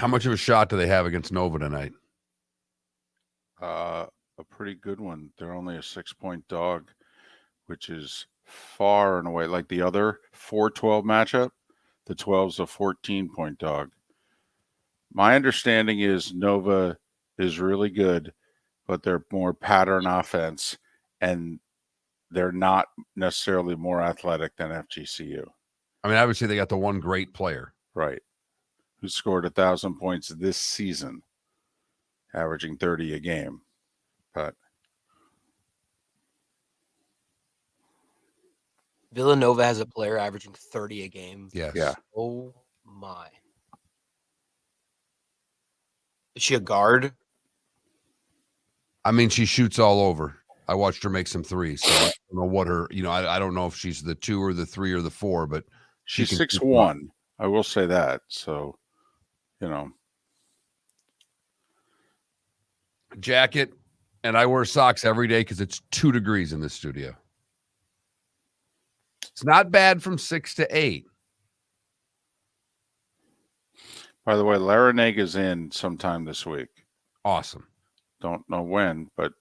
How much of a shot do they have against Nova tonight? A pretty good one. They're only a 6-point dog, which is far and away like the other 4-12 matchup. The 12's a 14-point dog. My understanding is Nova is really good, but they're more pattern offense, and they're not necessarily more athletic than FGCU. I mean, obviously they got the one great player. Right. Who scored 1,000 points this season, averaging 30 a game. But Villanova has a player averaging 30 a game. Yes. Yeah. Oh, my. Is she a guard? I mean, she shoots all over. I watched her make some threes, so I don't know what her, I don't know if she's the 2 or the 3 or the 4, but she's 6'1". I will say that. So, jacket, and I wear socks every day because it's 2 degrees in this studio. It's not bad from 6 to 8. By the way, Larinagua's in sometime this week. Awesome. Don't know when, but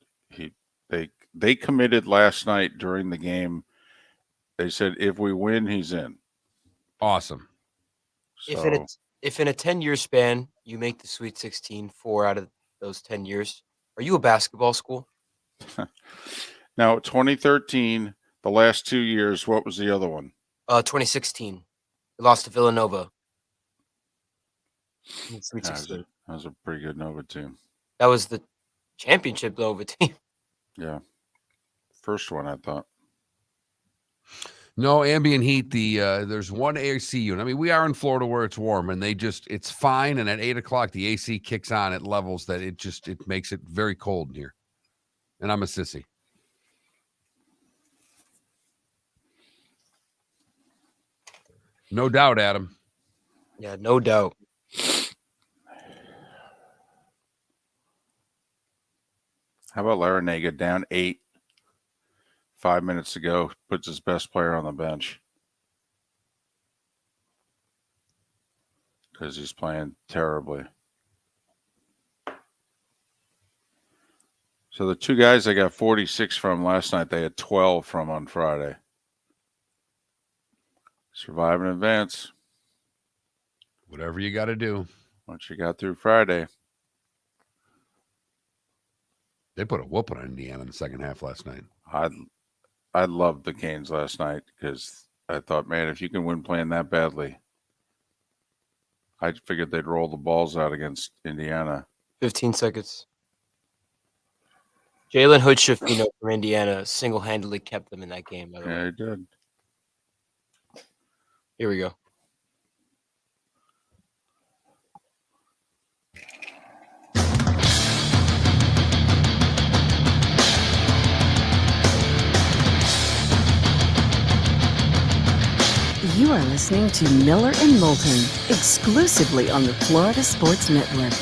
they committed last night during the game. They said if we win, he's in. Awesome. So, if in a 10-year span you make the Sweet 16 4 out of those 10 years, are you a basketball school? now 2013, the last 2 years, what was the other one? 2016. We lost to Villanova. Sweet 16. That was a pretty good Nova team. That was the championship Nova team. Yeah. First one, I thought. No, ambient heat. There's one AC unit. I mean, we are in Florida where it's warm, and it's fine. And at 8 o'clock, the AC kicks on at levels that it makes it very cold in here. And I'm a sissy. No doubt, Adam. Yeah, no doubt. How about Larinaga down 8, 5 minutes ago, puts his best player on the bench because he's playing terribly. So the 2 guys I got 46 from last night, they had 12 from on Friday. Survive in advance. Whatever you got to do. Once you got through Friday. They put a whooping on Indiana in the second half last night. I loved the Canes last night because I thought, man, if you can win playing that badly, I figured they'd roll the balls out against Indiana. 15 seconds. Jalen Hood-Schifino from Indiana single-handedly kept them in that game. By the way. Yeah, he did. Here we go. You are listening to Miller and Moulton, exclusively on the Florida Sports Network.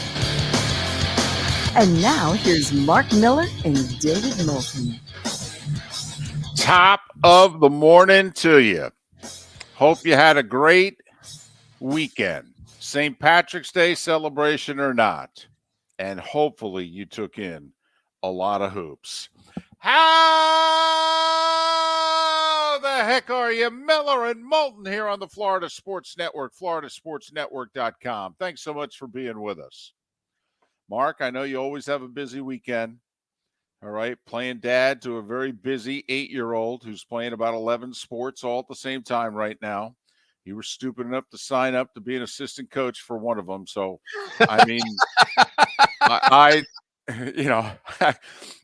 And now, here's Mark Miller and David Moulton. Top of the morning to you. Hope you had a great weekend. St. Patrick's Day celebration or not. And hopefully you took in a lot of hoops. How the heck are you? Miller and Moulton here on the Florida Sports Network, floridasportsnetwork.com. Thanks so much for being with us. Mark, I know you always have a busy weekend. All right, playing dad to a very busy 8-year-old who's playing about 11 sports all at the same time right now. You were stupid enough to sign up to be an assistant coach for one of them. So, I mean,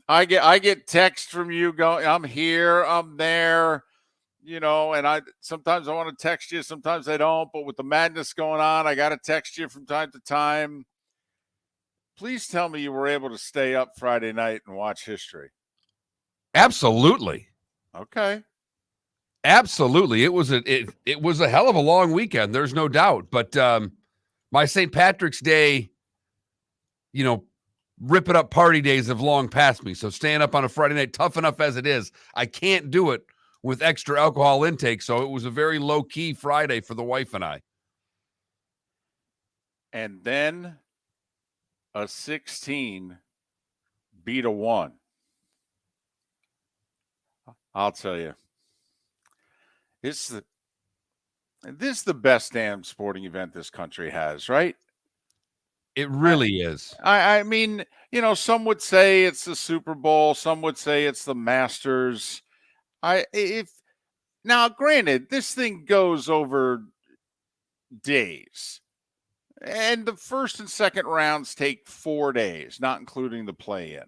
I get texts from you going, I'm here, I'm there, and sometimes I want to text you, sometimes I don't, but with the madness going on, I got to text you from time to time. Please tell me you were able to stay up Friday night and watch history. Absolutely. Okay. Absolutely. It was a hell of a long weekend. There's no doubt. But my St. Patrick's Day, rip it up party days have long passed me. So staying up on a Friday night, tough enough as it is, I can't do it with extra alcohol intake. So it was a very low key Friday for the wife and I. And then a 16 beat a 1. I'll tell you, this is the best damn sporting event this country has, right? It really is. I mean, some would say it's the Super Bowl, some would say it's the Masters. Now, granted, this thing goes over days, and the first and second rounds take 4 days, not including the play-in.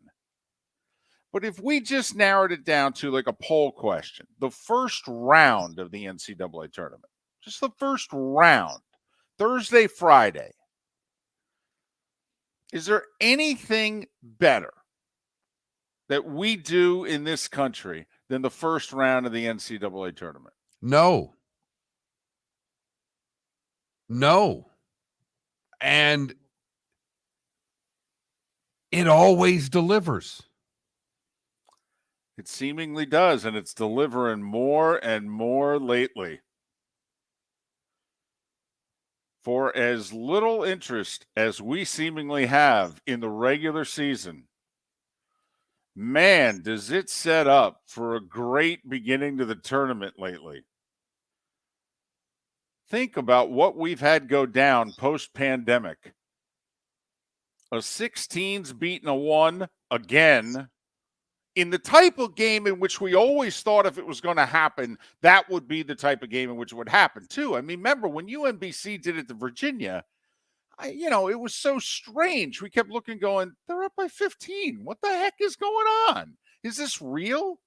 But if we just narrowed it down to like a poll question, the first round of the NCAA tournament, just the first round, Thursday, Friday, is there anything better that we do in this country than the first round of the NCAA tournament? No. And it always delivers. It seemingly does, and it's delivering more and more lately. For as little interest as we seemingly have in the regular season, man, does it set up for a great beginning to the tournament lately. Think about what we've had go down post-pandemic. A 16's beating a 1 again, in the type of game in which we always thought if it was going to happen, that would be the type of game in which it would happen too. I mean, remember when UMBC did it to Virginia, it was so strange. We kept looking going, they're up by 15. What the heck is going on? Is this real?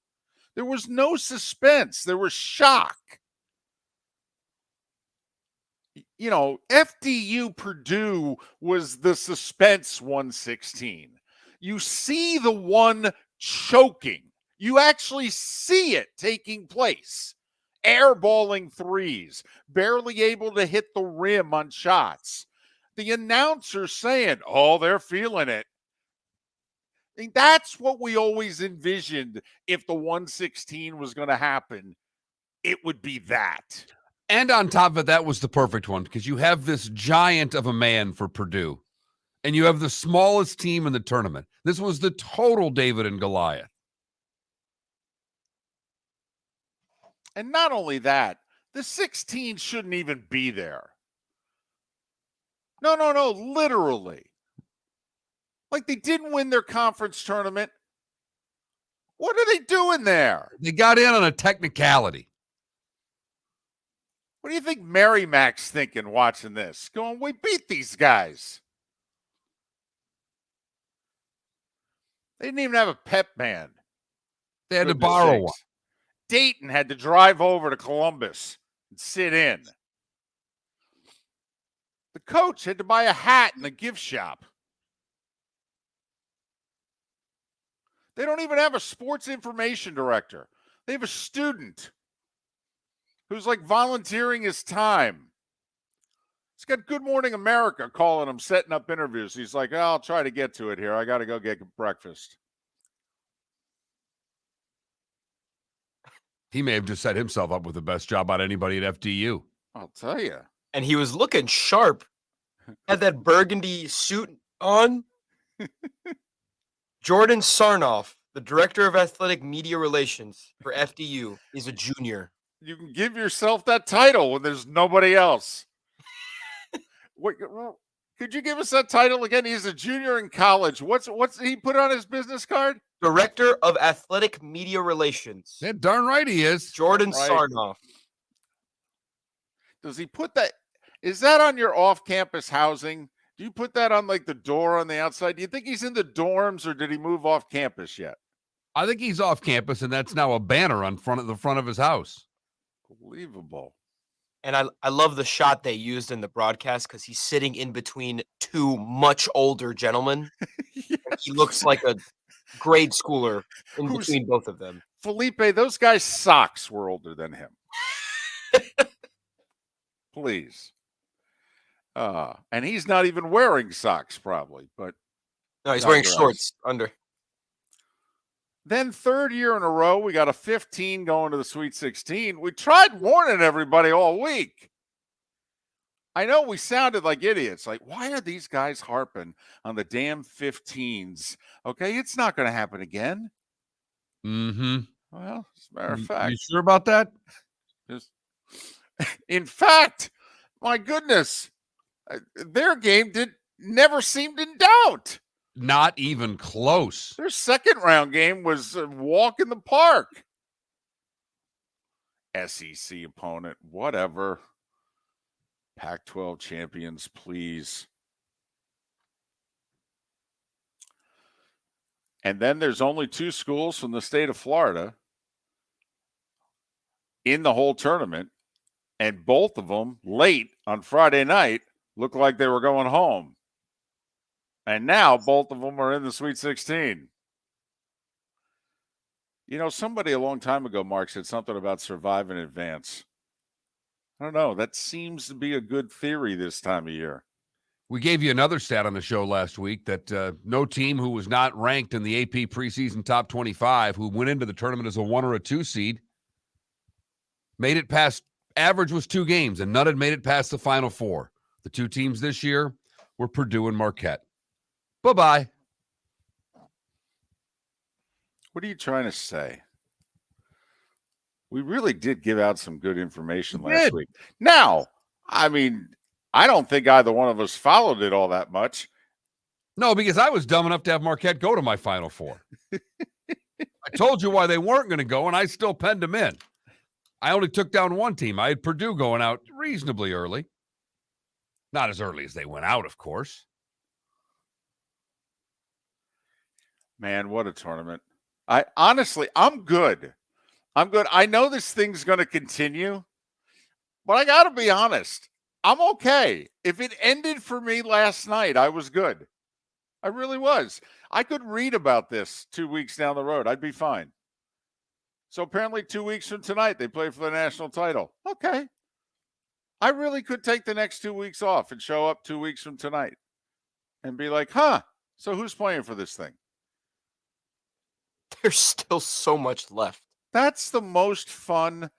There was no suspense. There was shock. FDU Purdue was the suspense 116. You see the one choking. You actually see it taking place. Airballing threes, barely able to hit the rim on shots. The announcer saying, oh, they're feeling it. I mean, that's what we always envisioned if the 116 was going to happen. It would be that. And on top of it, that was the perfect one because you have this giant of a man for Purdue. And you have the smallest team in the tournament. This was the total David and Goliath. And not only that, the 16 shouldn't even be there. No, literally. Like they didn't win their conference tournament. What are they doing there? They got in on a technicality. What do you think Mary Mac's thinking watching this? Going, we beat these guys. They didn't even have a pep band. They had to borrow one. Dayton had to drive over to Columbus and sit in. The coach had to buy a hat in a gift shop. They don't even have a sports information director. They have a student who's like volunteering his time. He's got Good Morning America calling him, setting up interviews. He's like, I'll try to get to it here. I got to go get breakfast. He may have just set himself up with the best job out of anybody at FDU. I'll tell you. And he was looking sharp. Had that burgundy suit on. Jordan Sarnoff, the director of athletic media relations for FDU, is a junior. You can give yourself that title when there's nobody else. What, could you give us that title again? He's a junior in college. What's he put on his business card? Director of athletic media relations. Yeah, darn right he is. Jordan Right. Sarnoff. Does he put that? Is that on your off-campus housing? Do you put that on like the door on the outside? Do you think he's in the dorms or did he move off campus yet? I think he's off campus, and that's now a banner on the front of his house. Unbelievable. And I love the shot they used in the broadcast because he's sitting in between two much older gentlemen. Yes. He looks like a grade schooler in between both of them. Felipe, those guys' socks were older than him. Please. And he's not even wearing socks, probably, but No, he's Not wearing gross. shorts under. then third year in a row, we got a 15 going to the Sweet 16. We tried warning everybody all week. I know we sounded like idiots. Like, why are these guys harping on the damn 15s? Okay, it's not going to happen again. Mm-hmm. Well, as a matter of You fact, sure about that? just, in fact, my goodness, their game never seemed in doubt. Not even close. Their second round game was a walk in the park. SEC opponent, whatever. Pac-12 champions, please. And then there's only 2 schools from the state of Florida in the whole tournament, and both of them late on Friday night looked like they were going home. And now both of them are in the Sweet 16. You know, somebody a long time ago, Mark, said something about survive in advance. I don't know. That seems to be a good theory this time of year. We gave you another stat on the show last week that no team who was not ranked in the AP preseason top 25 who went into the tournament as a 1 or a 2 seed made it past, average was 2 games, and none had made it past the Final Four. The 2 teams this year were Purdue and Marquette. Bye-bye. What are you trying to say? We really did give out some good information last week. Now, I mean, I don't think either one of us followed it all that much. No, because I was dumb enough to have Marquette go to my Final Four. I told you why they weren't going to go, and I still penned them in. I only took down one team. I had Purdue going out reasonably early. Not as early as they went out, of course. Man, what a tournament. I'm good. I'm good. I know this thing's going to continue, but I got to be honest. I'm okay. If it ended for me last night, I was good. I really was. I could read about this 2 weeks down the road. I'd be fine. So apparently 2 weeks from tonight, they play for the national title. Okay. I really could take the next 2 weeks off and show up 2 weeks from tonight and be like, so who's playing for this thing? There's still so much left. That's the most fun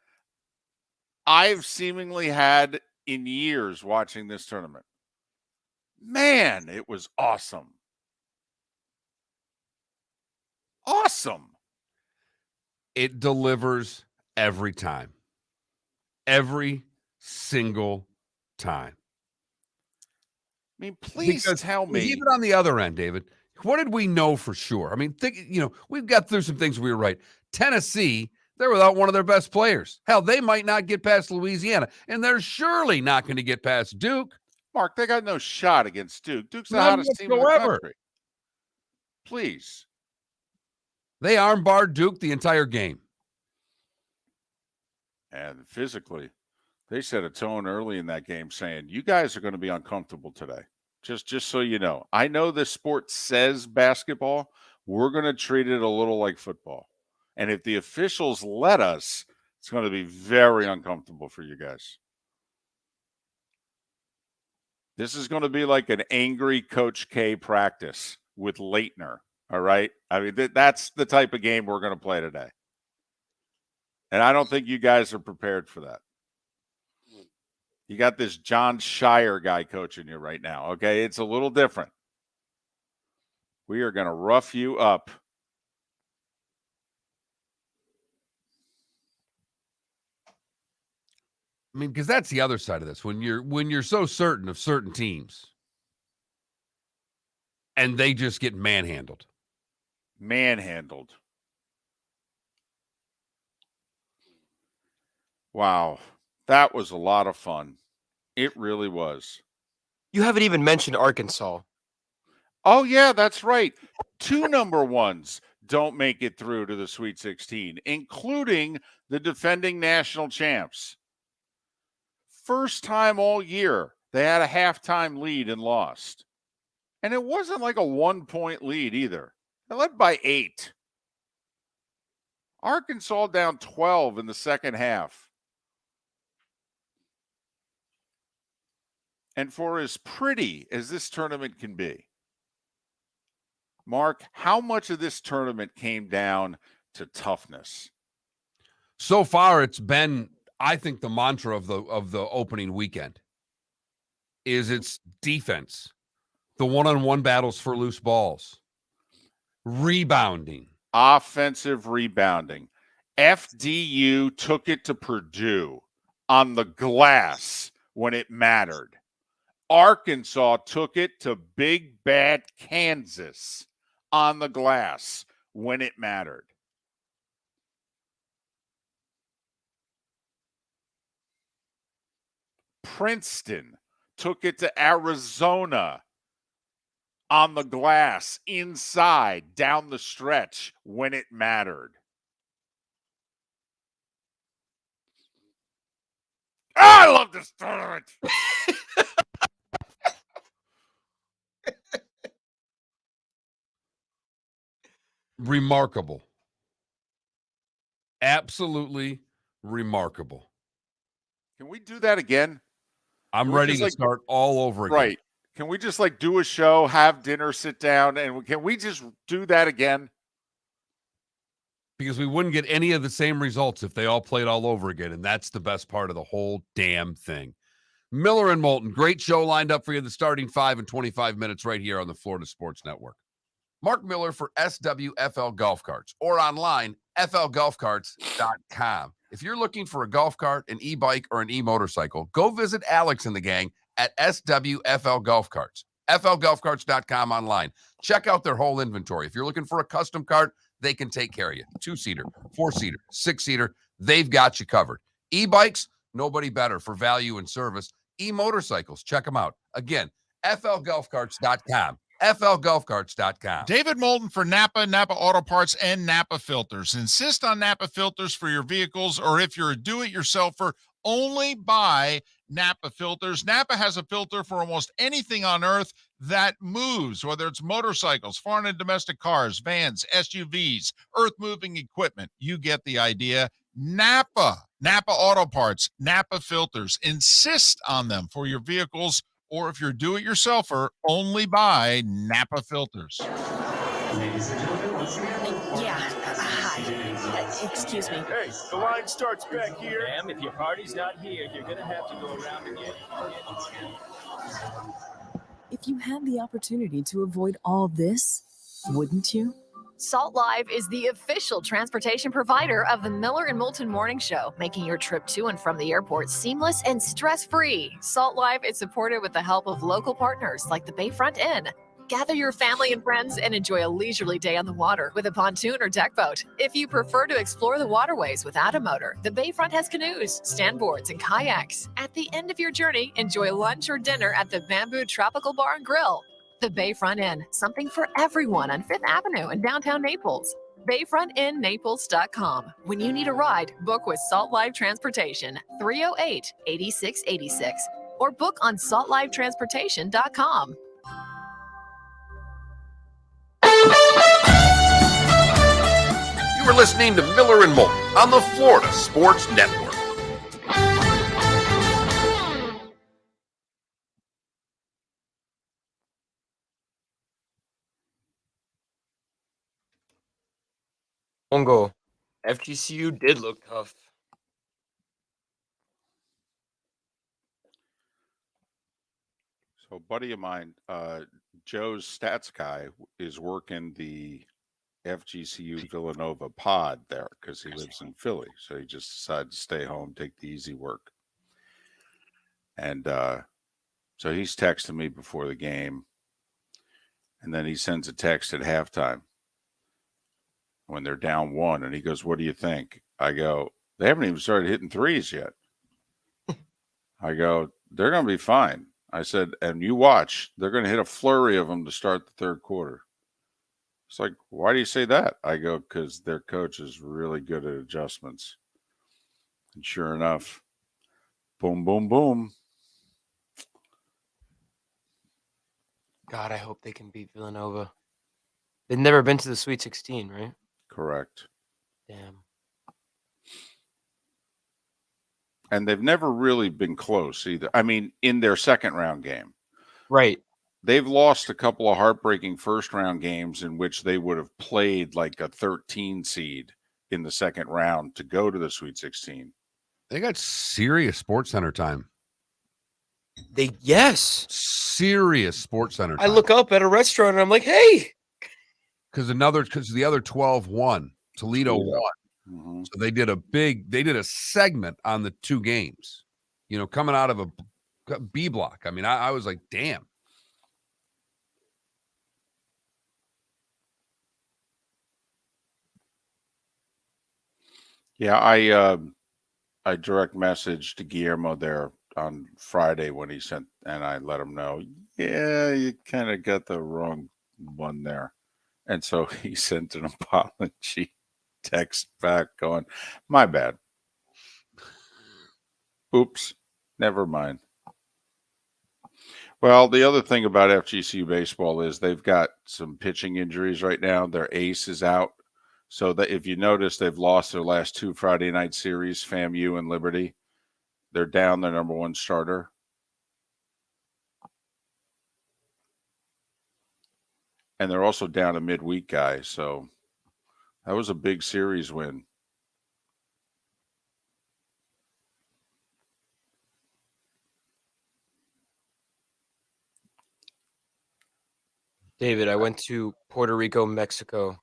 I've seemingly had in years watching this tournament. Man, it was awesome. Awesome. It delivers every time. Every single time. I mean, please tell me. Even on the other end, David, what did we know for sure? I mean, we've got through some things we were right. Tennessee, they're without one of their best players. Hell, they might not get past Louisiana, and they're surely not going to get past Duke. Mark, they got no shot against Duke. Duke's the hottest team in the country. Please. They armbarred Duke the entire game. And physically, they set a tone early in that game saying, you guys are going to be uncomfortable today. Just so you know. I know this sport says basketball. We're going to treat it a little like football. And if the officials let us, it's going to be very uncomfortable for you guys. This is going to be like an angry Coach K practice with Leitner. All right? I mean, that's the type of game we're going to play today. And I don't think you guys are prepared for that. You got this John Shire guy coaching you right now, okay? It's a little different. We are going to rough you up. I mean, because that's the other side of this. When you're so certain of certain teams and they just get manhandled. Manhandled. Wow. That was a lot of fun. It really was. You haven't even mentioned Arkansas. Oh, yeah, that's right. 2 number ones don't make it through to the Sweet 16, including the defending national champs. First time all year, they had a halftime lead and lost. And it wasn't like a 1-point lead either. They led by 8. Arkansas down 12 in the second half. And for as pretty as this tournament can be, Mark, how much of this tournament came down to toughness? So far, it's been, I think, the mantra of the opening weekend. is its defense, the one-on-one battles for loose balls, rebounding. Offensive rebounding. FDU took it to Purdue on the glass when it mattered. Arkansas took it to Big Bad Kansas on the glass when it mattered. Princeton took it to Arizona on the glass, inside, down the stretch when it mattered. I love this tournament. Remarkable. Absolutely remarkable. Can we do that again? I'm ready to start all over again. Right. Can we just do a show, have dinner, sit down, and can we just do that again? Because we wouldn't get any of the same results if they all played all over again, and that's the best part of the whole damn thing. Miller and Moulton, great show lined up for you, the starting 5 and 25 minutes right here on the Florida Sports Network. Mark Miller for SWFL Golf Carts, or online, flgolfcarts.com. If you're looking for a golf cart, an e-bike, or an e-motorcycle, go visit Alex and the gang at SWFL Golf Carts, flgolfcarts.com online. Check out their whole inventory. If you're looking for a custom cart, they can take care of you. 2-seater, 4-seater, 6-seater, they've got you covered. E-bikes, nobody better for value and service. E-motorcycles, check them out. Again, flgolfcarts.com. flgolfcarts.com. David Moulton for Napa Auto Parts, and Napa Filters. Insist on Napa filters for your vehicles, or if you're a do-it-yourselfer, only buy Napa filters. Napa has a filter for almost anything on earth that moves, whether it's motorcycles, foreign and domestic cars, vans, SUVs, earth-moving equipment. You get the idea. Napa Auto Parts, Napa filters. Insist on them for your vehicles, or if you're do-it-yourselfer, only buy Napa filters. Yeah, hi. Excuse me. Hey, the line starts back here. Ma'am, if your party's not here, you're going to have to go around again. If you had the opportunity to avoid all this, wouldn't you? Salt Live is the official transportation provider of the Miller and Moulton Morning Show, making your trip to and from the airport seamless and stress-free. Salt Live is supported with the help of local partners like the Bayfront Inn. Gather your family and friends and enjoy a leisurely day on the water with a pontoon or deck boat. If you prefer to explore the waterways without a motor, the Bayfront has canoes, standboards, and kayaks. At the end of your journey, enjoy lunch or dinner at the Bamboo Tropical Bar and Grill. The Bayfront Inn, something for everyone on 5th Avenue in downtown Naples. BayfrontInNaples.com. When you need a ride, book with Salt Live Transportation, 308-8686, or book on saltlivetransportation.com. You were listening to Miller and Moulton on the Florida Sports Network. One goal. FGCU did look tough. So a buddy of mine, Joe's stats guy, is working the FGCU Villanova pod there because he lives in Philly. So he just decided to stay home, take the easy work. And so he's texting me before the game. And then he sends a text at halftime when they're down 1. And he goes, "What do you think?" I go, "They haven't even started hitting threes yet." I go, "They're going to be fine." I said, "And you watch, they're going to hit a flurry of them to start the third quarter." It's like, "Why do you say that?" I go, "Because their coach is really good at adjustments." And sure enough, boom, boom, boom. God, I hope they can beat Villanova. They've never been to the Sweet 16, right? Correct. Damn. And they've never really been close either. I mean, in their second round game. Right. They've lost a couple of heartbreaking first round games in which they would have played like a 13 seed in the second round to go to the Sweet 16. They got serious Sports Center time. Yes. Serious Sports Center I time. look up at a restaurant and I'm like, hey. Because the other 12 won. Toledo won. Mm-hmm. So they did a segment on the two games, coming out of a B block. I mean, I was like, damn. Yeah, I direct messaged Guillermo there on Friday when he sent, and I let him know, yeah, you kind of got the wrong one there. And so he sent an apology text back going, my bad. Oops, never mind. Well, the other thing about FGCU baseball is they've got some pitching injuries right now. Their ace is out. So that if you notice, they've lost their last two Friday night series, FAMU and Liberty. They're down their number one starter. And they're also down a midweek guy. So that was a big series win. David, I went to Puerto Rico, Mexico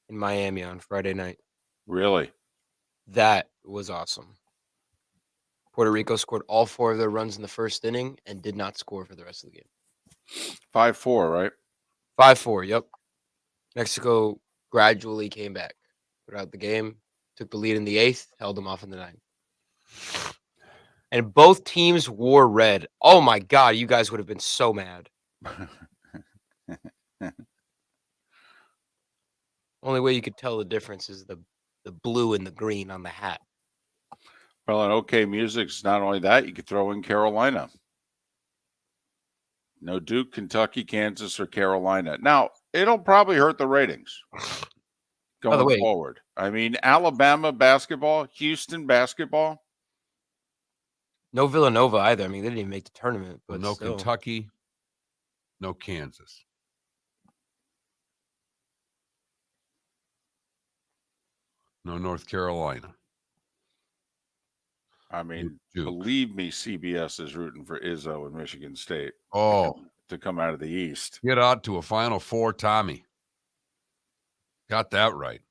in Miami on Friday night. Really? That was awesome. Puerto Rico scored all 4 of their runs in the first inning and did not score for the rest of the game. 5-4, right? 5-4, yep. Mexico gradually came back throughout the game, took the lead in the 8th, held them off in the 9th. And both teams wore red. Oh my God, you guys would have been so mad. Only way you could tell the difference is the blue and the green on the hat. Well, and OK Music's not only that, you could throw in Carolina. No Duke, Kentucky, Kansas, or Carolina. Now, it'll probably hurt the ratings going forward. I mean, Alabama basketball, Houston basketball. No Villanova either. I mean, they didn't even make the tournament. But no still. Kentucky, no Kansas. No North Carolina. I mean, believe me, CBS is rooting for Izzo and Michigan State. To come out of the East. Get out to a Final Four, Tommy. Got that right.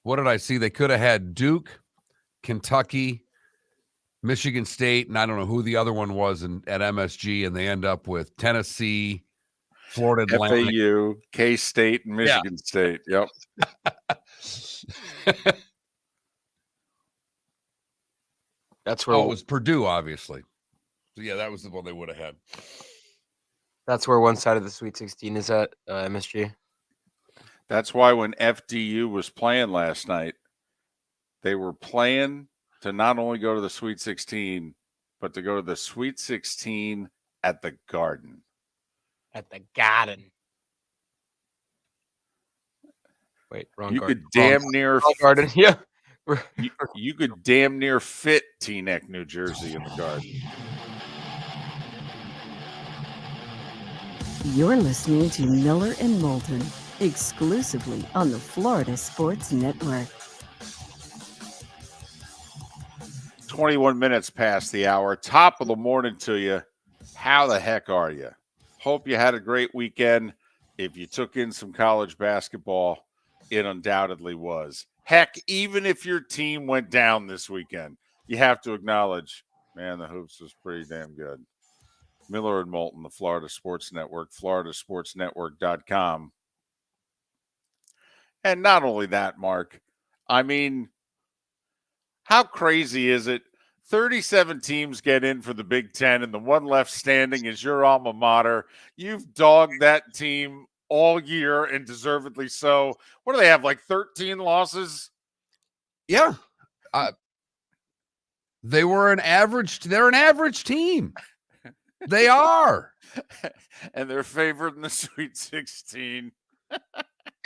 What did I see? They could have had Duke, Kentucky, Michigan State, and I don't know who the other one was at MSG, and they end up with Tennessee, Florida Atlantic. FAU, K-State, and Michigan State. Yep. That's where it was Purdue, obviously. So, yeah, that was the one they would have had. That's where one side of the Sweet 16 is at, MSG. That's why when FDU was playing last night, they were playing to not only go to the Sweet 16, but to go to the Sweet 16 at the Garden. At the Garden. Wait, wrong you garden. Could damn near Garden. Yeah. You could damn near fit Teaneck, New Jersey in the Garden. You're listening to Miller and Moulton, exclusively on the Florida Sports Network. 21 minutes past the hour. Top of the morning to you. How the heck are you? Hope you had a great weekend. If you took in some college basketball, it undoubtedly was. Heck, even if your team went down this weekend, you have to acknowledge, man, the hoops was pretty damn good. Miller and Moulton, the Florida Sports Network, floridasportsnetwork.com. And not only that, Mark, I mean, how crazy is it? 37 teams get in for the Big Ten, and the one left standing is your alma mater. You've dogged that team all year, and deservedly so. What do they have, like 13 losses? Yeah. They're an average team. They are. And they're favored in the Sweet 16.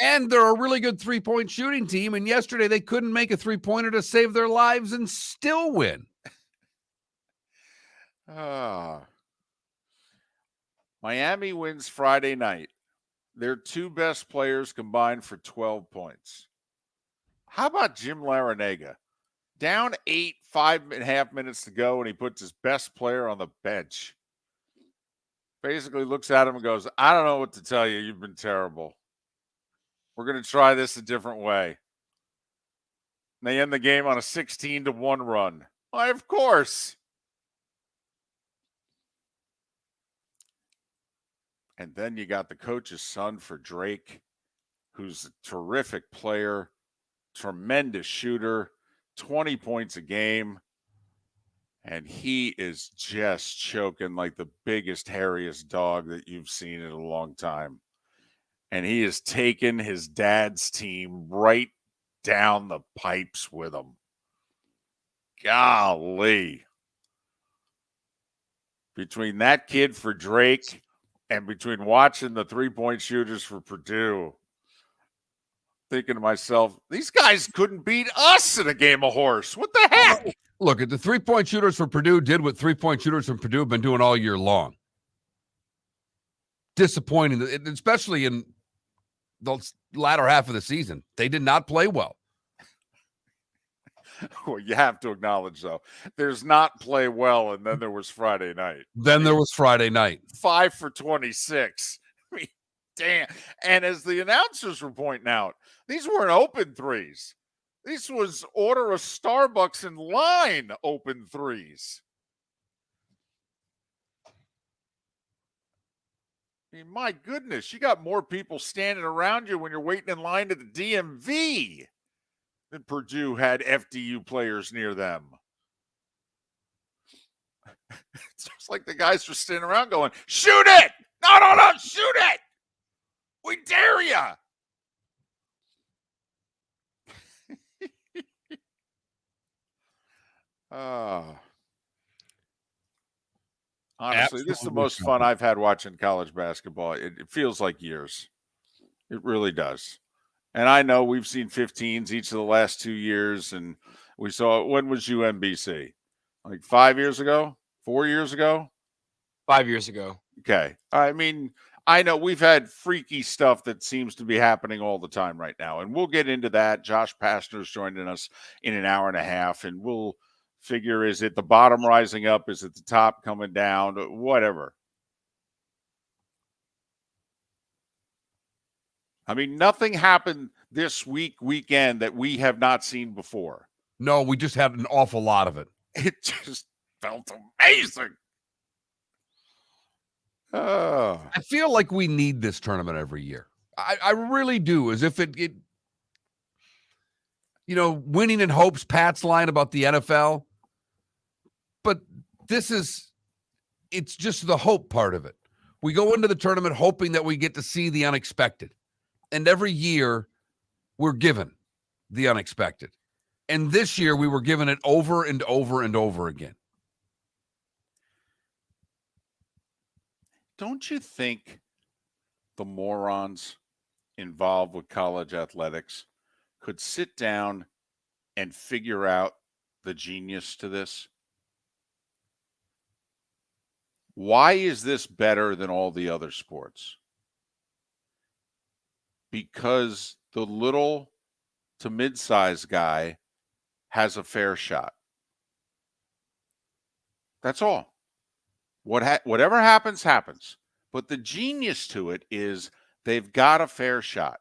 And they're a really good three-point shooting team. And yesterday they couldn't make a three-pointer to save their lives and still win. Miami wins Friday night. Their two best players combined for 12 points. How about Jim Larinaga? Down 8, 5.5 minutes to go, and he puts his best player on the bench. Basically looks at him and goes, I don't know what to tell you. You've been terrible. We're going to try this a different way. And they end the game on a 16-1 run. Why, of course. And then you got the coach's son for Drake, who's a terrific player, tremendous shooter, 20 points a game. And he is just choking like the biggest, hairiest dog that you've seen in a long time. And he has taken his dad's team right down the pipes with him. Golly. Between that kid for Drake and between watching the three-point shooters for Purdue, thinking to myself, these guys couldn't beat us in a game of horse. What the heck? Look, at the three-point shooters for Purdue did what three-point shooters from Purdue have been doing all year long. Disappointing, especially in the latter half of the season. They did not play well. Well, you have to acknowledge, though, there's not play well, and then there was Friday night. Then there was Friday night. 5 for 26. I mean, damn. And as the announcers were pointing out, these weren't open threes. This was order a Starbucks in line open threes. I mean, my goodness, you got more people standing around you when you're waiting in line at the DMV than Purdue had FDU players near them. It's just like the guys were standing around going, shoot it! No, shoot it! We dare ya! Honestly, this is the most fun I've had watching college basketball. It feels like years. It really does. And I know we've seen 15s each of the last 2 years, and we saw, when was UMBC? Like 5 years ago? 4 years ago? 5 years ago. Okay. I mean, I know we've had freaky stuff that seems to be happening all the time right now, and we'll get into that. Josh Pastner is joining us in an hour and a half, and we'll figure, is it the bottom rising up? Is it the top coming down? Whatever. I mean, nothing happened this weekend that we have not seen before. No, we just had an awful lot of it. It just felt amazing. I feel like we need this tournament every year. I really do. As if it winning in hopes, Pat's line about the NFL. But it's just the hope part of it. We go into the tournament hoping that we get to see the unexpected. And every year we're given the unexpected. And this year we were given it over and over and over again. Don't you think the morons involved with college athletics could sit down and figure out the genius to this? Why is this better than all the other sports? Because the little to mid-sized guy has a fair shot. That's all. Whatever happens, happens. But the genius to it is they've got a fair shot.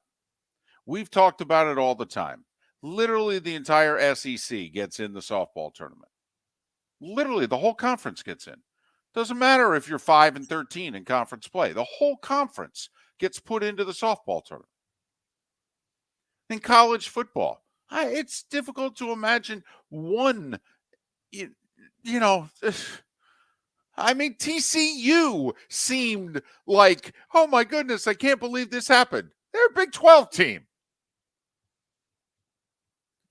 We've talked about it all the time. Literally the entire SEC gets in the softball tournament. Literally the whole conference gets in. Doesn't matter if you're 5-13 in conference play. The whole conference gets put into the softball tournament. In college football, it's difficult to imagine one, I mean, TCU seemed like, oh my goodness, I can't believe this happened. They're a Big 12 team.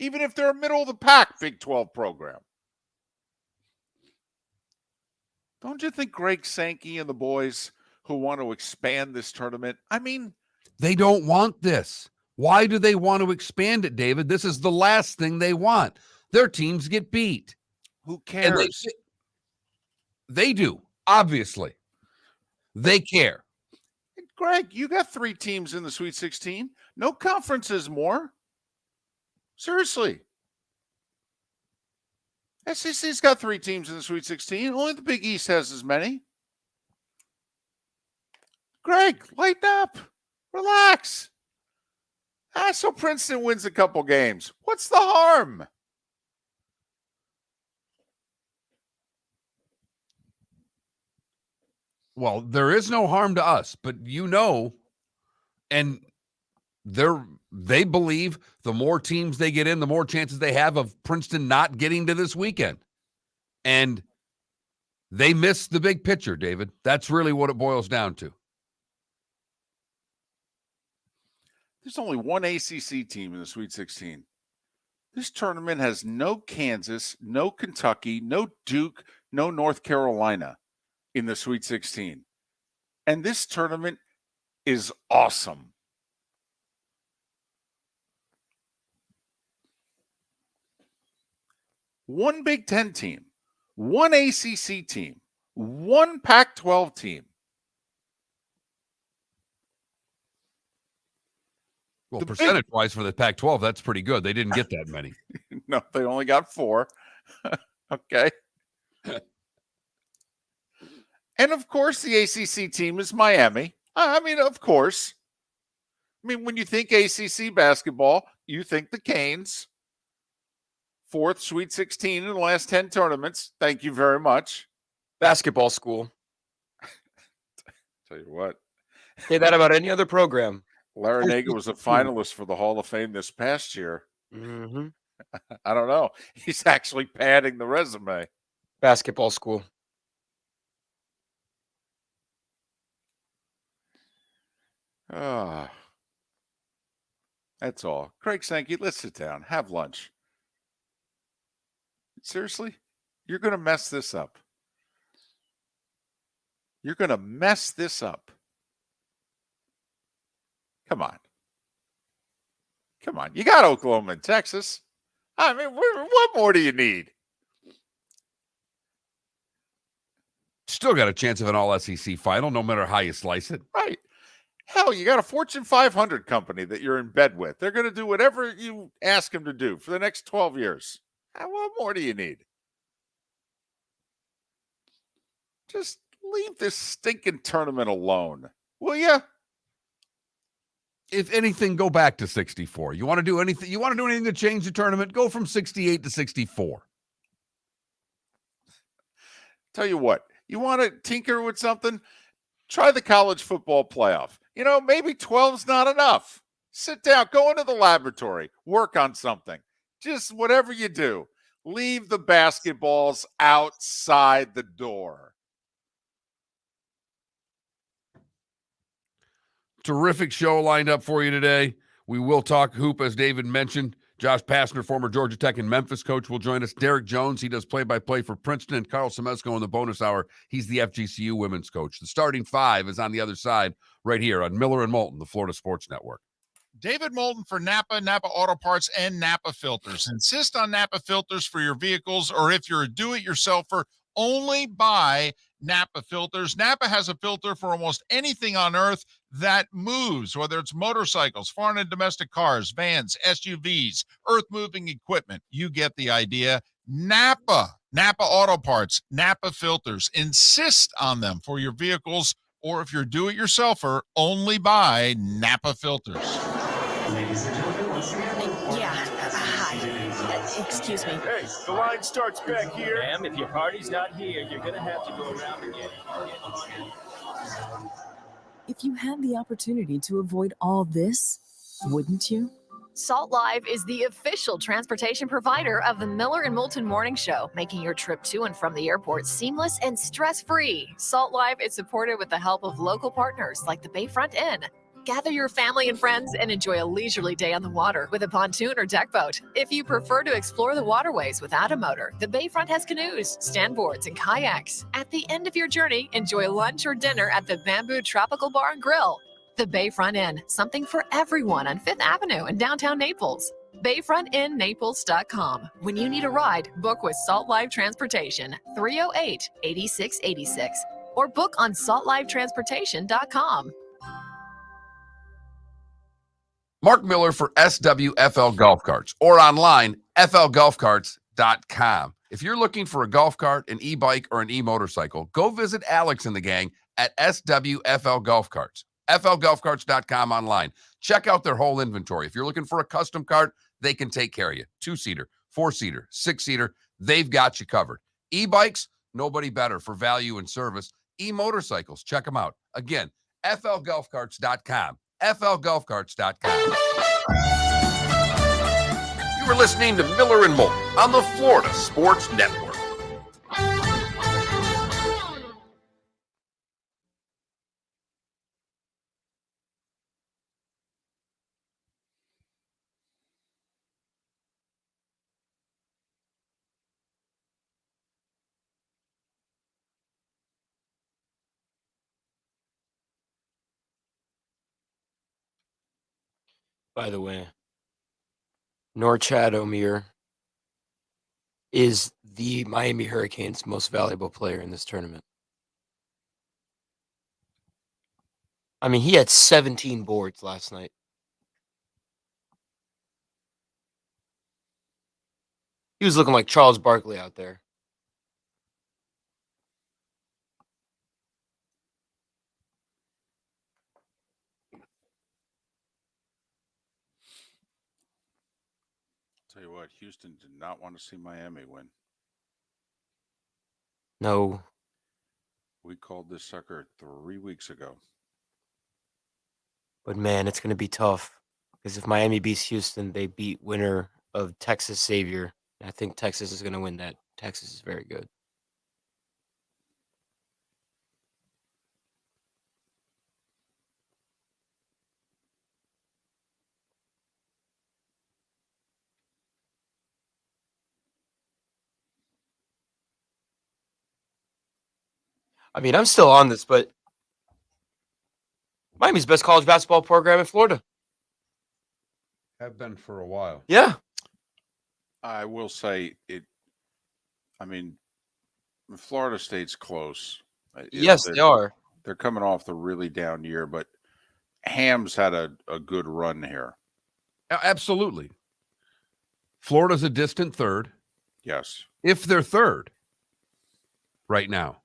Even if they're a middle of the pack Big 12 program. Don't you think Greg Sankey and the boys who want to expand this tournament, I mean, they don't want this. Why do they want to expand it, David? This is the last thing they want. Their teams get beat. Who cares? They do, obviously. They care. Greg, you got 3 teams in the Sweet 16. No conferences more. Seriously. SEC's got 3 teams in the Sweet 16. Only the Big East has as many. Greg, lighten up. Relax. So Princeton wins a couple games. What's the harm? Well, there is no harm to us, but and they believe the more teams they get in, the more chances they have of Princeton not getting to this weekend. And they miss the big picture, David. That's really what it boils down to. There's only one ACC team in the Sweet 16. This tournament has no Kansas, no Kentucky, no Duke, no North Carolina in the Sweet 16. And this tournament is awesome. One Big Ten team, one ACC team, one Pac-12 team. Well, percentage-wise for the Pac-12, that's pretty good. They didn't get that many. No, they only got 4. Okay. And, of course, the ACC team is Miami. I mean, of course. I mean, when you think ACC basketball, you think the Canes. 4th Sweet 16 in the last 10 tournaments. Thank you very much. Basketball school. Tell you what. Say that about any other program. Larinaga was a finalist for the Hall of Fame this past year. Mm-hmm. I don't know. He's actually padding the resume. Basketball school. That's all. Craig Sankey, let's sit down. Have lunch. Seriously? You're going to mess this up. You're going to mess this up. Come on. Come on. You got Oklahoma and Texas. I mean, what more do you need? Still got a chance of an all-SEC final, no matter how you slice it. Right. Hell, you got a Fortune 500 company that you're in bed with. They're going to do whatever you ask them to do for the next 12 years. What more do you need? Just leave this stinking tournament alone, will you? If anything, go back to 64. You want to do anything? You want to do anything to change the tournament? Go from 68 to 64. Tell you what, you want to tinker with something? Try the college football playoff. Maybe 12's not enough. Sit down, go into the laboratory, work on something. Just whatever you do, leave the basketballs outside the door. Terrific show lined up for you today. We will talk hoop, as David mentioned. Josh Pastner, former Georgia Tech and Memphis coach, will join us. Derek Jones, he does play-by-play for Princeton, and Karl Smesko in the bonus hour. He's the FGCU women's coach. The starting 5 is on the other side right here on Miller and Moulton, the Florida Sports Network. David Moulton for Napa Auto Parts, and Napa Filters. Insist on Napa filters for your vehicles, or if you're a do-it-yourselfer, only buy Napa filters. Napa has a filter for almost anything on earth that moves, whether it's motorcycles, foreign and domestic cars, vans, SUVs, earth-moving equipment. You get the idea. Napa Auto Parts, Napa filters. Insist on them for your vehicles, or if you're do-it-yourselfer, only buy Napa filters. Ladies and gentlemen, once again. Yeah. Hi. Excuse me. Hey, the line starts back here. Ma'am, if your party's not here, you're going to have to go around again. If you had the opportunity to avoid all this, wouldn't you? Salt Live is the official transportation provider of the Miller and Moulton Morning Show, making your trip to and from the airport seamless and stress-free. Salt Live is supported with the help of local partners like the Bayfront Inn. Gather your family and friends and enjoy a leisurely day on the water with a pontoon or deck boat. If you prefer to explore the waterways without a motor, the Bayfront has canoes, standboards, and kayaks. At the end of your journey, enjoy lunch or dinner at the Bamboo Tropical Bar and Grill. The Bayfront Inn, something for everyone on 5th Avenue in downtown Naples. BayfrontInNaples.com. When you need a ride, book with Salt Live Transportation, 308-8686, or book on saltlivetransportation.com. Mark Miller for SWFL Golf Carts, or online, flgolfcarts.com. If you're looking for a golf cart, an e-bike, or an e-motorcycle, go visit Alex and the gang at SWFL Golf Carts. FLGolfCarts.com online. Check out their whole inventory. If you're looking for a custom cart, they can take care of you. 2-seater, 4-seater, 6-seater, they've got you covered. E-bikes, nobody better for value and service. E-motorcycles, check them out. Again, FLGolfCarts.com. FLGolfCarts.com. You were listening to Miller and Moulton on the Florida Sports Network. By the way, Norchadomir is the Miami Hurricanes' most valuable player in this tournament. I mean, he had 17 boards last night. He was looking like Charles Barkley out there. Tell you what, Houston did not want to see Miami win. No. We called this sucker 3 weeks ago. But man, it's going to be tough because if Miami beats Houston, they beat winner of Texas Xavier. I think Texas is going to win that. Texas is very good. I mean, I'm still on this, but Miami's best college basketball program in Florida. Have been for a while. Yeah. I will say it. I mean, Florida State's close. Yes, they are. They're coming off the really down year, but Ham's had a good run here. Absolutely. Florida's a distant third. Yes. If they're third right now.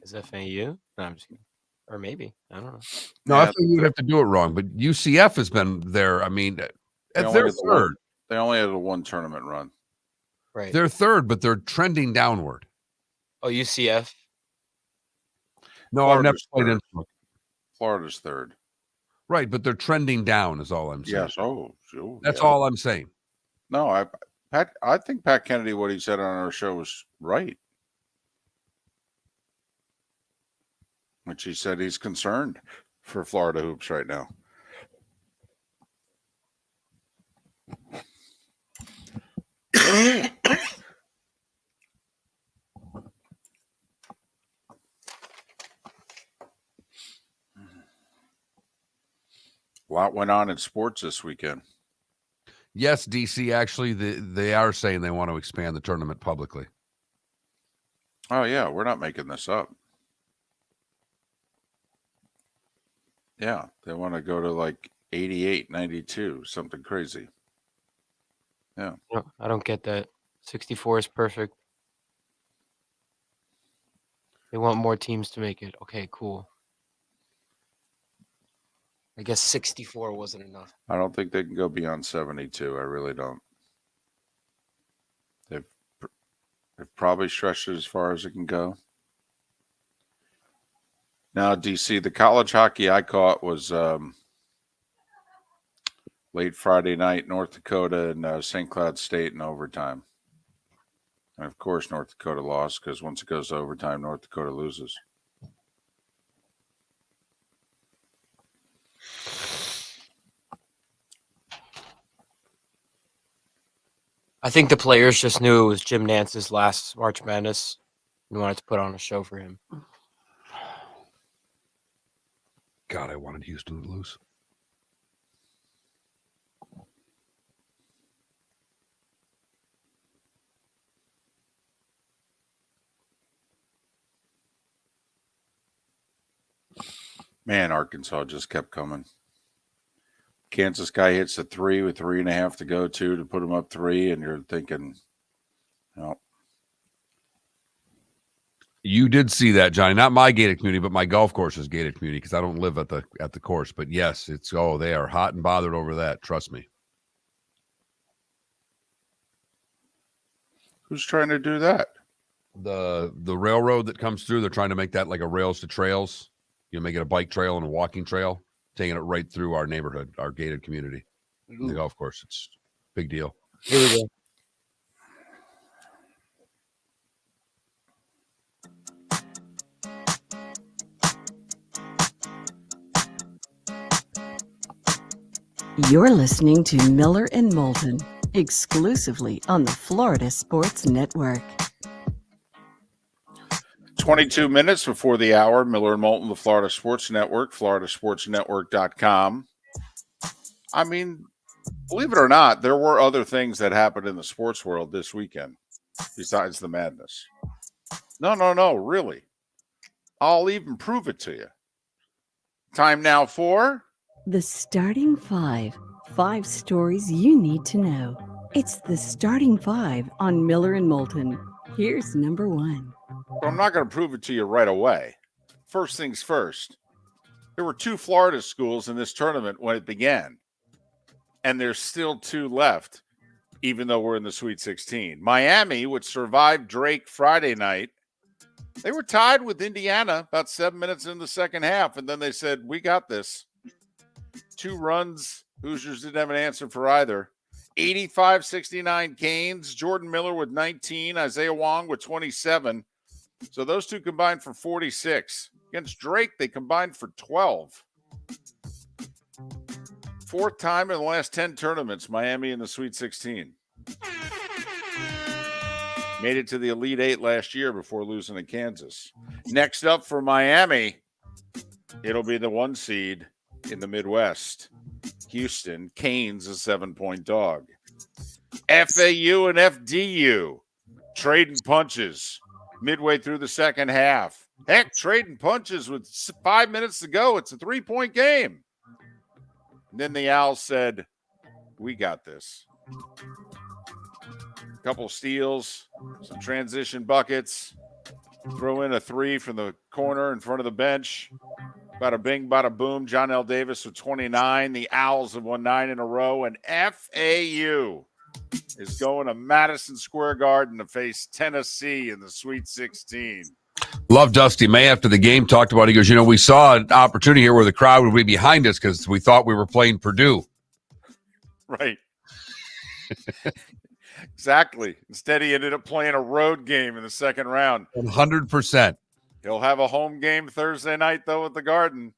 Is FAU? No, I'm just kidding. Or maybe. I don't know. No, I think you would have to do it wrong, but UCF has been there. I mean, at their third. They only had a one tournament run. Right. They're third, but they're trending downward. Oh, UCF? No, I've never played in. Florida's third. Right, but they're trending down is all I'm saying. Yes. Oh, sure. That's all I'm saying. No, I think Pat Kennedy, what he said on our show was right. Which he said he's concerned for Florida hoops right now. A lot went on in sports this weekend. Yes, DC, actually, they are saying they want to expand the tournament publicly. Oh, yeah, we're not making this up. Yeah, they want to go to like 88, 92, something crazy. Yeah. No, I don't get that. 64 is perfect. They want more teams to make it. Okay, cool. I guess 64 wasn't enough. I don't think they can go beyond 72. I really don't. They've probably stretched it as far as it can go. Now, DC, the college hockey I caught was late Friday night, North Dakota and St. Cloud State in overtime. And, of course, North Dakota lost because once it goes to overtime, North Dakota loses. I think the players just knew it was Jim Nance's last March Madness and wanted to put on a show for him. God, I wanted Houston to lose. Man, Arkansas just kept coming. Kansas guy hits a three with 3.5 to go, to put him up 3, and you're thinking, no, You did see that, Johnny. Not my gated community, but my golf course's gated community, because I don't live at the course. But yes, they are hot and bothered over that. Trust me. Who's trying to do that? The railroad that comes through, they're trying to make that like a rails to trails. Make it a bike trail and a walking trail, taking it right through our neighborhood, our gated community. The golf course. It's a big deal. Here we go. You're listening to Miller and Moulton, exclusively on the Florida Sports Network. 22 minutes before the hour. Miller and Moulton, the Florida Sports Network, floridasportsnetwork.com. I mean, believe it or not, there were other things that happened in the sports world this weekend besides the madness. No, really. I'll even prove it to you. Time now for The Starting Five. 5 stories you need to know. It's the Starting Five on Miller and Moulton. Here's number 1. But I'm not going to prove it to you right away. First things first, there were 2 Florida schools in this tournament when it began, and there's still 2 left, even though we're in the Sweet 16. Miami, which survived Drake Friday night, they were tied with Indiana about 7 minutes in the second half, and then they said, we got this. 2 runs, Hoosiers didn't have an answer for either. 85-69 Canes, Jordan Miller with 19, Isaiah Wong with 27. So those 2 combined for 46. Against Drake, they combined for 12. 4th time in the last 10 tournaments, Miami in the Sweet 16. Made it to the Elite 8 last year before losing to Kansas. Next up for Miami, it'll be the 1 seed in the Midwest. Houston, Canes, a 7-point dog. FAU and FDU trading punches midway through the second half. Heck, trading punches with 5 minutes to go. It's a 3-point game. And then the Owls said, we got this. A couple steals, some transition buckets, throw in a 3 from the corner in front of the bench. Bada bing, bada boom. John L. Davis with 29. The Owls have won 9 in a row. And FAU is going to Madison Square Garden to face Tennessee in the Sweet 16. Love Dusty May after the game talked about it. He goes, we saw an opportunity here where the crowd would be behind us because we thought we were playing Purdue. Right. Exactly. Instead, he ended up playing a road game in the second round. 100%. He'll have a home game Thursday night, though, at the Garden.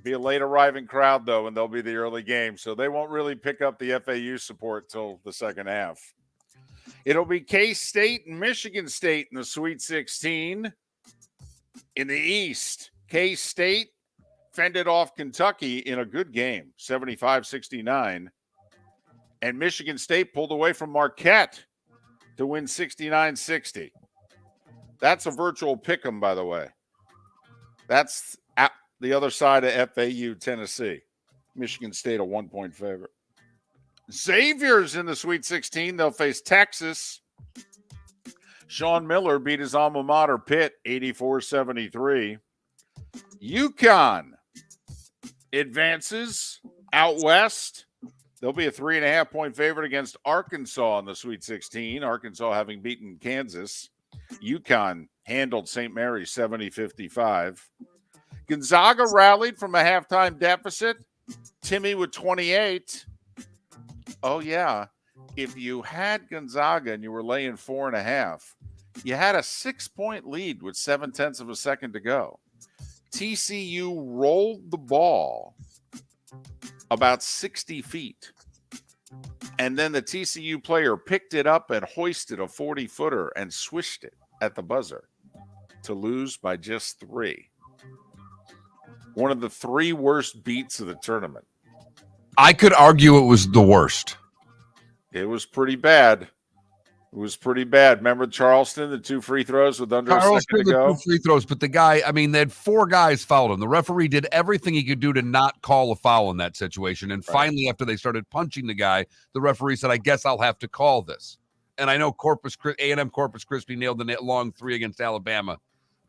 Be a late arriving crowd, though, and they'll be the early game. So they won't really pick up the FAU support till the second half. It'll be K-State and Michigan State in the Sweet 16. In the East, K-State fended off Kentucky in a good game, 75-69. And Michigan State pulled away from Marquette to win 69-60. That's a virtual pick'em, by the way. That's at the other side of FAU, Tennessee. Michigan State a 1-point favorite. Xavier's in the Sweet 16. They'll face Texas. Sean Miller beat his alma mater, Pitt, 84-73. UConn advances out west. They'll be a 3.5-point favorite against Arkansas in the Sweet 16. Arkansas having beaten Kansas. UConn handled St. Mary's 70-55. Gonzaga rallied from a halftime deficit. Timmy with 28. Oh, yeah. If you had Gonzaga and you were laying 4.5, you had a 6-point lead with 0.7 of a second to go. TCU rolled the ball about 60 feet. And then the TCU player picked it up and hoisted a 40-footer and swished it at the buzzer to lose by just 3. One of the 3 worst beats of the tournament. I could argue it was the worst. It was pretty bad. It was pretty bad. Remember Charleston, the 2 free throws with under a second to go? 2 free throws, but the guy, they had 4 guys fouled him. The referee did everything he could do to not call a foul in that situation. And finally, after they started punching the guy, the referee said, I guess I'll have to call this. And I know A&M Corpus Christi nailed the long 3 against Alabama.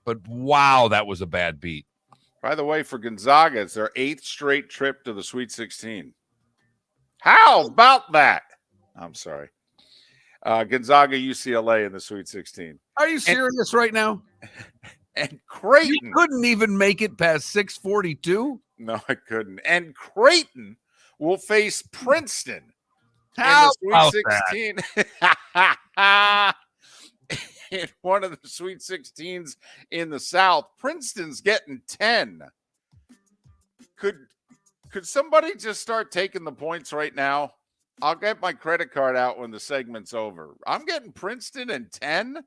But wow, that was a bad beat. By the way, for Gonzaga, it's their 8th straight trip to the Sweet 16. How about that? I'm sorry. Gonzaga, UCLA in the Sweet 16. Are you serious right now? And Creighton. You couldn't even make it past 642? No, I couldn't. And Creighton will face Princeton How in about the Sweet 16. In one of the Sweet 16s in the South. Princeton's getting 10. Could somebody just start taking the points right now? I'll get my credit card out when the segment's over. I'm getting Princeton in 10.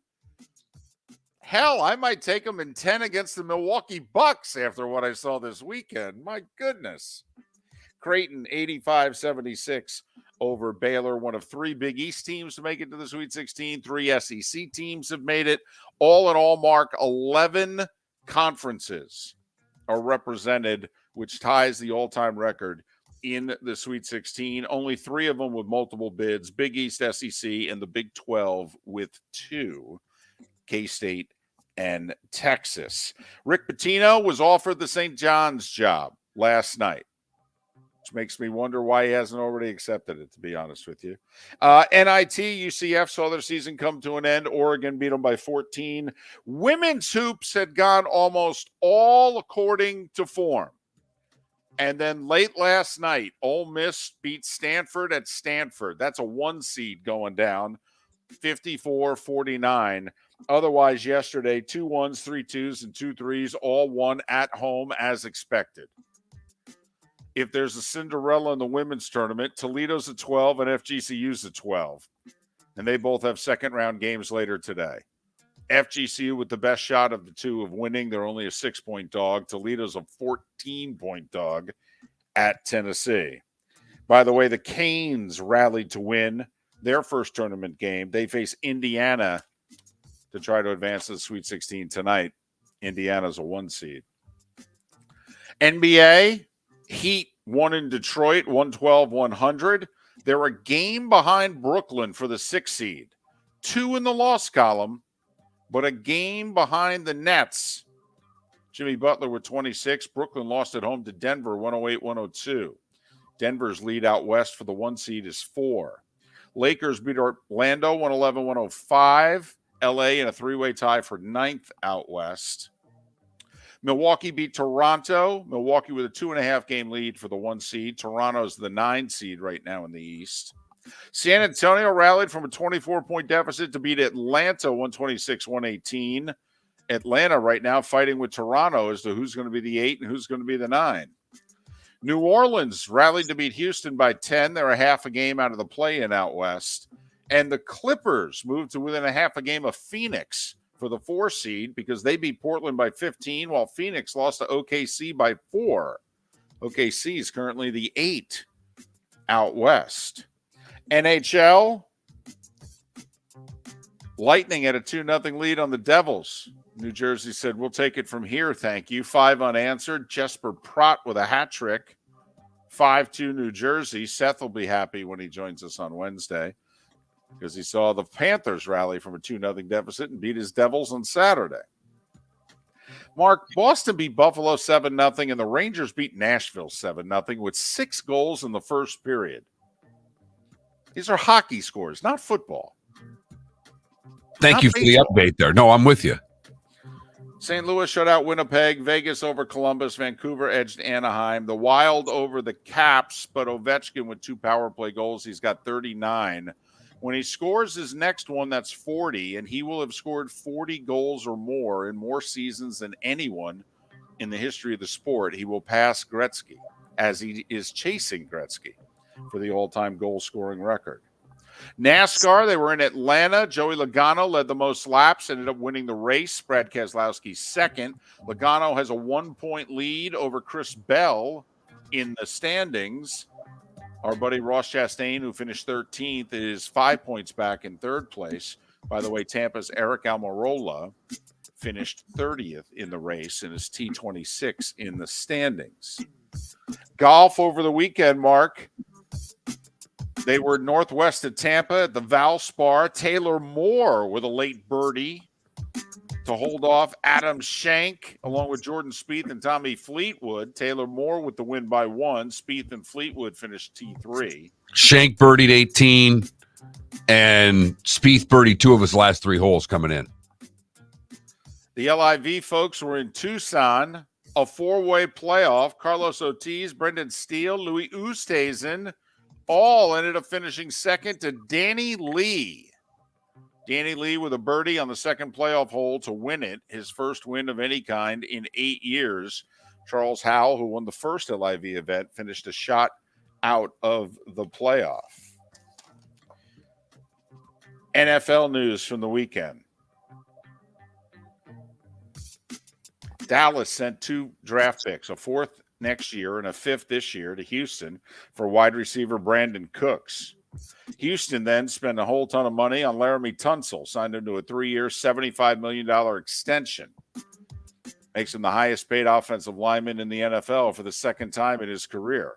Hell, I might take them in 10 against the Milwaukee Bucks after what I saw this weekend. My goodness. Creighton 85-76 over Baylor, one of 3 Big East teams to make it to the Sweet 16. 3 SEC teams have made it. All in all, Mark, 11 conferences are represented, which ties the all-time record in the Sweet 16. Only 3 of them with multiple bids, Big East, SEC, and the Big 12 with 2, K-State and Texas. Rick Pitino was offered the St. John's job last night, which makes me wonder why he hasn't already accepted it, to be honest with you. NIT, UCF saw their season come to an end. Oregon beat them by 14. Women's hoops had gone almost all according to form. And then late last night, Ole Miss beat Stanford at Stanford. That's a 1 seed going down, 54-49. Otherwise, yesterday, 2 1s, 3 2s, and 2 3s, all won at home as expected. If there's a Cinderella in the women's tournament, Toledo's at 12 and FGCU's at 12. And they both have second-round games later today. FGCU with the best shot of the 2 of winning. They're only a 6-point dog. Toledo's a 14-point dog at Tennessee. By the way, the Canes rallied to win their first tournament game. They face Indiana to try to advance to the Sweet 16 tonight. Indiana's a 1 seed. NBA, Heat won in Detroit, 112-100. They're a game behind Brooklyn for the 6th seed. 2 in the loss column, but a game behind the Nets. Jimmy Butler with 26. Brooklyn lost at home to Denver, 108-102. Denver's lead out west for the 1 seed is 4. Lakers beat Orlando, 111-105. LA in a 3-way tie for 9th out west. Milwaukee beat Toronto. Milwaukee with a 2.5-game lead for the 1 seed. Toronto's the 9 seed right now in the East. San Antonio rallied from a 24-point deficit to beat Atlanta 126-118. Atlanta right now fighting with Toronto as to who's going to be the 8 and who's going to be the 9. New Orleans rallied to beat Houston by 10. They're a half a game out of the play-in out west. And the Clippers moved to within a half a game of Phoenix for the 4 seed because they beat Portland by 15, while Phoenix lost to OKC by 4. OKC is currently the 8 out west. NHL, Lightning had a 2-0 lead on the Devils. New Jersey said, we'll take it from here, thank you. 5 unanswered. Jesper Pratt with a hat trick. 5-2 New Jersey. Seth will be happy when he joins us on Wednesday because he saw the Panthers rally from a 2-0 deficit and beat his Devils on Saturday. Mark, Boston beat Buffalo 7-0, and the Rangers beat Nashville 7-0 with 6 goals in the first period. These are hockey scores, not football. Thank you for the update there. No, I'm with you. St. Louis shut out Winnipeg. Vegas over Columbus. Vancouver edged Anaheim. The Wild over the Caps, but Ovechkin with 2 power play goals. He's got 39. When he scores his next one, that's 40, and he will have scored 40 goals or more in more seasons than anyone in the history of the sport. He will pass Gretzky as he is chasing Gretzky for the all-time goal-scoring record. NASCAR, they were in Atlanta. Joey Logano led the most laps, ended up winning the race. Brad Keselowski second. Logano has a 1-point lead over Chris Bell in the standings. Our buddy Ross Chastain, who finished 13th, is 5 points back in 3rd place. By the way, Tampa's Eric Almirola finished 30th in the race and is T26 in the standings. Golf over the weekend, Mark. They were northwest of Tampa at the Valspar. Taylor Moore with a late birdie to hold off Adam Schenk, along with Jordan Spieth and Tommy Fleetwood. Taylor Moore with the win by 1. Spieth and Fleetwood finished T3. Shank birdied 18, and Spieth birdied 2 of his last 3 holes coming in. The LIV folks were in Tucson, a 4-way playoff. Carlos Ortiz, Brendan Steele, Louis Oosthuizen all ended up finishing second to Danny Lee. Danny Lee with a birdie on the second playoff hole to win it, his first win of any kind in 8 years. Charles Howell, who won the first LIV event, finished a shot out of the playoff. NFL news from the weekend. Dallas sent 2 draft picks, a 4th next year and a 5th this year, to Houston for wide receiver Brandon Cooks. Houston then spent a whole ton of money on Laramie Tunsil, signed him to a 3-year, $75 million extension. Makes him the highest paid offensive lineman in the NFL for the second time in his career.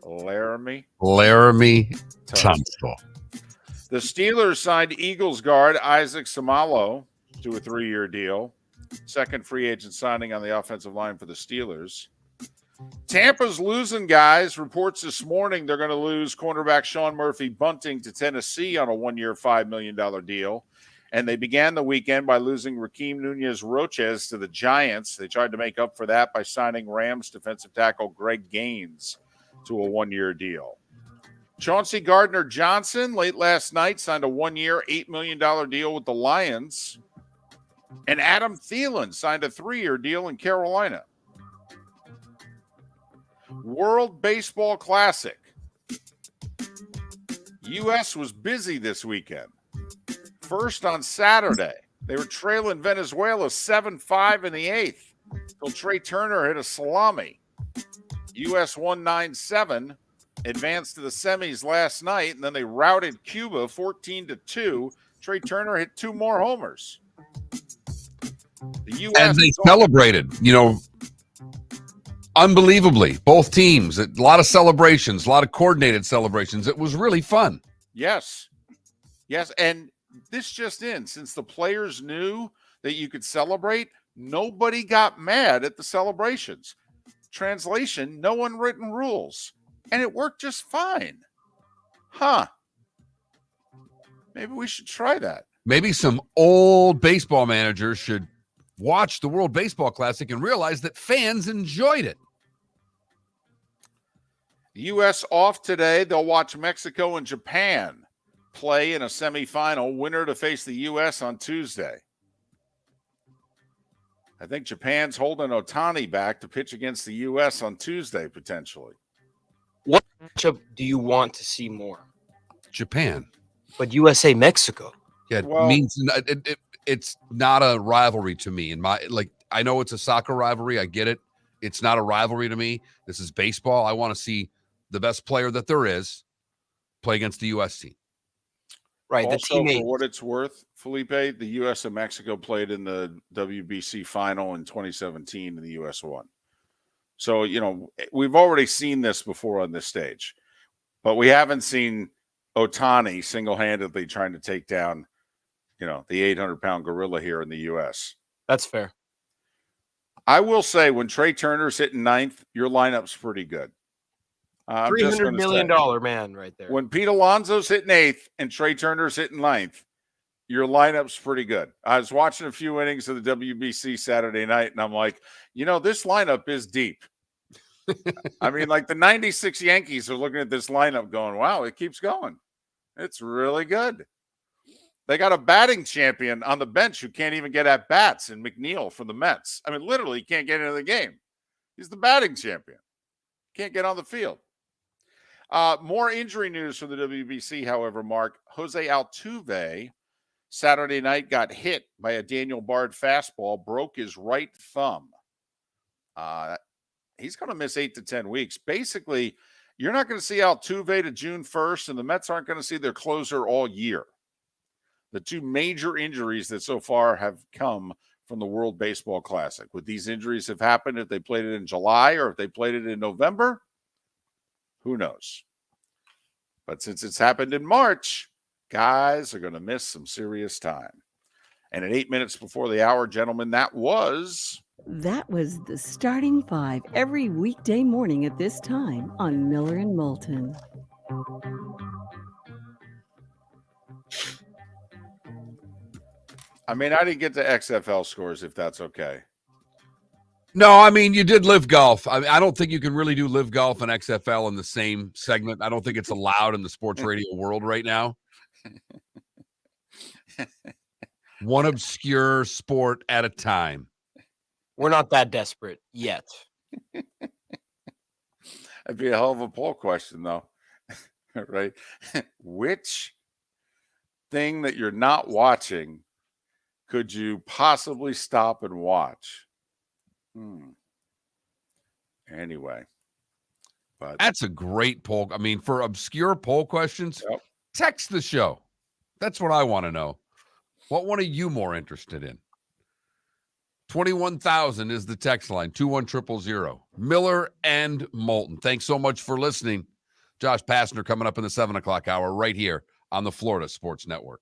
Laramie Tunsil. The Steelers signed Eagles guard Isaac Samalo to a 3-year deal. Second free agent signing on the offensive line for the Steelers. Tampa's losing guys. Reports this morning they're going to lose cornerback Sean Murphy Bunting to Tennessee on a 1-year, $5 million deal. And they began the weekend by losing Rakeem Nunez-Roches to the Giants. They tried to make up for that by signing Rams defensive tackle Greg Gaines to a 1-year deal. Chauncey Gardner-Johnson, late last night, signed a 1-year, $8 million deal with the Lions. And Adam Thielen signed a 3-year deal in Carolina. World Baseball Classic. U.S. was busy this weekend. First on Saturday, they were trailing Venezuela 7-5 in the 8th until Trey Turner hit a salami. U.S. won 9-7, advanced to the semis last night, and then they routed Cuba 14-2. Trey Turner hit 2 more homers. The U.S. And they celebrated, unbelievably. Both teams, a lot of celebrations, a lot of coordinated celebrations. It was really fun. Yes. And this just in, since the players knew that you could celebrate, nobody got mad at the celebrations. Translation, no unwritten rules. And it worked just fine. Maybe we should try that. Maybe some old baseball managers should watch the World Baseball Classic and realize that fans enjoyed it. The U.S. off today. They'll watch Mexico and Japan play in a semifinal. Winner to face the U.S. on Tuesday. I think Japan's holding Ohtani back to pitch against the U.S. on Tuesday, potentially. What matchup do you want to see more? Japan. But USA, Mexico. Yeah, it's not a rivalry to me. I know it's a soccer rivalry. I get it. It's not a rivalry to me. This is baseball. I want to see the best player that there is play against the U.S. team. Right. Also, for what it's worth, Felipe, the U.S. and Mexico played in the WBC final in 2017 and the U.S. won. So, we've already seen this before on this stage, but we haven't seen Ohtani single-handedly trying to take down, the 800-pound gorilla here in the U.S. That's fair. I will say when Trey Turner's hitting 9th, your lineup's pretty good. $300 million man right there. When Pete Alonso's hitting 8th and Trey Turner's hitting 9th, your lineup's pretty good. I was watching a few innings of the WBC Saturday night, and I'm like, this lineup is deep. I mean, like the 96 Yankees are looking at this lineup going, wow, it keeps going. It's really good. They got a batting champion on the bench who can't even get at bats in McNeil from the Mets. I mean, literally, he can't get into the game. He's the batting champion. Can't get on the field. More injury news from the WBC, however, Mark. Jose Altuve, Saturday night, got hit by a Daniel Bard fastball, broke his right thumb. He's going to miss 8 to 10 weeks. Basically, you're not going to see Altuve to June 1st, and the Mets aren't going to see their closer all year. The 2 major injuries that so far have come from the World Baseball Classic. Would these injuries have happened if they played it in July or if they played it in November? Who knows? But since it's happened in March, guys are going to miss some serious time. And at 8 minutes before the hour, gentlemen, that was the starting five every weekday morning at this time on Miller and Moulton. I mean, I didn't get to XFL scores, if that's okay. No, I mean, you did live golf. I don't think you can really do live golf and XFL in the same segment. I don't think it's allowed in the sports radio world right now. One obscure sport at a time. We're not that desperate yet. That'd be a hell of a poll question, though. Right? Which thing that you're not watching could you possibly stop and watch? Anyway. But That's a great poll. I mean, for obscure poll questions, text the show. That's what I want to know. What one are you more interested in? 21,000 is the text line, 21000. Miller and Moulton. Thanks so much for listening. Josh Pastner coming up in the 7 o'clock hour right here on the Florida Sports Network.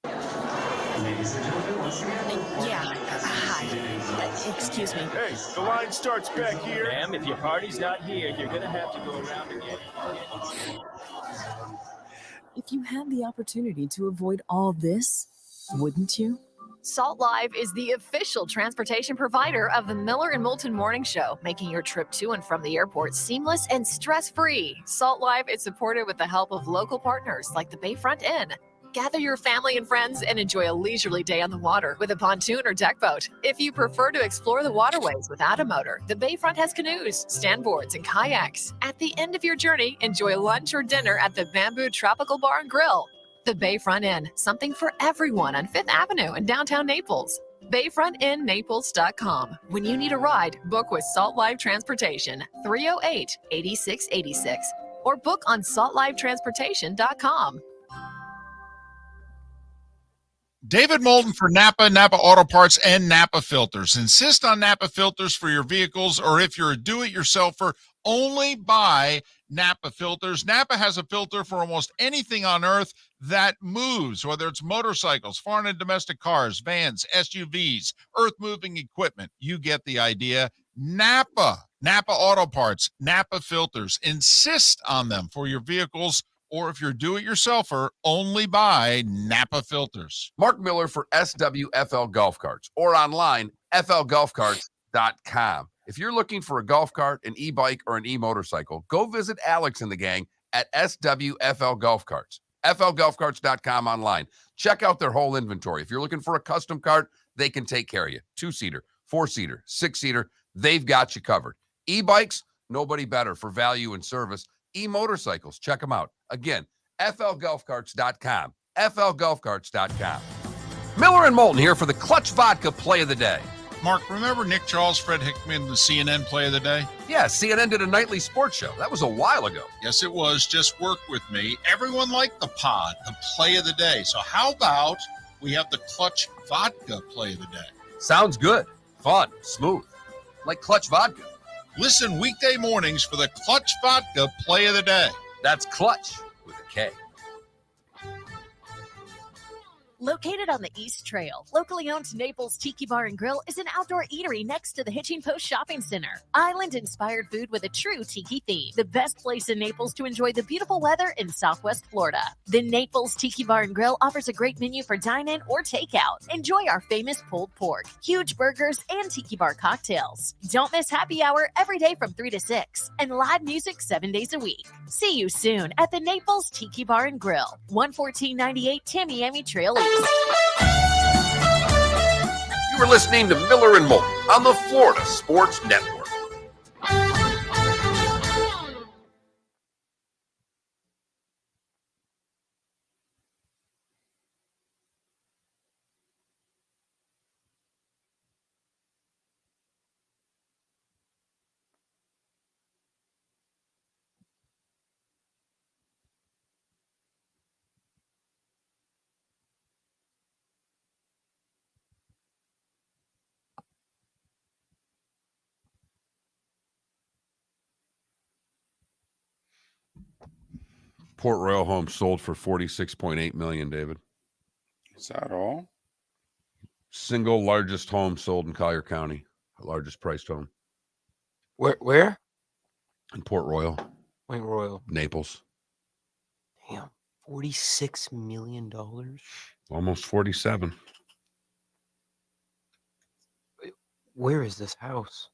Ladies and gentlemen, once again. Yeah. Hi. Excuse me. Hey, the line starts back here. Ma'am, if your party's not here, you're going to have to go around again. If you had the opportunity to avoid all this, wouldn't you? Salt Live is the official transportation provider of the Miller and Moulton Morning Show, making your trip to and from the airport seamless and stress-free. Salt Live is supported with the help of local partners like the Bayfront Inn. Gather your family and friends and enjoy a leisurely day on the water with a pontoon or deck boat. If you prefer to explore the waterways without a motor, the Bayfront has canoes, standboards, and kayaks. At the end of your journey, enjoy lunch or dinner at the Bamboo Tropical Bar and Grill. The Bayfront Inn, something for everyone on 5th Avenue in downtown Naples. BayfrontInNaples.com. When you need a ride, book with Salt Live Transportation, 308-8686, or book on saltlivetransportation.com. David Moulton for Napa Auto Parts, and Napa Filters. Insist on Napa filters for your vehicles, or if you're a do-it-yourselfer, only buy Napa filters. Napa has a filter for almost anything on earth that moves, whether it's motorcycles, foreign and domestic cars, vans, SUVs, earth-moving equipment. You get the idea. Napa Auto Parts, Napa filters. Insist on them for your vehicles, or if you're a do-it-yourselfer, only buy Napa filters. Mark Miller for SWFL Golf Carts, or online, flgolfcarts.com. If you're looking for a golf cart, an e-bike, or an e-motorcycle, go visit Alex and the gang at SWFL Golf Carts. flgolfcarts.com online. Check out their whole inventory. If you're looking for a custom cart, they can take care of you. 2-seater, 4-seater, 6-seater, they've got you covered. E-bikes, nobody better for value and service. E-motorcycles, check them out. Again, flgolfcarts.com. flgolfcarts.com. Miller and Moulton here for the Clutch Vodka Play of the Day. Mark, remember Nick Charles, Fred Hickman, the CNN Play of the Day? Yeah, CNN did a nightly sports show. That was a while ago. Yes, it was. Just work with me. Everyone liked the pod, the Play of the Day. So how about we have the Clutch Vodka Play of the Day? Sounds good. Fun. Smooth. Like Clutch Vodka. Listen weekday mornings for the Clutch Vodka Play of the Day. That's Clutch with a K. Located on the East Trail, locally owned Naples Tiki Bar and Grill is an outdoor eatery next to the Hitching Post Shopping Center. Island-inspired food with a true tiki theme. The best place in Naples to enjoy the beautiful weather in Southwest Florida. The Naples Tiki Bar and Grill offers a great menu for dine-in or takeout. Enjoy our famous pulled pork, huge burgers, and tiki bar cocktails. Don't miss happy hour every day from 3 to 6 and live music 7 days a week. See you soon at the Naples Tiki Bar and Grill, 11498 Tamiami Trail East. You were listening to Miller and Moulton on the Florida Sports Network. Port Royal home sold for $46.8 million, David. Is that all? Single largest home sold in Collier County, largest priced home Where? in Port Royal, Point Royal. Naples. Damn, $46 million. Almost 47. Where is this house?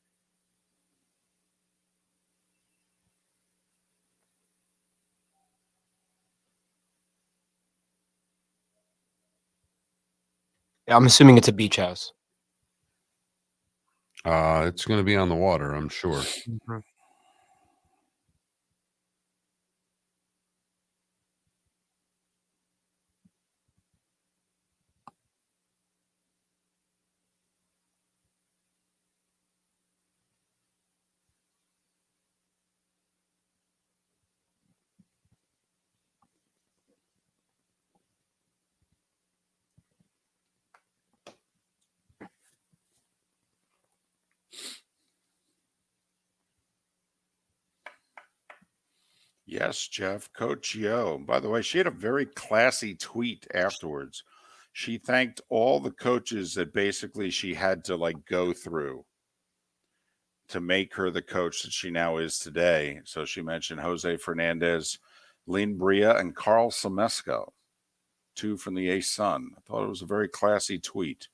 Yeah, I'm assuming it's a beach house. It's going to be on the water, I'm sure. Yes, Jeff. Coach Yo. By the way, she had a very classy tweet afterwards. She thanked all the coaches that basically she had to like go through to make her the coach that she now is today. So she mentioned Jose Fernandez, Lynn Bria, and Karl Smesko, 2 from the Ace Sun. I thought it was a very classy tweet.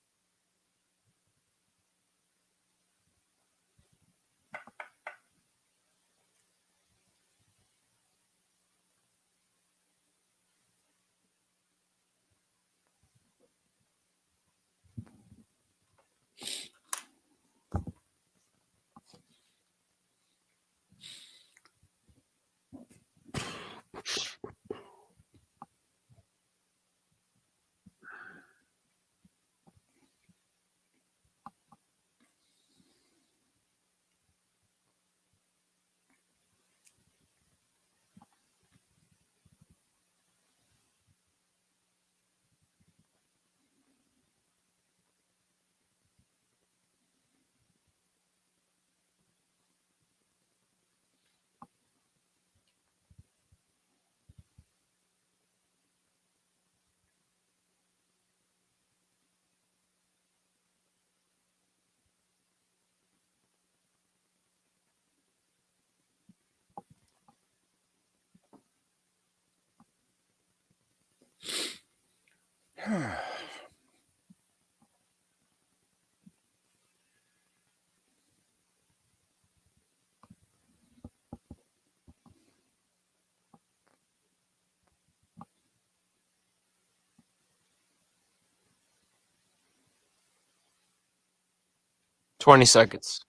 $20 seconds.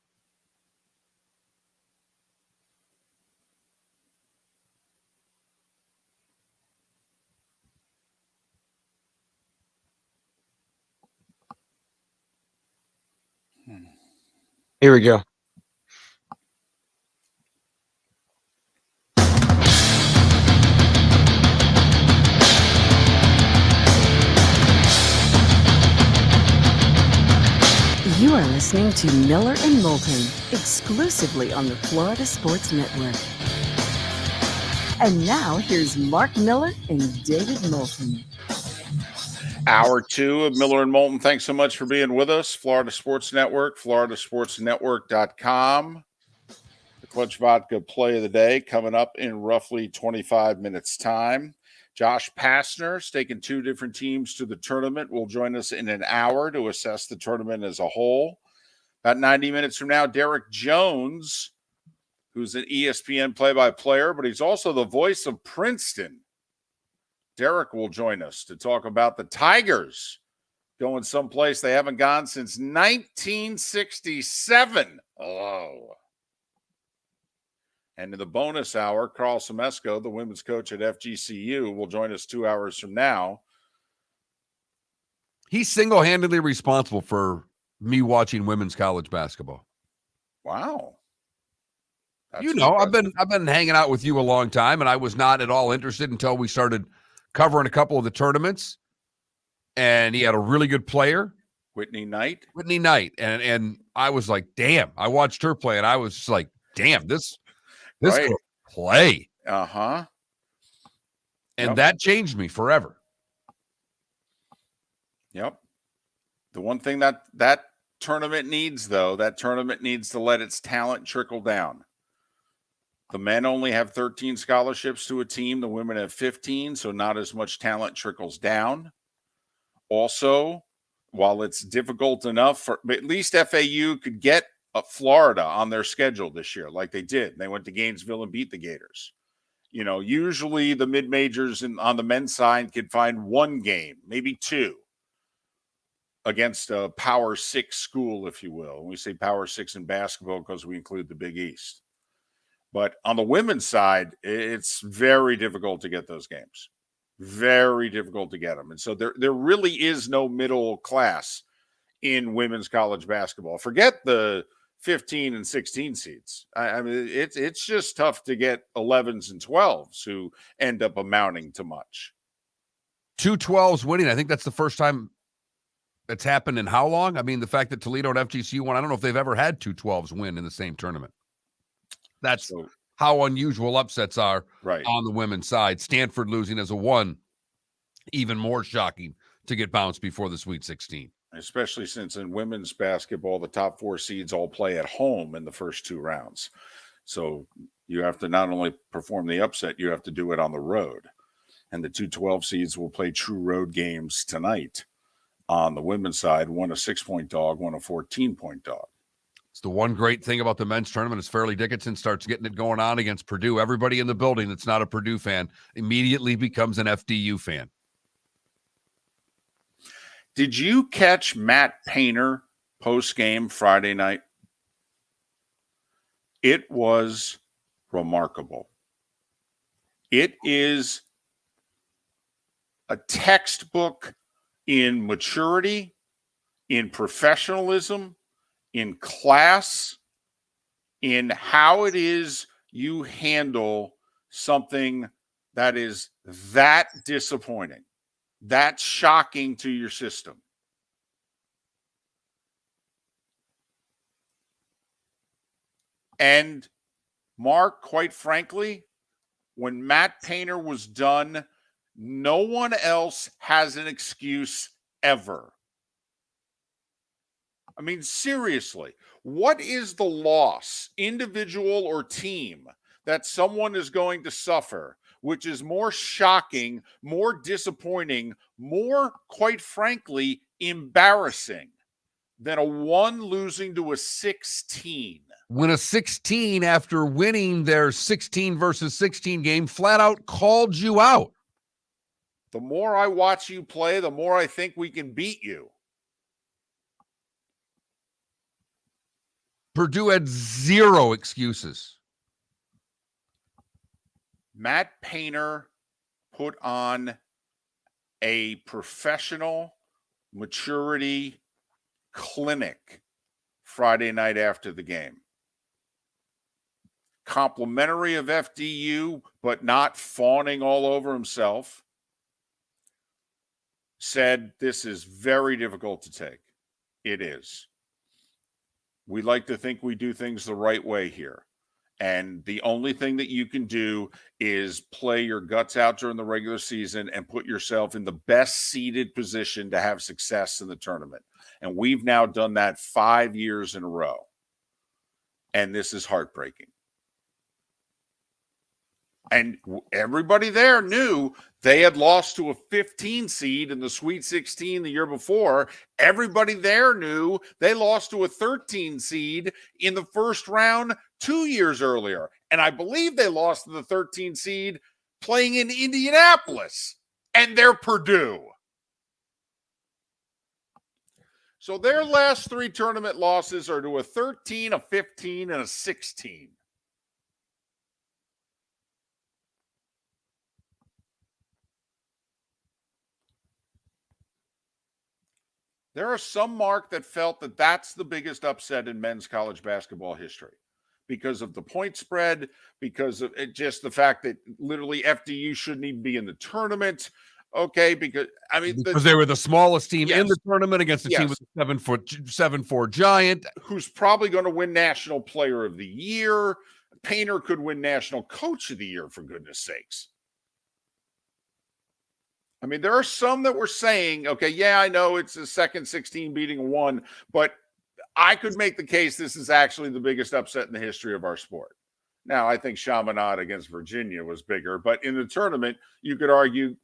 Here we go. You are listening to Miller and Moulton, exclusively on the Florida Sports Network. And now, here's Mark Miller and David Moulton. Hour 2 of Miller and Moulton. Thanks so much for being with us. Florida Sports Network, floridasportsnetwork.com. The Clutch Vodka play of the day coming up in roughly 25 minutes' time. Josh Pastner, staking 2 different teams to the tournament, will join us in an hour to assess the tournament as a whole. About 90 minutes from now, Derek Jones, who's an ESPN play-by-player, but he's also the voice of Princeton. Derek will join us to talk about the Tigers going someplace they haven't gone since 1967. Oh. And in the bonus hour, Karl Smesko, the women's coach at FGCU, will join us 2 hours from now. He's single-handedly responsible for me watching women's college basketball. Wow. That's you know, impressive. I've been hanging out with you a long time, and I was not at all interested until we started covering a couple of the tournaments. And he had a really good player, Whitney Knight. And I was like, damn. I watched her play, and I was just like, damn, this Right. girl play. Uh-huh. And that changed me forever. Yep. The one thing that tournament needs, though, that tournament needs to let its talent trickle down. The men only have 13 scholarships to a team. The women have 15, so not as much talent trickles down. Also, while it's difficult enough at least FAU could get Florida on their schedule this year, like they did. They went to Gainesville and beat the Gators. Usually the mid-majors on the men's side could find one game, maybe two, against a Power 6 school, if you will. And we say Power 6 in basketball because we include the Big East. But on the women's side, it's very difficult to get those games. Very difficult to get them. And so there really is no middle class in women's college basketball. Forget the 15 and 16 seeds. I mean, it's just tough to get 11s and 12s who end up amounting to much. 2 12s winning. I think that's the first time that's happened in how long? I mean, the fact that Toledo and FGCU won, I don't know if they've ever had 2 12s win in the same tournament. That's how unusual upsets are on the women's side. Stanford losing as a 1, even more shocking to get bounced before the Sweet 16. Especially since in women's basketball, the top 4 seeds all play at home in the first 2 rounds. So you have to not only perform the upset, you have to do it on the road. And the 2 12 seeds will play true road games tonight on the women's side. One a 6-point dog, one a 14-point dog. It's the one great thing about the men's tournament is Fairleigh Dickinson starts getting it going on against Purdue. Everybody in the building that's not a Purdue fan immediately becomes an FDU fan. Did you catch Matt Painter post-game Friday night? It was remarkable. It is a textbook in maturity, in professionalism, in class, in how it is you handle something that is that disappointing, that shocking to your system. And Mark, quite frankly, when Matt Painter was done, no one else has an excuse ever. I mean, seriously, what is the loss, individual or team, that someone is going to suffer, which is more shocking, more disappointing, more, quite frankly, embarrassing than a 1 losing to a 16? When a 16, after winning their 16 versus 16 game, flat out called you out. The more I watch you play, the more I think we can beat you. Purdue had 0 excuses. Matt Painter put on a professional maturity clinic Friday night after the game. Complimentary of FDU, but not fawning all over himself. Said this is very difficult to take. It is. We like to think we do things the right way here. And the only thing that you can do is play your guts out during the regular season and put yourself in the best seeded position to have success in the tournament. And we've now done that 5 years in a row. And this is heartbreaking. And everybody there knew they had lost to a 15 seed in the Sweet 16 the year before. Everybody there knew they lost to a 13 seed in the first round 2 years earlier. And I believe they lost to the 13 seed playing in Indianapolis. And they're Purdue. So their last 3 tournament losses are to a 13, a 15, and a 16. There are some, Mark, that felt that that's the biggest upset in men's college basketball history because of the point spread, because of just the fact that literally FDU shouldn't even be in the tournament. Okay, because they were the smallest team in the tournament against a team with a 7'4" giant who's probably going to win National Player of the Year. Painter could win National Coach of the Year, for goodness sakes. I mean, there are some that were saying, okay, yeah, I know it's a second 16 beating one, but I could make the case this is actually the biggest upset in the history of our sport. Now, I think Chaminade against Virginia was bigger, but in the tournament, you could argue,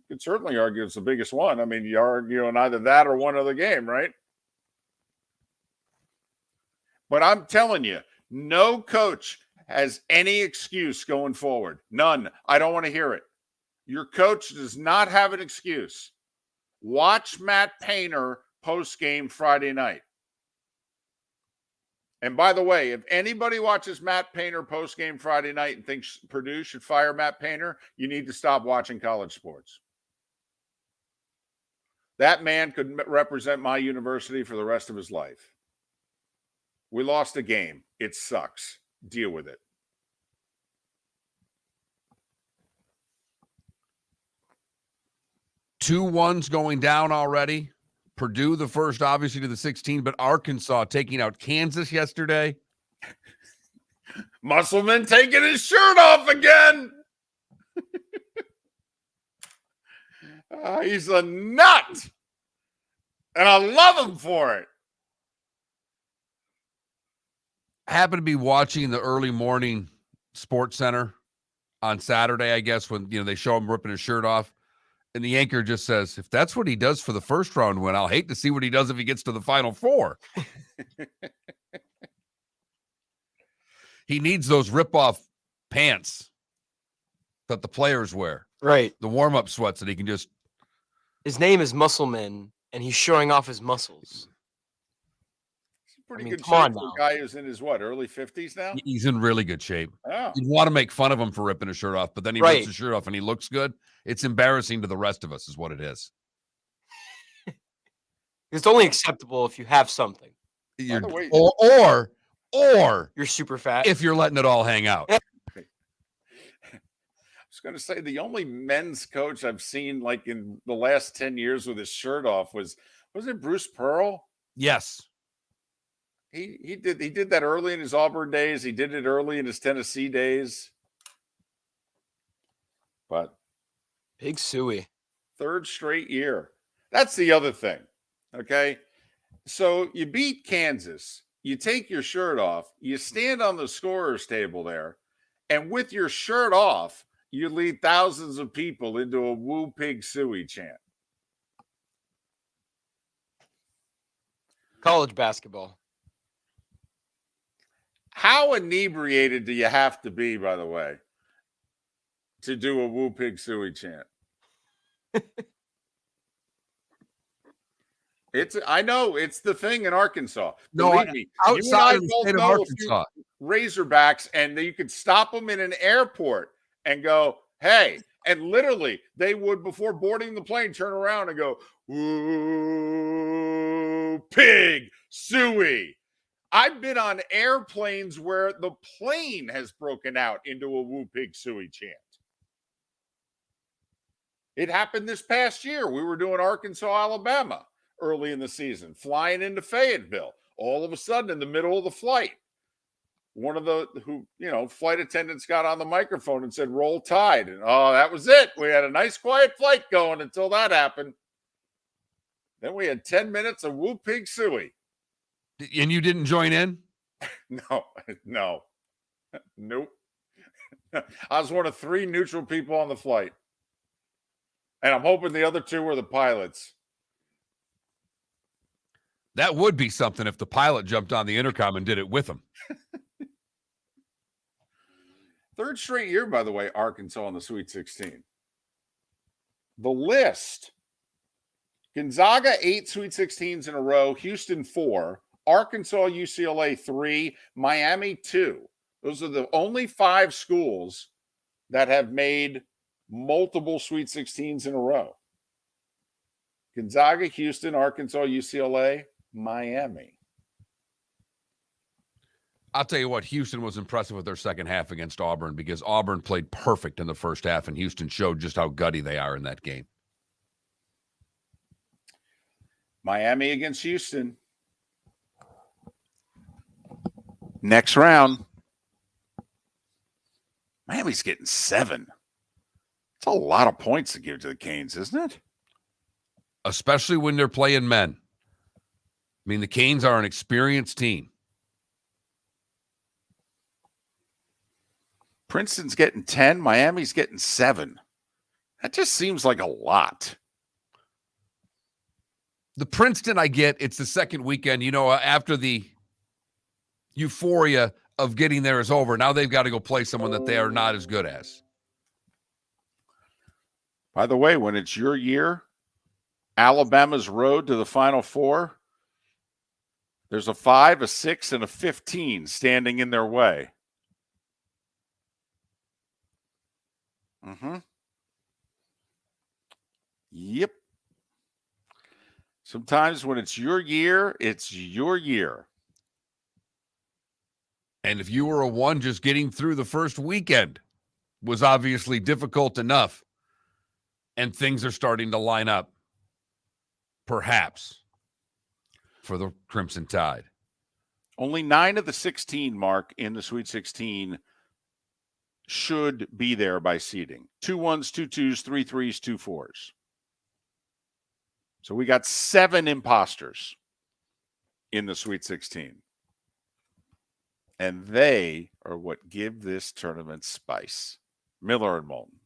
could certainly argue it's the biggest one. I mean, you argue on either that or one other game, right? But I'm telling you, no coach has any excuse going forward. None. I don't want to hear it. Your coach does not have an excuse. Watch Matt Painter post-game Friday night. And by the way, if anybody watches Matt Painter post-game Friday night and thinks Purdue should fire Matt Painter, you need to stop watching college sports. That man could represent my university for the rest of his life. We lost a game. It sucks. Deal with it. Two ones going down already. Purdue, the first, obviously, to the 16, but Arkansas taking out Kansas yesterday. Musselman taking his shirt off again. He's a nut. And I love him for it. I happened to be watching the early morning Sports Center on Saturday, I guess, when they show him ripping his shirt off. And the anchor just says, if that's what he does for the first round win, I'll hate to see what he does if he gets to the Final Four. He needs those rip-off pants that the players wear. Right. The warm-up sweats that he can just... His name is Muscleman, and he's showing off his muscles. Pretty I mean, good come on shape for now. a guy who's in his, early 50s now? He's in really good shape. Oh. You'd want to make fun of him for ripping his shirt off, but then he rips his shirt off and he looks good. It's embarrassing to the rest of us is what it is. It's only acceptable if you have something. You're, way, or you're super fat. If you're letting it all hang out. I was going to say the only men's coach I've seen like in the last 10 years with his shirt off was it Bruce Pearl? Yes. He did that early in his Auburn days. He did it early in his Tennessee days. But Big Suey. Third straight year. That's the other thing. Okay. So you beat Kansas. You take your shirt off. You stand on the scorer's table there. And with your shirt off, you lead thousands of people into a Woo Pig Suey chant. College basketball. How inebriated do you have to be, by the way, to do a Woo Pig Suey chant? I know it's the thing in Arkansas. No, Believe me, outside of the state of Arkansas, Razorbacks, and you could stop them in an airport and go, "Hey!" And literally, they would before boarding the plane turn around and go, "Woo Pig Suey." I've been on airplanes where the plane has broken out into a Woo Pig Suey chant. It happened this past year. We were doing Arkansas, Alabama early in the season, flying into Fayetteville. All of a sudden, in the middle of the flight, one of the flight attendants got on the microphone and said, "Roll Tide." And that was it. We had a nice quiet flight going until that happened. Then we had 10 minutes of Woo Pig Suey. And you didn't join in? No. Nope. I was one of 3 neutral people on the flight. And I'm hoping the other 2 were the pilots. That would be something if the pilot jumped on the intercom and did it with him. Third straight year, by the way, Arkansas in the Sweet 16. The list. Gonzaga 8 Sweet 16s in a row. Houston 4. Arkansas, UCLA 3, Miami 2. Those are the only 5 schools that have made multiple Sweet 16s in a row. Gonzaga, Houston, Arkansas, UCLA, Miami. I'll tell you what, Houston was impressive with their second half against Auburn because Auburn played perfect in the first half, and Houston showed just how gutty they are in that game. Miami against Houston. Next round. Miami's getting 7. It's a lot of points to give to the Canes, isn't it? Especially when they're playing men. I mean, the Canes are an experienced team. Princeton's getting 10. Miami's getting 7. That just seems like a lot. The Princeton, I get, it's the second weekend. After the euphoria of getting there is over, now they've got to go play someone that they are not as good as. By the way, when it's your year, Alabama's road to the Final Four, there's a 5, a 6, and a 15 standing in their way. Yep. Sometimes when it's your year, it's your year. And if you were a 1, just getting through the first weekend was obviously difficult enough. And things are starting to line up, perhaps, for the Crimson Tide. Only 9 of the 16, Mark, in the Sweet 16 should be there by seeding. 2 1s, 2 2s, 3 3s, 2 4s. So we got 7 imposters in the Sweet 16. And they are what give this tournament spice. Miller and Moulton.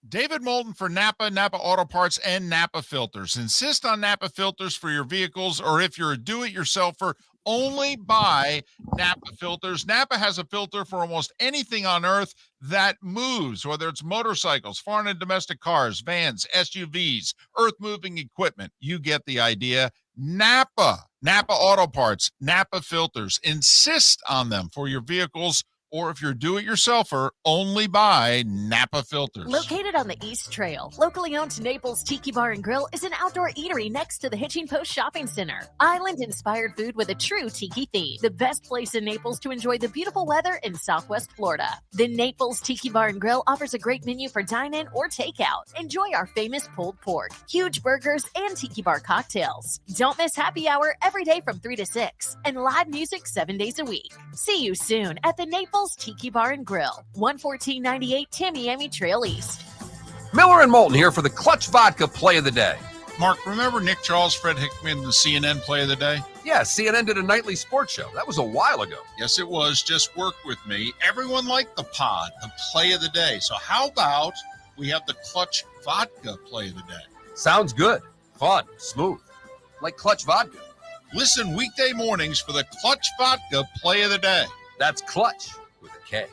David Moulton for Napa Auto Parts, and Napa Filters. Insist on Napa filters for your vehicles, or if you're a do-it-yourselfer, only buy Napa filters. Napa has a filter for almost anything on earth that moves, whether it's motorcycles, foreign and domestic cars, vans, SUVs, earth-moving equipment. You get the idea. Napa Auto Parts, Napa filters. Insist on them for your vehicles, or if you're do-it-yourselfer, only buy Napa filters. Located on the East Trail, locally owned Naples Tiki Bar and Grill is an outdoor eatery next to the Hitching Post Shopping Center. Island-inspired food with a true tiki theme. The best place in Naples to enjoy the beautiful weather in Southwest Florida. The Naples Tiki Bar and Grill offers a great menu for dine-in or takeout. Enjoy our famous pulled pork, huge burgers, and tiki bar cocktails. Don't miss happy hour every day from 3 to 6, and live music 7 days a week. See you soon at the Naples Tiki Bar and Grill, 11498 Tamiami Trail East. Miller and Moulton here for the Clutch Vodka Play of the Day. Mark, remember Nick Charles, Fred Hickman, the CNN Play of the Day? Yeah, CNN did a nightly sports show. That was a while ago. Yes, it was. Just work with me. Everyone liked the pod, the Play of the Day. So how about we have the Clutch Vodka Play of the Day? Sounds good. Fun. Smooth. Like Clutch Vodka. Listen weekday mornings for the Clutch Vodka Play of the Day. That's Clutch with a K.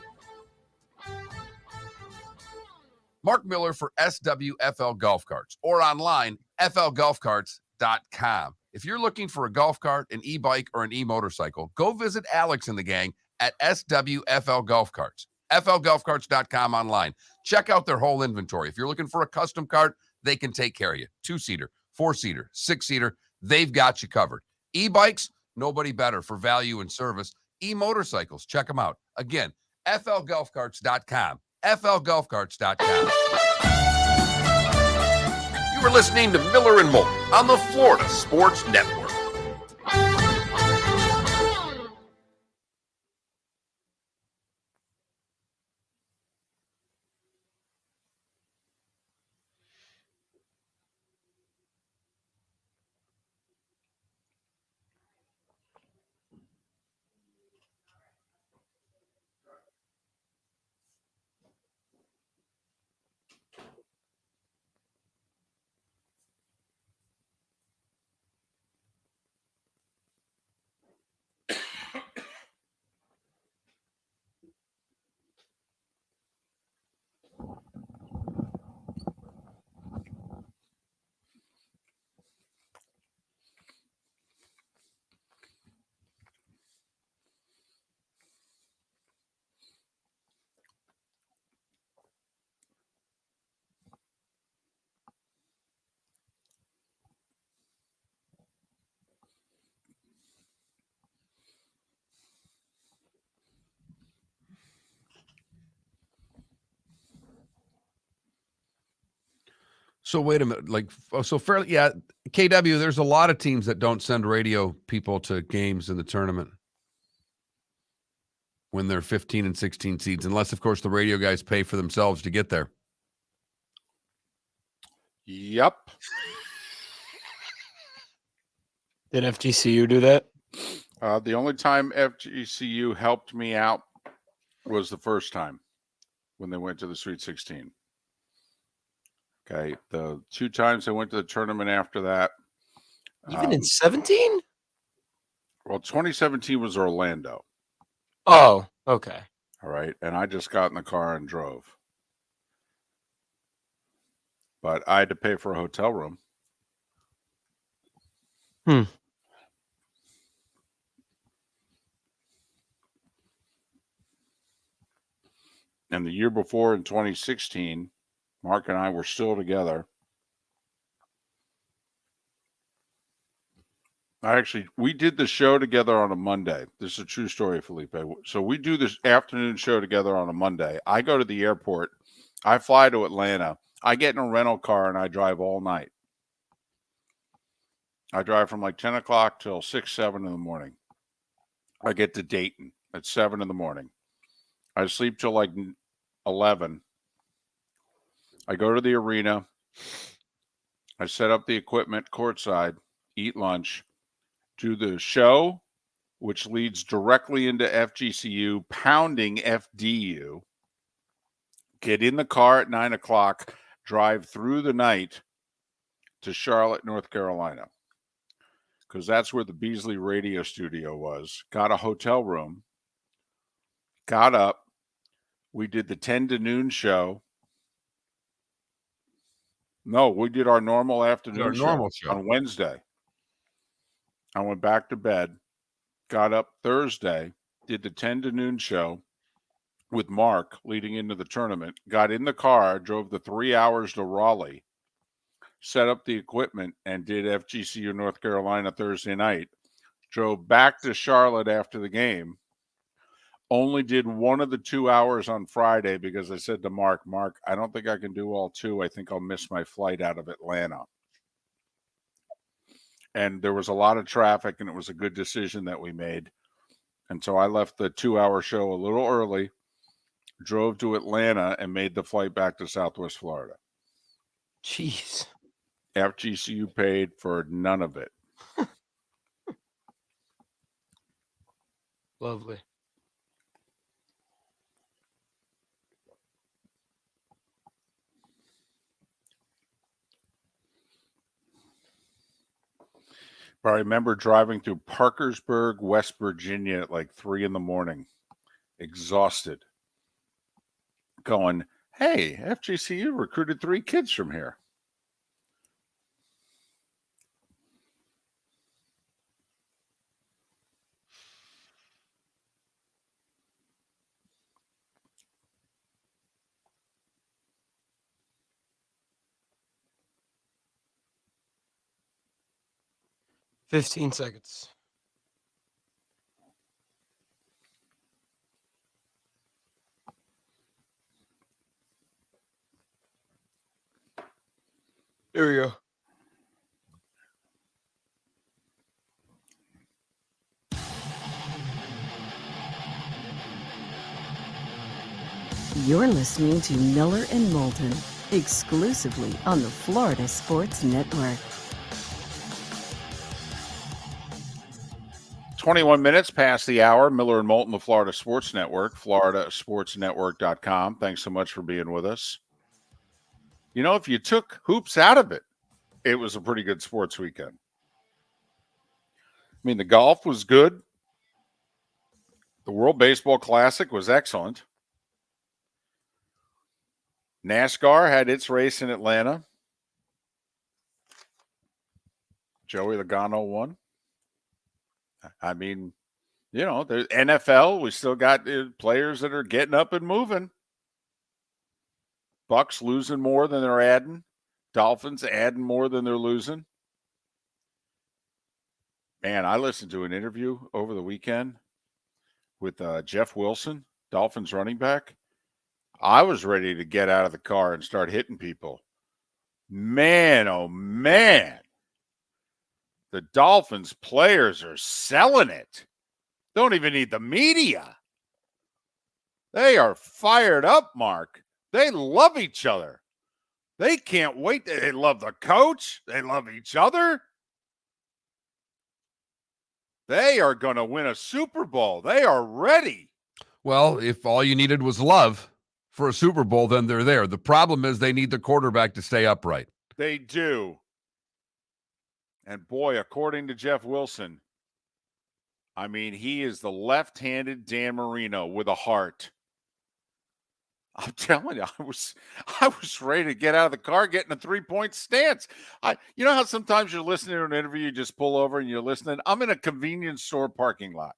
Mark Miller for SWFL Golf Carts, or online, flgolfcarts.com. If you're looking for a golf cart, an e-bike, or an e-motorcycle, go visit Alex and the gang at SWFL Golf Carts. flgolfcarts.com online. Check out their whole inventory. If you're looking for a custom cart, they can take care of you. 2-seater, 4-seater, 6-seater, they've got you covered. E-bikes, nobody better for value and service. E-motorcycles, check them out. Again, flgolfcarts.com. flgolfcarts.com. You were listening to Miller and Moulton on the Florida Sports Network. So wait a minute, fairly, yeah, KW, there's a lot of teams that don't send radio people to games in the tournament when they're 15 and 16 seeds, unless, of course, the radio guys pay for themselves to get there. Yep. Did FGCU do that? The only time FGCU helped me out was the first time when they went to the Sweet 16. Okay. The 2 times they went to the tournament after that. Even in 17? Well, 2017 was Orlando. Oh, okay. All right. And I just got in the car and drove. But I had to pay for a hotel room. And the year before in 2016, Mark and I were still together. We did the show together on a Monday. This is a true story, Felipe. So we do this afternoon show together on a Monday. I go to the airport. I fly to Atlanta. I get in a rental car and I drive all night. I drive from like 10 o'clock till 6, 7 in the morning. I get to Dayton at 7 in the morning. I sleep till like 11. I go to the arena. I set up the equipment courtside, eat lunch, do the show, which leads directly into FGCU, pounding FDU, get in the car at 9 o'clock, drive through the night to Charlotte, North Carolina, because that's where the Beasley radio studio was. Got a hotel room, got up. We did the 10 to noon show. No, we did our normal afternoon show on Wednesday. I went back to bed, got up Thursday, did the 10 to noon show with Mark leading into the tournament, got in the car, drove the 3 hours to Raleigh, set up the equipment, and did FGCU North Carolina Thursday night, drove back to Charlotte after the game, only did one of the 2 hours on Friday because I said to Mark, I don't think I can do all 2. I think I'll miss my flight out of Atlanta. And there was a lot of traffic, and it was a good decision that we made. And so I left the 2-hour show a little early, drove to Atlanta, and made the flight back to Southwest Florida. Jeez. FGCU paid for none of it. Lovely. But I remember driving through Parkersburg, West Virginia at like 3 in the morning, exhausted, going, hey, FGCU recruited 3 kids from here. $15 seconds. Here we go. You're listening to Miller and Moulton, exclusively on the Florida Sports Network. 21 minutes past the hour. Miller and Moulton, the Florida Sports Network, floridasportsnetwork.com. Thanks so much for being with us. You know, if you took hoops out of it, it was a pretty good sports weekend. I mean, the golf was good. The World Baseball Classic was excellent. NASCAR had its race in Atlanta. Joey Logano won. I mean, you know, the NFL, we still got players that are getting up and moving. Bucks losing more than they're adding. Dolphins adding more than they're losing. Man, I listened to an interview over the weekend with Jeff Wilson, Dolphins running back. I was ready to get out of the car and start hitting people. Man, oh man. The Dolphins players are selling it. Don't even need the media. They are fired up, Mark. They love each other. They can't wait. They love the coach. They love each other. They are going to win a Super Bowl. They are ready. Well, if all you needed was love for a Super Bowl, then they're there. The problem is they need the quarterback to stay upright. They do. And boy, according to Jeff Wilson, I mean, he is the left-handed Dan Marino with a heart. I'm telling you, I was ready to get out of the car, get in a 3-point stance. You know how sometimes you're listening to an interview, you just pull over and you're listening? I'm in a convenience store parking lot.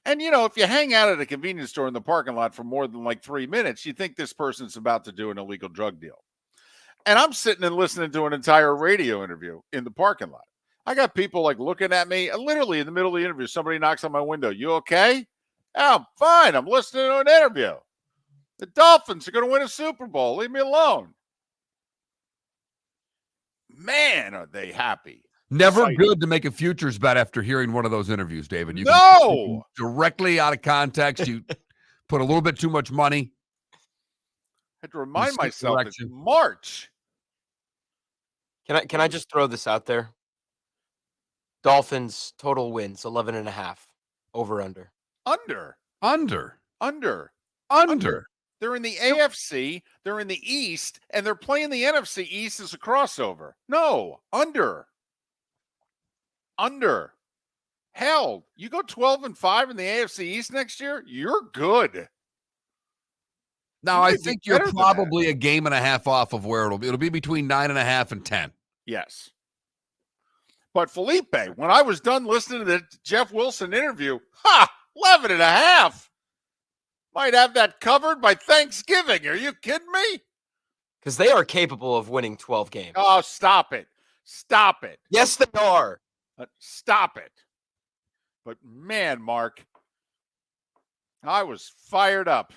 And, you know, if you hang out at a convenience store in the parking lot for more than like 3 minutes, you think this person's about to do an illegal drug deal. And I'm sitting and listening to an entire radio interview in the parking lot. I got people like looking at me, literally in the middle of the interview. Somebody knocks on my window. You okay? Yeah, I'm fine. I'm listening to an interview. The Dolphins are going to win a Super Bowl. Leave me alone. Man, are they happy. Never Exciting. good to make a futures bet after hearing one of those interviews, David. You No! can directly out of context. You put a little bit too much money. I had to remind myself it's direction. March. Can I just throw this out there? Dolphins total wins 11.5 over under. Under. They're in the AFC, they're in the East, and they're playing the NFC East as a crossover. No, under. Hell, you go 12-5 in the AFC East next year, you're good. Now, You I may be think you're better than probably a game and a half off of where it'll be. It'll be between 9.5 and 10. Yes. But Felipe, when I was done listening to the Jeff Wilson interview, 11.5. Might have that covered by Thanksgiving. Are you kidding me? Because they are capable of winning 12 games. Oh, stop it. Yes, they are. Stop it. But man, Mark, I was fired up.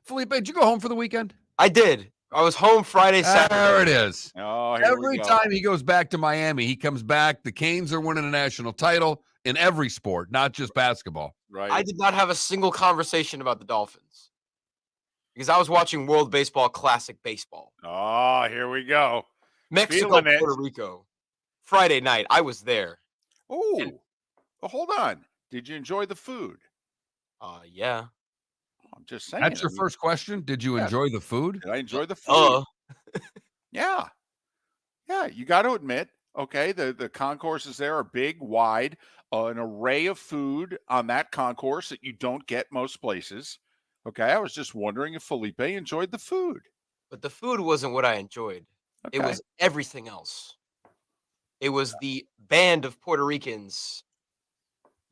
Felipe, did you go home for the weekend? I did. I was home Friday, Saturday. There it is. Oh, here Every we go. time he goes back to Miami, he comes back. The Canes are winning a national title in every sport, not just basketball. Right. I did not have a single conversation about the Dolphins because I was watching World Baseball Classic Baseball. Oh, here we go. Mexico, Feeling it. Puerto Rico. Friday night, I was there. Oh, well, hold on. Did you enjoy the food? Yeah. I'm just saying. That's your first question. Did you enjoy the food? Did I enjoy the food? Yeah. You got to admit, okay, the concourses there are big, wide, an array of food on that concourse that you don't get most places. Okay, I was just wondering if Felipe enjoyed the food. But the food wasn't what I enjoyed. Okay. It was everything else. It was the band of Puerto Ricans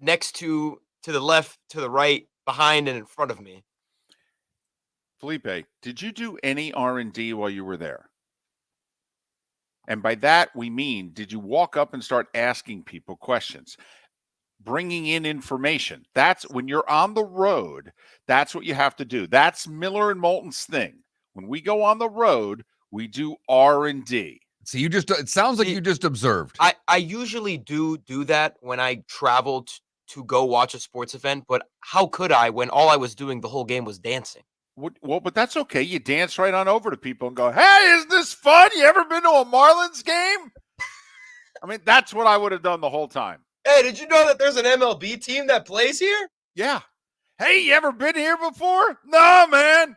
next to the left, to the right, behind, and in front of me. Felipe, did you do any R&D while you were there? And by that, we mean, did you walk up and start asking people questions, bringing in information? That's when you're on the road. That's what you have to do. That's Miller and Moulton's thing. When we go on the road, we do R&D. So it sounds like you just observed. I usually do that when I travel to go watch a sports event, but how could I when all I was doing the whole game was dancing? Well, but that's okay. You dance right on over to people and go, hey, isn't this fun? You ever been to a Marlins game? I mean, that's what I would have done the whole time. Hey, did you know that there's an MLB team that plays here? Yeah. Hey, you ever been here before? No, man.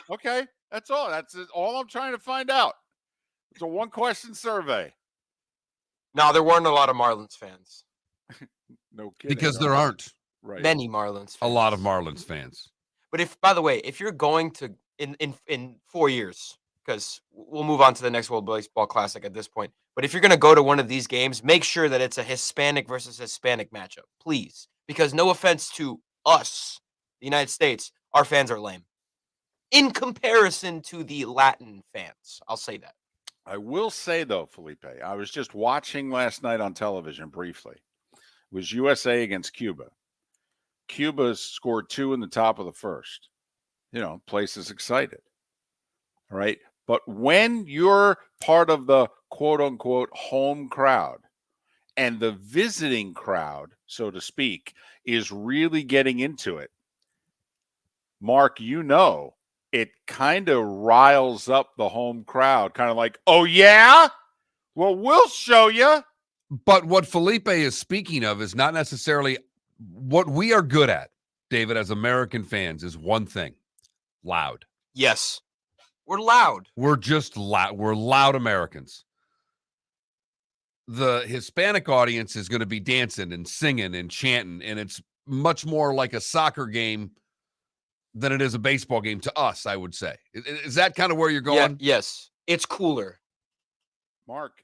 Okay, that's all. That's all I'm trying to find out. It's a one-question survey. No, there weren't a lot of Marlins fans. No kidding. Because there aren't. Right. Many Marlins fans. A lot of Marlins fans. But by the way, if you're going to in 4 years, because we'll move on to the next World Baseball Classic at this point. But if you're going to go to one of these games, make sure that it's a Hispanic versus Hispanic matchup, please. Because no offense to us, the United States, our fans are lame. In comparison to the Latin fans, I'll say that. I will say, though, Felipe, I was just watching last night on television briefly. It was USA against Cuba. Cuba scored 2 in the top of the first. You know, place is excited. All right. But when you're part of the quote unquote home crowd and the visiting crowd, so to speak, is really getting into it, Mark, you know it kind of riles up the home crowd, kind of like, oh, yeah? Well, we'll show you. But what Felipe is speaking of is not necessarily what we are good at, David, as American fans, is one thing: loud. Yes. We're loud. We're just loud. We're loud Americans. The Hispanic audience is going to be dancing and singing and chanting, and it's much more like a soccer game than it is a baseball game to us, I would say. Is that kind of where you're going? Yeah, yes. It's cooler. Mark,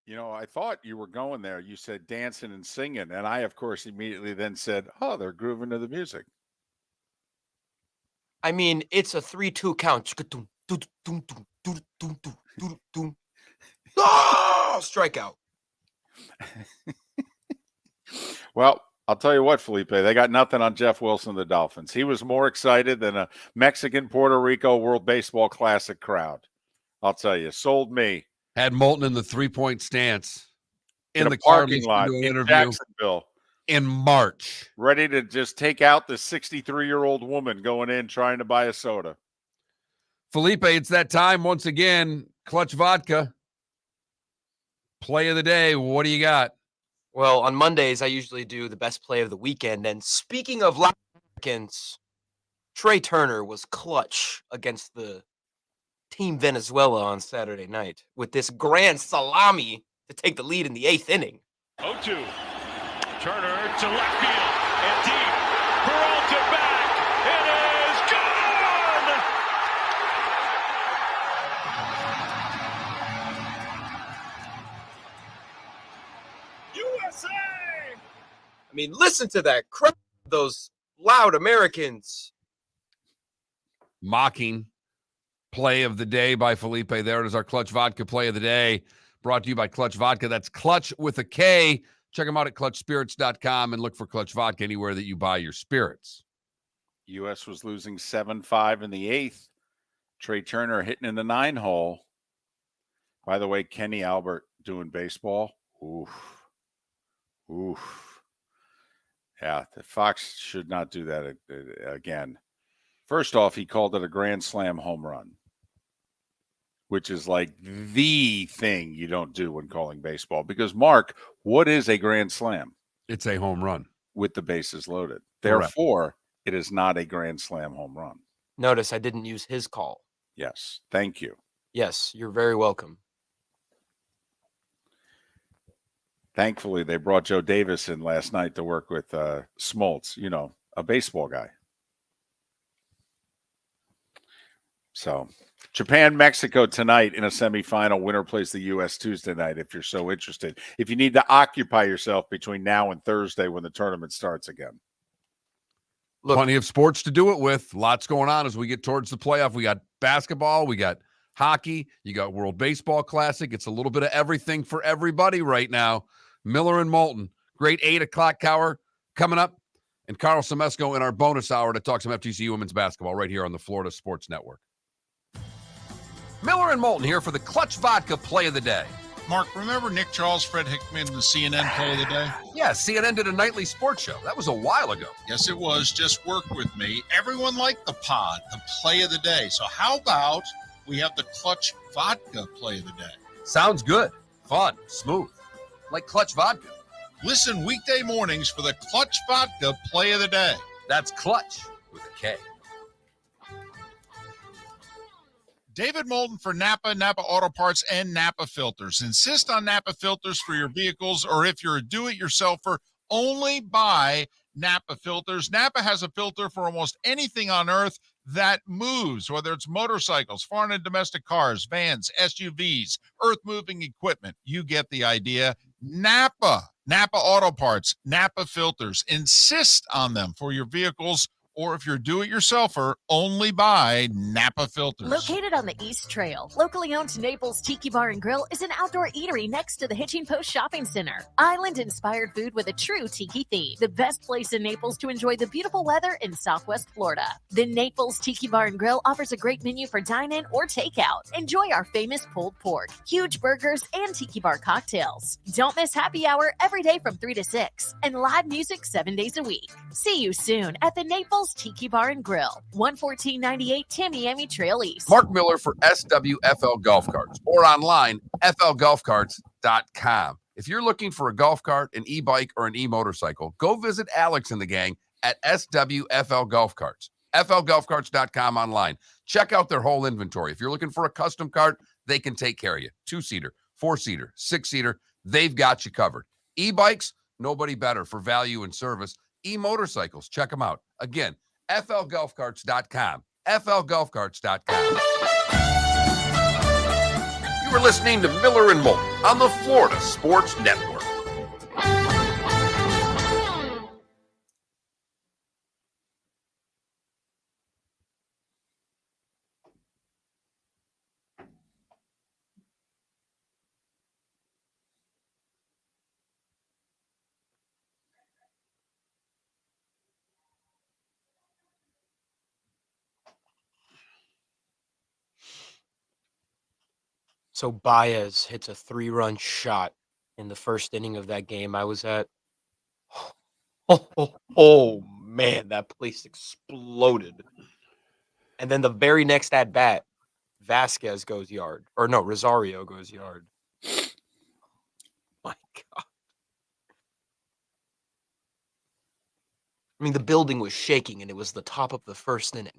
I thought you were going there. You said dancing and singing, and I, of course, immediately then said, oh, they're grooving to the music. I mean, it's a 3-2 count. Oh, strikeout. Well, I'll tell you what, Felipe, they got nothing on Jeff Wilson of the Dolphins. He was more excited than a Mexican Puerto Rico World Baseball Classic crowd. I'll tell you, sold me. Had Moulton in the 3-point stance in the parking lot in interview Jacksonville in March, ready to just take out the 63-year-old woman going in trying to buy a soda. Felipe, it's that time once again. Clutch Vodka, play of the day. What do you got? Well, on Mondays, I usually do the best play of the weekend. And speaking of Latin Americans, Trey Turner was clutch against the Team Venezuela on Saturday night with this grand salami to take the lead in the 8th inning. 0-2. Turner to left field and deep. Peralta back. It is gone! USA! I mean, listen to that crowd, those loud Americans. Mocking play of the day by Felipe. There it is, our Clutch Vodka play of the day, brought to you by Clutch Vodka. That's Clutch with a K. Check them out at clutchspirits.com and look for Clutch Vodka anywhere that you buy your spirits. U.S. was losing 7-5 in the 8th. Trey Turner hitting in the 9-hole. By the way, Kenny Albert doing baseball. Oof. Yeah, the Fox should not do that again. First off, he called it a grand slam home run, which is like the thing you don't do when calling baseball. Because, Mark, what is a grand slam? It's a home run. With the bases loaded. Correct. Therefore, it is not a grand slam home run. Notice I didn't use his call. Yes. Thank you. Yes, you're very welcome. Thankfully, they brought Joe Davis in last night to work with Smoltz, a baseball guy. So, Japan-Mexico tonight in a semifinal. Winner plays the U.S. Tuesday night if you're so interested. If you need to occupy yourself between now and Thursday when the tournament starts again. Look, plenty of sports to do it with. Lots going on as we get towards the playoff. We got basketball. We got hockey. You got World Baseball Classic. It's a little bit of everything for everybody right now. Miller and Moulton. Great 8 o'clock hour coming up. And Karl Smesko in our bonus hour to talk some FGCU women's basketball right here on the Florida Sports Network. Miller and Moulton here for the Clutch Vodka play of the day. Mark, remember Nick Charles, Fred Hickman, the CNN play of the day? Yeah, CNN did a nightly sports show. That was a while ago. Yes, it was. Just work with me. Everyone liked the pod, the play of the day. So how about we have the Clutch Vodka play of the day? Sounds good. Fun. Smooth. Like Clutch Vodka. Listen weekday mornings for the Clutch Vodka play of the day. That's Clutch with a K. David Moulton for Napa, Napa Auto Parts, and Napa Filters. Insist on Napa filters for your vehicles, or if you're a do-it-yourselfer, only buy Napa filters. Napa has a filter for almost anything on earth that moves, whether it's motorcycles, foreign and domestic cars, vans, SUVs, earth-moving equipment. You get the idea. Napa Auto Parts, Napa filters. Insist on them for your vehicles, or if you're do-it-yourselfer, only buy Napa filters. Located on the East Trail, locally owned Naples Tiki Bar and Grill is an outdoor eatery next to the Hitching Post Shopping Center. Island-inspired food with a true tiki theme. The best place in Naples to enjoy the beautiful weather in Southwest Florida. The Naples Tiki Bar and Grill offers a great menu for dine-in or takeout. Enjoy our famous pulled pork, huge burgers, and tiki bar cocktails. Don't miss happy hour every day from 3 to 6, and live music 7 days a week. See you soon at the Naples Naples Tiki Bar and Grill, 11498 Tamiami Trail East. Mark Miller for SWFL Golf Carts or online, flgolfcarts.com. If you're looking for a golf cart, an e-bike, or an e-motorcycle, go visit Alex and the gang at SWFL Golf Carts. flgolfcarts.com online. Check out their whole inventory. If you're looking for a custom cart, they can take care of you. 2-seater, 4-seater, 6-seater, they've got you covered. E-bikes, nobody better for value and service. E-motorcycles, check them out. Again, flgolfcarts.com. flgolfcarts.com. You were listening to Miller and Moulton on the Florida Sports Network. So Baez hits a 3-run shot in the first inning of that game I was at. Oh, man, that place exploded. And then the very next at bat, Vasquez goes yard. Or no, Rosario goes yard. My God. I mean, the building was shaking, and it was the top of the first inning.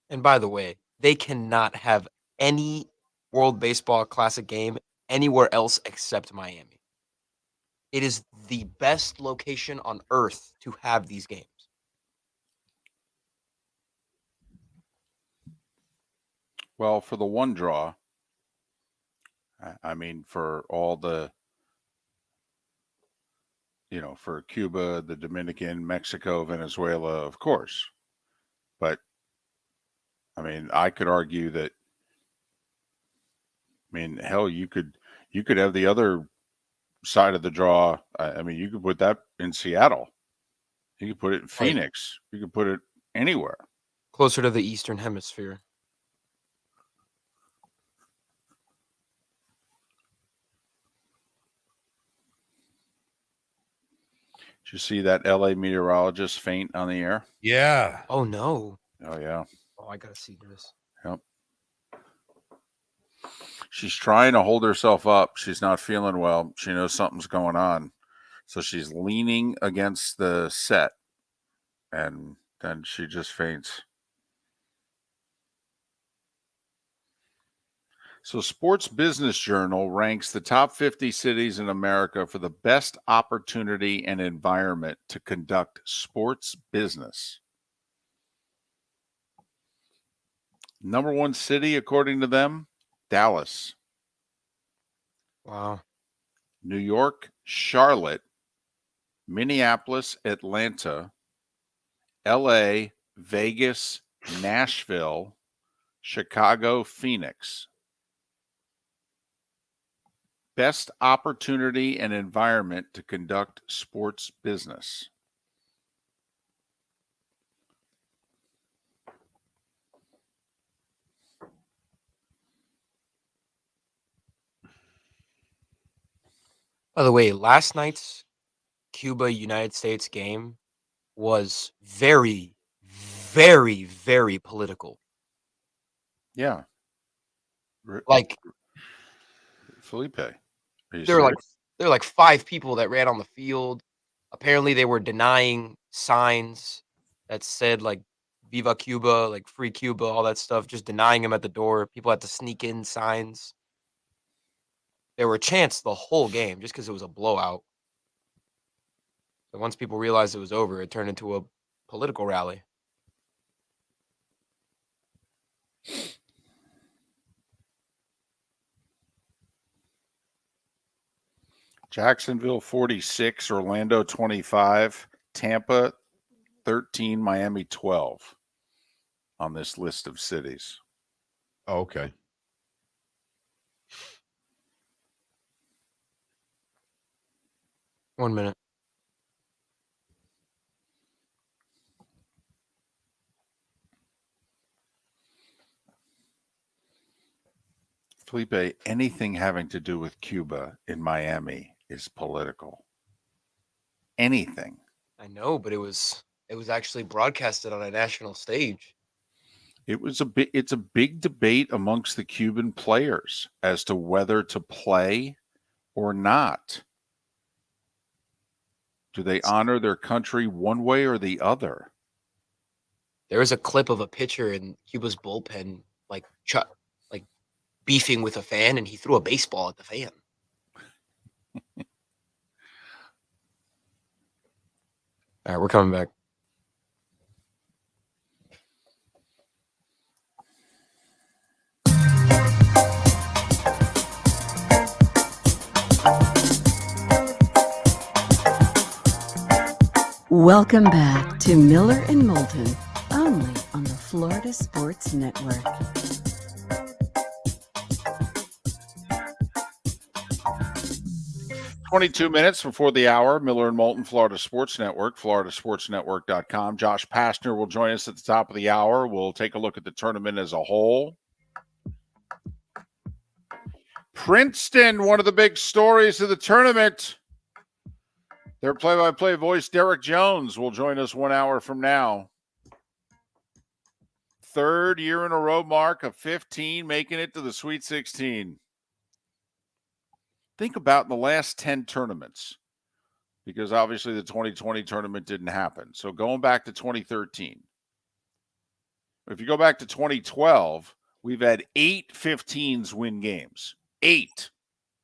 And by the way, they cannot have any World Baseball Classic game anywhere else except Miami. It is the best location on earth to have these games. Well, for the one draw, I mean, for all the, for Cuba, the Dominican, Mexico, Venezuela, of course. But, I mean, I could argue that, hell, you could have the other side of the draw. I mean, you could put that in Seattle. You could put it in Phoenix. You could put it anywhere. Closer to the Eastern Hemisphere. Did you see that LA meteorologist faint on the air? Yeah. Oh, no. Oh, yeah. Oh, I got to see this. Yep. She's trying to hold herself up. She's not feeling well. She knows something's going on. So she's leaning against the set, and then she just faints. So Sports Business Journal ranks the top 50 cities in America for the best opportunity and environment to conduct sports business. Number one city, according to them, Dallas. Wow. New York, Charlotte, Minneapolis, Atlanta, LA, Vegas, Nashville, Chicago, Phoenix. Best opportunity and environment to conduct sports business. By the way, last night's Cuba-United States game was very, very, very political. Yeah. Like, Felipe. there were like 5 people that ran on the field. Apparently, they were denying signs that said, like, Viva Cuba, like, Free Cuba, all that stuff, just denying them at the door. People had to sneak in signs. There were chants the whole game just because it was a blowout. But once people realized it was over, it turned into a political rally. Jacksonville 46, Orlando 25, Tampa 13, Miami 12 on this list of cities. Oh, okay. One minute. Felipe, anything having to do with Cuba in Miami is political. Anything. I know, but it was actually broadcasted on a national stage. It's a big debate amongst the Cuban players as to whether to play or not. Do they honor their country one way or the other? There was a clip of a pitcher in Cuba's bullpen, like beefing with a fan, and he threw a baseball at the fan. All right, we're coming back. Welcome back to Miller and Moulton, only on the Florida Sports Network. "22 minutes before the hour, Miller and Moulton, Florida Sports Network, floridasportsnetwork.com. Josh Pastner will join us at the top of the hour. We'll take a look at the tournament as a whole. Princeton, one of the big stories of the tournament. Their play-by-play voice, Derek Jones, will join us 1 hour from now. Third year in a row mark of 15, making it to the Sweet 16. Think about the last 10 tournaments, because obviously the 2020 tournament didn't happen. So going back to 2013. If you go back to 2012, we've had 8 15s win games. 8.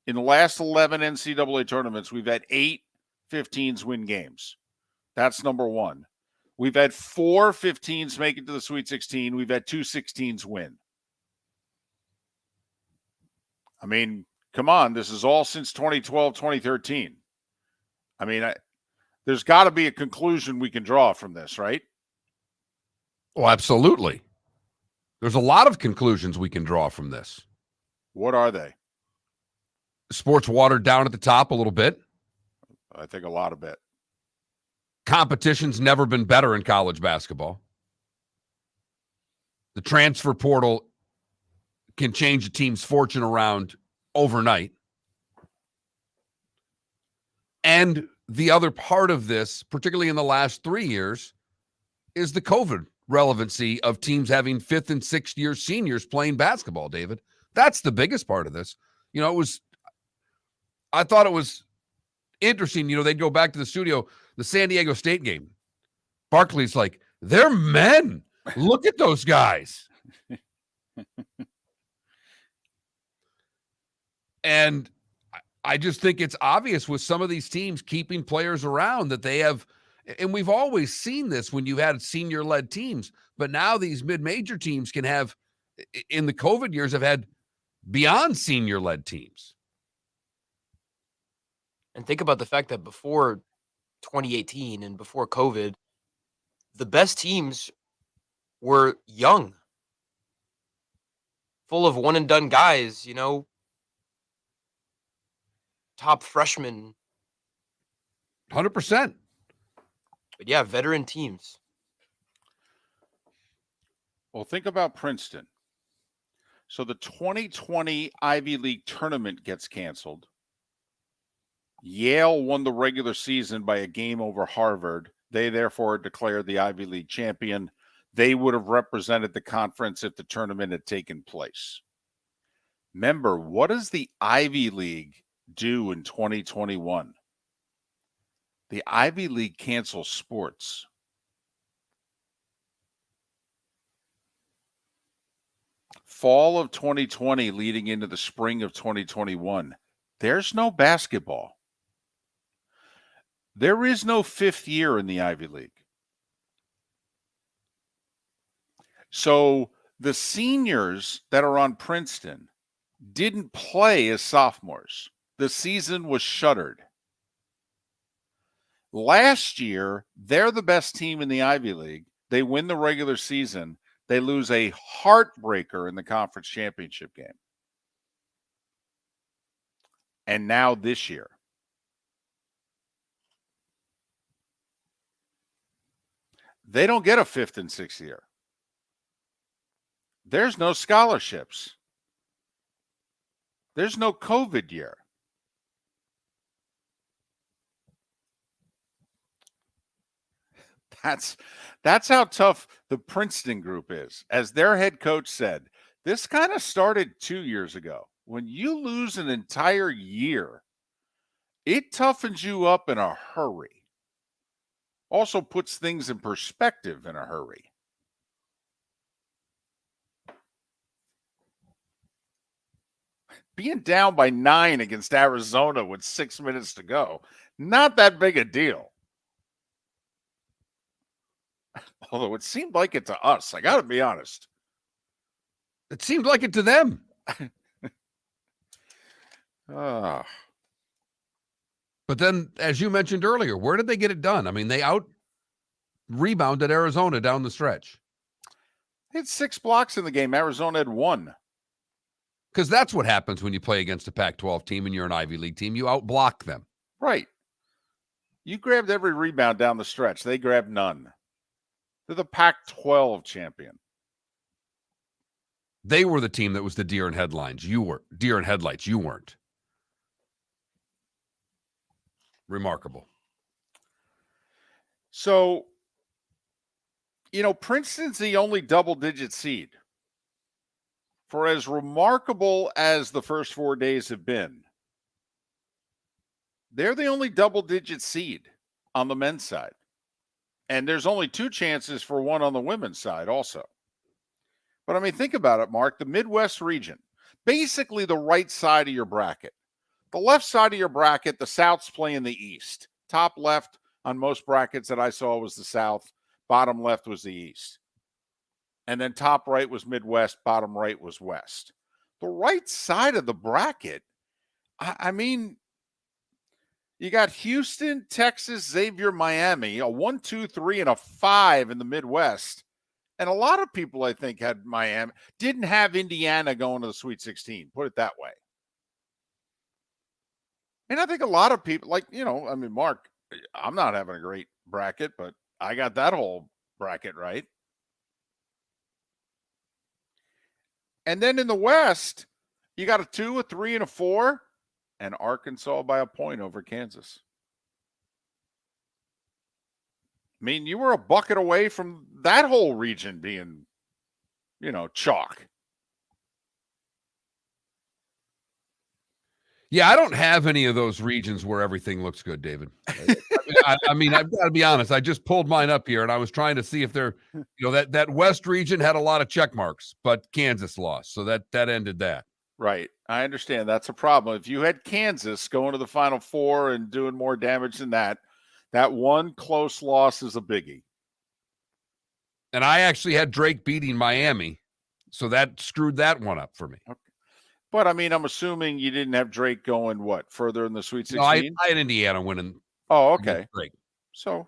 In the last 11 NCAA tournaments, we've had 8 15s win games. That's number one. We've had 4 15s make it to the Sweet 16. We've had 2 16s win. I mean, come on. This is all since 2012, 2013. I mean, there's got to be a conclusion we can draw from this, right? Oh, absolutely. There's a lot of conclusions we can draw from this. What are they? Sports watered down at the top a little bit. I think a lot of it. Competition's never been better in college basketball. The transfer portal can change a team's fortune around overnight. And the other part of this, particularly in the last 3 years, is the COVID relevancy of teams having 5th and 6th year seniors playing basketball, David. That's the biggest part of this. I thought it was interesting, they'd go back to the studio, the San Diego State game. Barkley's like, they're men. Look at those guys. And I just think it's obvious with some of these teams keeping players around that they have, and we've always seen this when you've had senior-led teams, but now these mid-major teams can have, in the COVID years, have had beyond senior-led teams. And think about the fact that before 2018 and before COVID, the best teams were young, full of one-and-done guys, top freshmen. 100%. But yeah, veteran teams. Well, think about Princeton. So the 2020 Ivy League tournament gets canceled. Yale won the regular season by a game over Harvard. They therefore declared the Ivy League champion. They would have represented the conference if the tournament had taken place. Remember, what does the Ivy League do in 2021? The Ivy League cancels sports. Fall of 2020 leading into the spring of 2021, there's no basketball. There is no 5th year in the Ivy League. So the seniors that are on Princeton didn't play as sophomores. The season was shuttered. Last year, they're the best team in the Ivy League. They win the regular season. They lose a heartbreaker in the conference championship game. And now this year. They don't get a 5th and 6th year. There's no scholarships. There's no COVID year. That's how tough the Princeton group is. As their head coach said, this kind of started 2 years ago. When you lose an entire year, it toughens you up in a hurry. Also puts things in perspective in a hurry. Being down by 9 against Arizona with 6 minutes to go, not that big a deal. Although it seemed like it to us. I got to be honest. It seemed like it to them. Ah. But then, as you mentioned earlier, where did they get it done? I mean, they out-rebounded Arizona down the stretch. They had 6 blocks in the game. Arizona had 1. Because that's what happens when you play against a Pac-12 team and you're an Ivy League team. You out-block them. Right. You grabbed every rebound down the stretch. They grabbed none. They're the Pac-12 champion. They were the team that was the deer in headlines. You were deer in headlights. You weren't. Remarkable. So, Princeton's the only double-digit seed. For as remarkable as the first 4 days have been, they're the only double-digit seed on the men's side. And there's only 2 chances for one on the women's side also. But, I mean, think about it, Mark. The Midwest region, basically the right side of your bracket. The left side of your bracket, the South's playing the East. Top left on most brackets that I saw was the South. Bottom left was the East. And then top right was Midwest. Bottom right was West. The right side of the bracket, I mean, you got Houston, Texas, Xavier, Miami, a 1, 2, 3, and a 5 in the Midwest. And a lot of people, I think, had Miami. Didn't have Indiana going to the Sweet 16, put it that way. And I think a lot of people, Mark, I'm not having a great bracket, but I got that whole bracket right. And then in the West, you got a 2, a 3, and a 4. And Arkansas by a point over Kansas. I mean, you were a bucket away from that whole region being, chalk. Yeah, I don't have any of those regions where everything looks good, David. I mean, I've got to be honest. I just pulled mine up here, and I was trying to see if they're, that West region had a lot of check marks, but Kansas lost, so that ended that. Right. I understand. That's a problem. If you had Kansas going to the Final Four and doing more damage than that, that one close loss is a biggie. And I actually had Drake beating Miami, so that screwed that one up for me. Okay. But, I mean, I'm assuming you didn't have Drake going, further in the Sweet 16? No, I had Indiana winning. Oh, okay. Drake. So,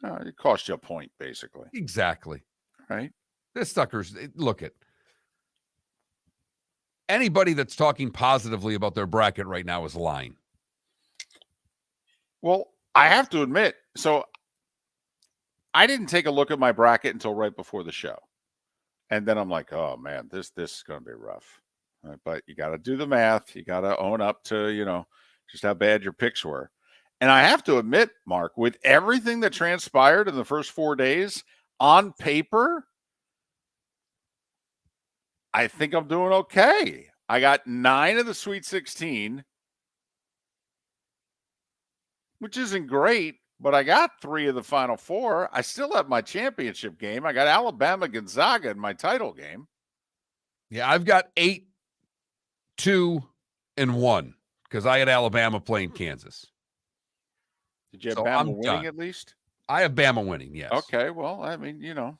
it cost you a point, basically. Exactly. Right. This sucker's, look at. Anybody that's talking positively about their bracket right now is lying. Well, I have to admit, so I didn't take a look at my bracket until right before the show. And then I'm like, oh, man, this is going to be rough. But you got to do the math. You got to own up to, just how bad your picks were. And I have to admit, Mark, with everything that transpired in the first 4 days, on paper, I think I'm doing okay. I got 9 of the Sweet 16, which isn't great, but I got 3 of the Final Four. I still have my championship game. I got Alabama Gonzaga in my title game. Yeah, I've got 8, 2, and 1 because I had Alabama playing Kansas. Did you have Bama winning at least? I have Bama winning, yes. Okay, well, I mean,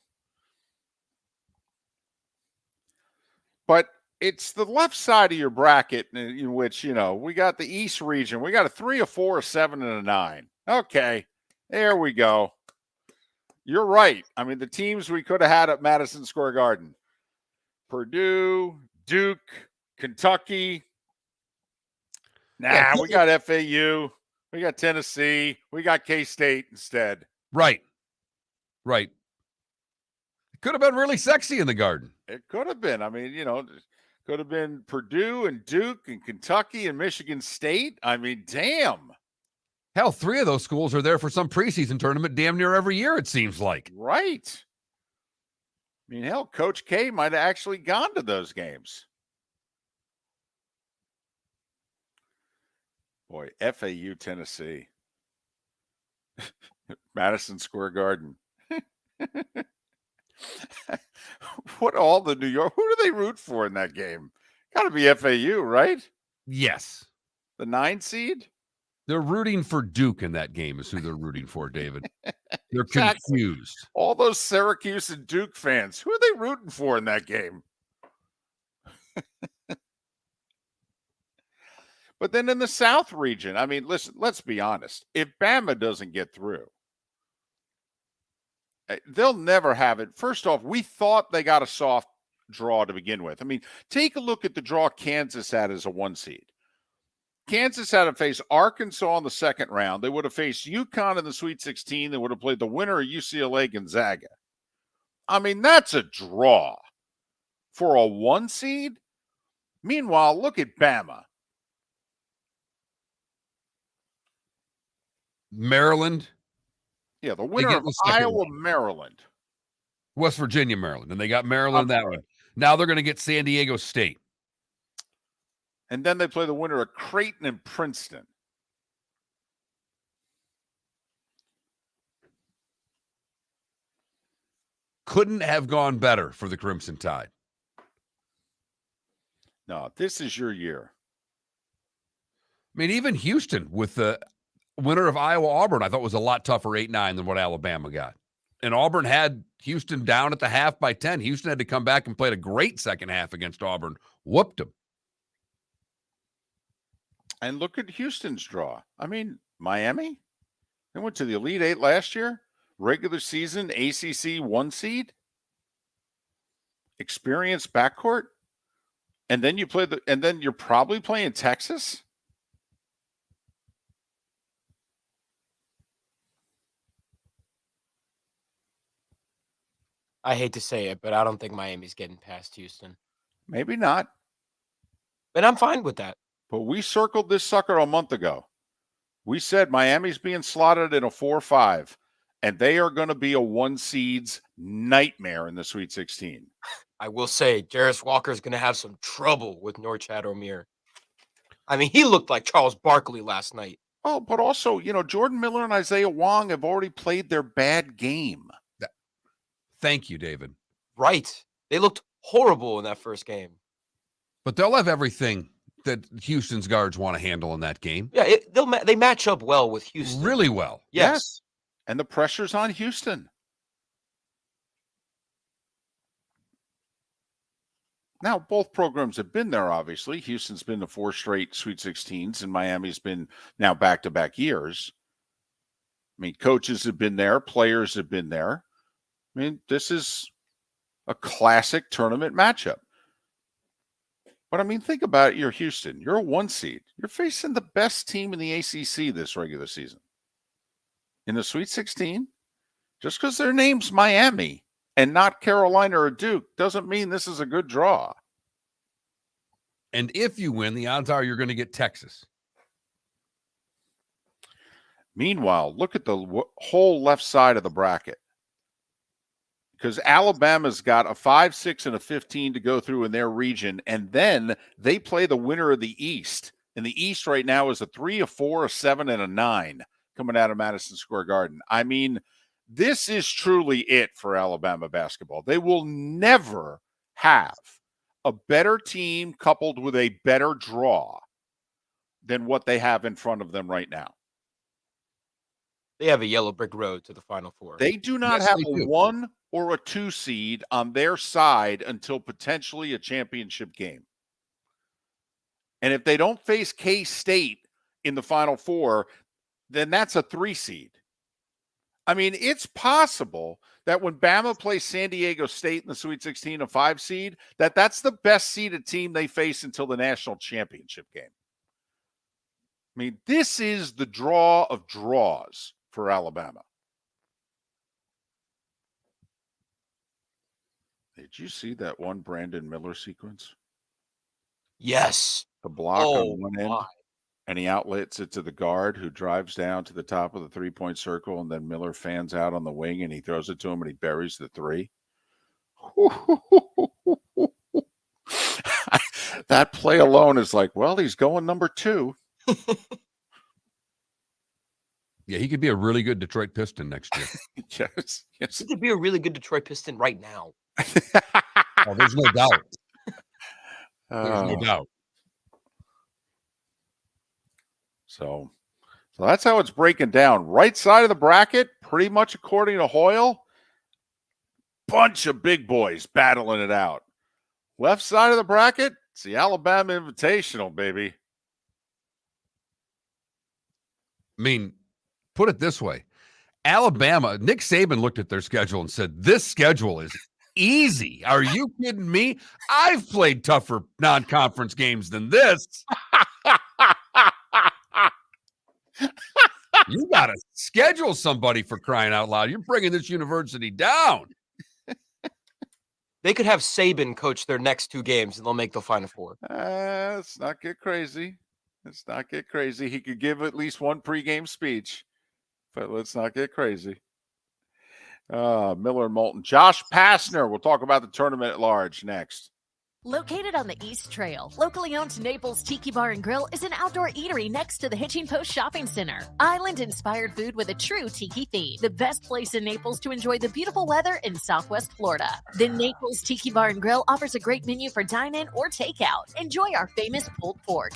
But it's the left side of your bracket in which, we got the East region. We got a 3, a 4, a 7, and a 9. Okay, there we go. You're right. I mean, the teams we could have had at Madison Square Garden. Purdue, Duke, Kentucky. We got FAU. We got Tennessee. We got K-State instead. Right. It could have been really sexy in the Garden. It could have been. I mean, Could have been Purdue and Duke and Kentucky and Michigan State. I mean, damn. Hell, 3 of those schools are there for some preseason tournament damn near every year, it seems like. Right. I mean, hell, Coach K might have actually gone to those games. Boy, FAU, Tennessee. Madison Square Garden. What all the New York, who do they root for in that game? Got to be FAU, right? Yes. The 9 seed? They're rooting for Duke in that game is who they're rooting for, David. They're Exactly. confused. All those Syracuse and Duke fans, who are they rooting for in that game? But then in the South region, I mean, listen, let's be honest. If Bama doesn't get through, they'll never have it. First off, we thought they got a soft draw to begin with. I mean, take a look at the draw Kansas had as a 1 seed. Kansas had to face Arkansas in the second round. They would have faced UConn in the Sweet 16. They would have played the winner of UCLA Gonzaga. I mean, that's a draw for a 1 seed. Meanwhile, look at Bama. Maryland. Yeah, the winner of Iowa, Maryland. West Virginia, Maryland. And they got Maryland in that one. Now they're going to get San Diego State. And then they play the winner of Creighton and Princeton. Couldn't have gone better for the Crimson Tide. No, this is your year. I mean, even Houston with the winner of Iowa-Auburn, I thought was a lot tougher 8-9 than what Alabama got. And Auburn had Houston down at the half by 10. Houston had to come back and played a great second half against Auburn. Whooped them. And look at Houston's draw. I mean, Miami, they went to the Elite Eight last year. Regular season, ACC 1 seed. Experienced backcourt. And then you're probably playing Texas. I hate to say it, but I don't think Miami's getting past Houston. Maybe not. But I'm fine with that. But we circled this sucker a month ago. We said Miami's being slotted in a 4-5, and they are going to be a 1 seed's nightmare in the Sweet 16. I will say, Jarris Walker's going to have some trouble with Norchad Omier. I mean, he looked like Charles Barkley last night. Oh, but also, Jordan Miller and Isaiah Wong have already played their bad game. Thank you, David. Right. They looked horrible in that first game. But they'll have everything that Houston's guards want to handle in that game. Yeah, they match up well with Houston. Really well. Yes. And the pressure's on Houston. Now, both programs have been there, obviously. Houston's been to 4 straight Sweet 16s, and Miami's been now back-to-back years. I mean, coaches have been there. Players have been there. I mean, this is a classic tournament matchup. But, I mean, think about it. You're Houston. You're a 1 seed. You're facing the best team in the ACC this regular season. In the Sweet 16, just because their name's Miami and not Carolina or Duke doesn't mean this is a good draw. And if you win, the odds are you're going to get Texas. Meanwhile, look at the whole left side of the bracket. Because Alabama's got a 5, 6, and a 15 to go through in their region, and then they play the winner of the East. And the East right now is a 3, a 4, a 7, and a 9 coming out of Madison Square Garden. I mean, this is truly it for Alabama basketball. They will never have a better team coupled with a better draw than what they have in front of them right now. They have a yellow brick road to the Final Four. They do not have a 1 or a 2 seed on their side until potentially a championship game. And if they don't face K-State in the Final Four, then that's a 3 seed. I mean, it's possible that when Bama plays San Diego State in the Sweet 16, a 5 seed, that's the best seeded team they face until the national championship game. I mean, this is the draw of draws for Alabama. Did you see that one Brandon Miller sequence? Yes. The block Oh, on one end, my. and he outlets it to the guard who drives down to the top of the three-point circle, and then Miller fans out on the wing, and he throws it to him, and he buries the three. That play alone is like, well, he's going number 2. Yeah, he could be a really good Detroit Piston next year. Yes. He could be a really good Detroit Piston right now. Oh, there's no doubt. There's no Oh. doubt. So that's how it's breaking down. Right side of the bracket, pretty much according to Hoyle, bunch of big boys battling it out. Left side of the bracket, it's the Alabama Invitational, baby. I mean, put it this way. Alabama, Nick Saban looked at their schedule and said, this schedule is easy. Are you kidding me? I've played tougher non-conference games than this. You got to schedule somebody, for crying out loud. You're bringing this university down. They could have Saban coach their next 2 games, and they'll make the Final Four. Let's not get crazy. Let's not get crazy. He could give at least one pregame speech, but let's not get crazy. Miller and Moulton. Josh Pastner. We'll talk about the tournament at large next. Located on the East Trail, locally owned Naples Tiki Bar and Grill is an outdoor eatery next to the Hitching Post Shopping Center. Island-inspired food with a true tiki theme. The best place in Naples to enjoy the beautiful weather in Southwest Florida. The Naples Tiki Bar and Grill offers a great menu for dine-in or takeout. Enjoy our famous pulled pork,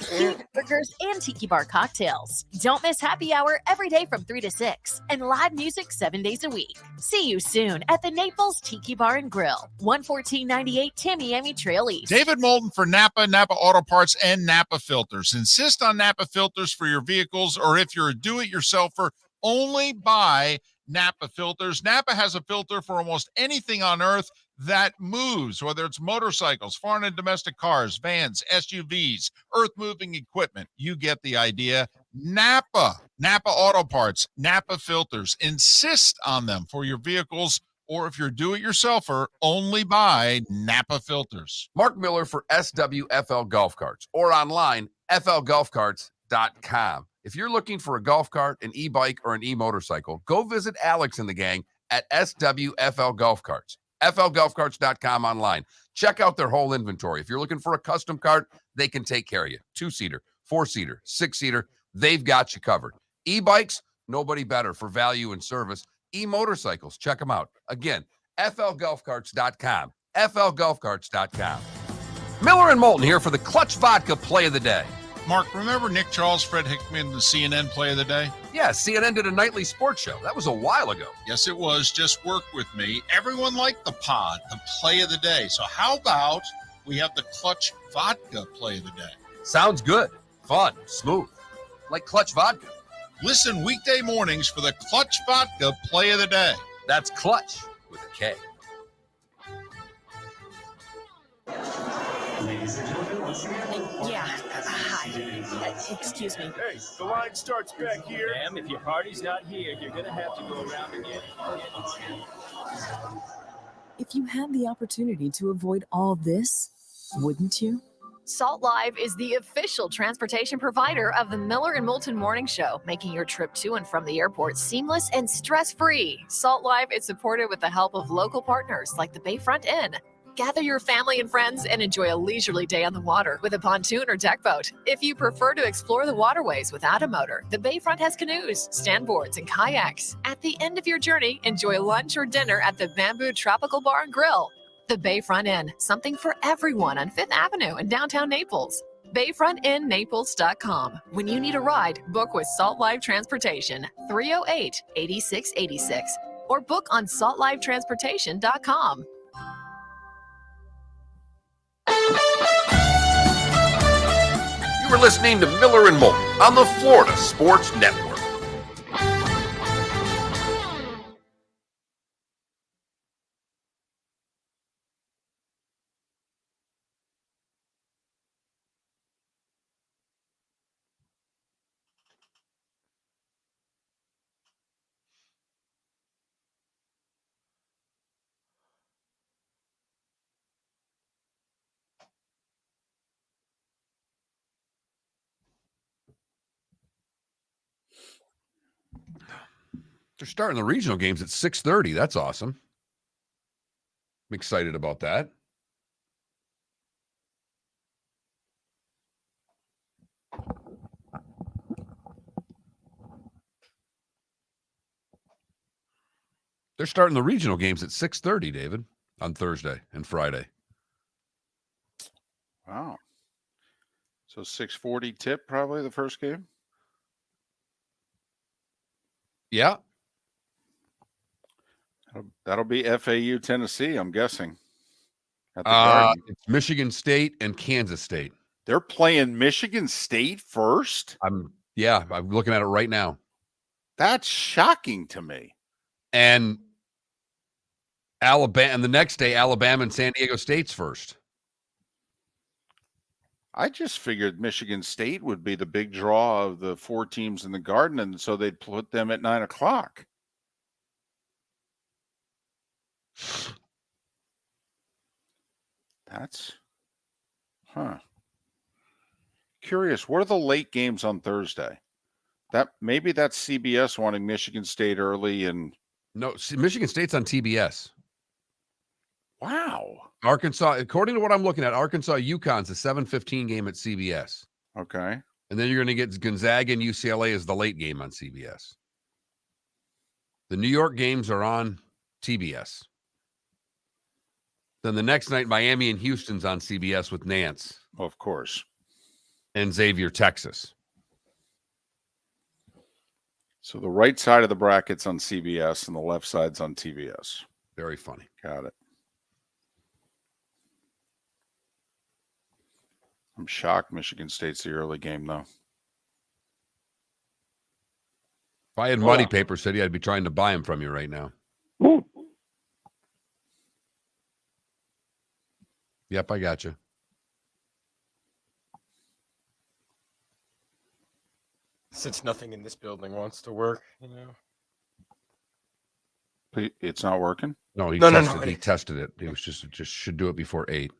burgers, and tiki bar cocktails. Don't miss happy hour every day from 3 to 6 and live music 7 days a week. See you soon at the Naples Tiki Bar and Grill, 11498 Tamiami Trail East. David Moulton for Napa, Napa Auto Parts, and Napa Filters. Insist on Napa filters for your vehicles, or if you're a do-it-yourselfer, only buy Napa filters. Napa has a filter for almost anything on earth that moves, whether it's motorcycles, foreign and domestic cars, vans, SUVs, earth-moving equipment. You get the idea. Napa Auto Parts, Napa filters. Insist on them for your vehicles, or if you're a do-it-yourselfer, only buy Napa filters. Mark Miller for SWFL Golf Carts, or online, flgolfcarts.com. If you're looking for a golf cart, an e-bike, or an e-motorcycle, go visit Alex and the gang at SWFL Golf Carts. flgolfcarts.com online. Check out their whole inventory. If you're looking for a custom cart, they can take care of you. 2-seater, 4-seater, 6-seater, they've got you covered. E-bikes, nobody better for value and service. E-motorcycles, check them out. Again, flgolfcarts.com. flgolfcarts.com. Miller and Moulton here for the Clutch Vodka Play of the Day. Mark, remember Nick Charles, Fred Hickman, the CNN Play of the Day? Yeah, CNN did a nightly sports show. That was a while ago. Yes, it was. Just work with me. Everyone liked the pod, the Play of the Day. So how about we have the Clutch Vodka Play of the Day? Sounds good. Fun. Smooth. Like Clutch Vodka. Listen weekday mornings for the Clutch Vodka Play of the Day. That's Clutch with a K. Ladies and gentlemen, once again. Yeah. Hi. Excuse me. Hey, the line starts back here. Ma'am, if your party's not here, you're going to have to go around again. If you had the opportunity to avoid all this, wouldn't you? Salt Live is the official transportation provider of the Miller and Moulton Morning Show, making your trip to and from the airport seamless and stress-free. Salt Live is supported with the help of local partners like the Bayfront Inn. Gather your family and friends and enjoy a leisurely day on the water with a pontoon or deck boat. If you prefer to explore the waterways without a motor, the Bayfront has canoes, standboards, and kayaks. At the end of your journey, enjoy lunch or dinner at the Bamboo Tropical Bar and Grill. The Bayfront Inn, something for everyone on 5th Avenue in downtown Naples. BayfrontInNaples.com. When you need a ride, book with Salt Live Transportation, 308-8686, or book on saltlivetransportation.com. You were listening to Miller and Moulton on the Florida Sports Network. They're starting the regional games at 6:30. That's awesome. I'm excited about that. They're starting the regional games at 6:30, David, on Thursday and Friday. Wow. So 6:40 tip, probably the first game? Yeah. That'll be FAU, Tennessee, I'm guessing. At the Garden. It's Michigan State and Kansas State. They're playing Michigan State first? I'm looking at it right now. That's shocking to me. And Alabama, and the next day, Alabama and San Diego State's first. I just figured Michigan State would be the big draw of the 4 teams in the Garden, and so they'd put them at 9 o'clock. That's, curious. What are the late games on Thursday? Maybe that's CBS wanting Michigan State early, and no, Michigan State's on TBS. Wow. Arkansas, according to what I'm looking at, Arkansas UConn's a 7:15 game at CBS. Okay. And then you're going to get Gonzaga and UCLA as the late game on CBS. The New York games are on TBS. Then the next night, Miami and Houston's on CBS with Nance. Of course. And Xavier, Texas. So the right side of the bracket's on CBS and the left side's on TBS. Very funny. Got it. I'm shocked Michigan State's the early game, though. If I had Muddy Paper City, I'd be trying to buy him from you right now. Ooh. Yep, I got you. Since nothing in this building wants to work, It's not working? No, he tested it. It was just should do it before 8.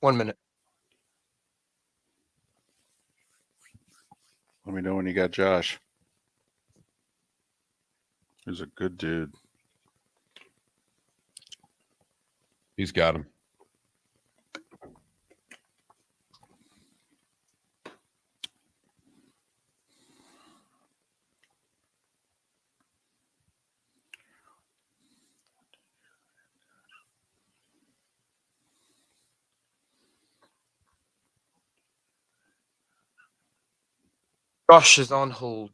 One minute. Let me know when you got Josh. He's a good dude. He's got him. Josh is on hold.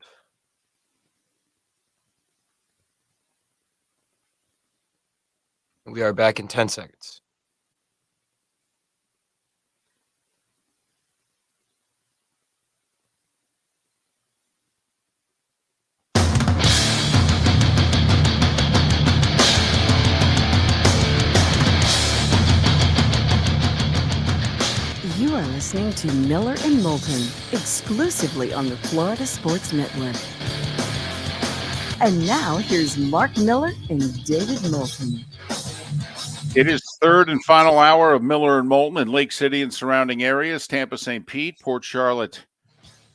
We are back in 10 seconds. You are listening to Miller and Moulton, exclusively on the Florida Sports Network. And now here's Mark Miller and David Moulton. It is third and final hour of Miller and Moulton in Lake City and surrounding areas, Tampa, St. Pete, Port Charlotte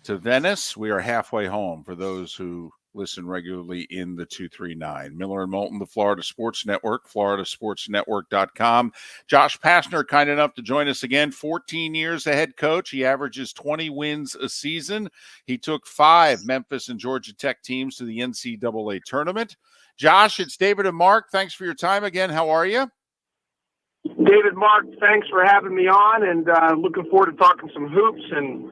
to Venice. We are halfway home for those who listen regularly in the 239. Miller and Moulton, the Florida Sports Network, floridasportsnetwork.com. Josh Pastner, kind enough to join us again. 14 years a head coach. He averages 20 wins a season. He took 5 Memphis and Georgia Tech teams to the NCAA tournament. Josh, it's David and Mark. Thanks for your time again. How are you? David, Mark, thanks for having me on, and looking forward to talking some hoops and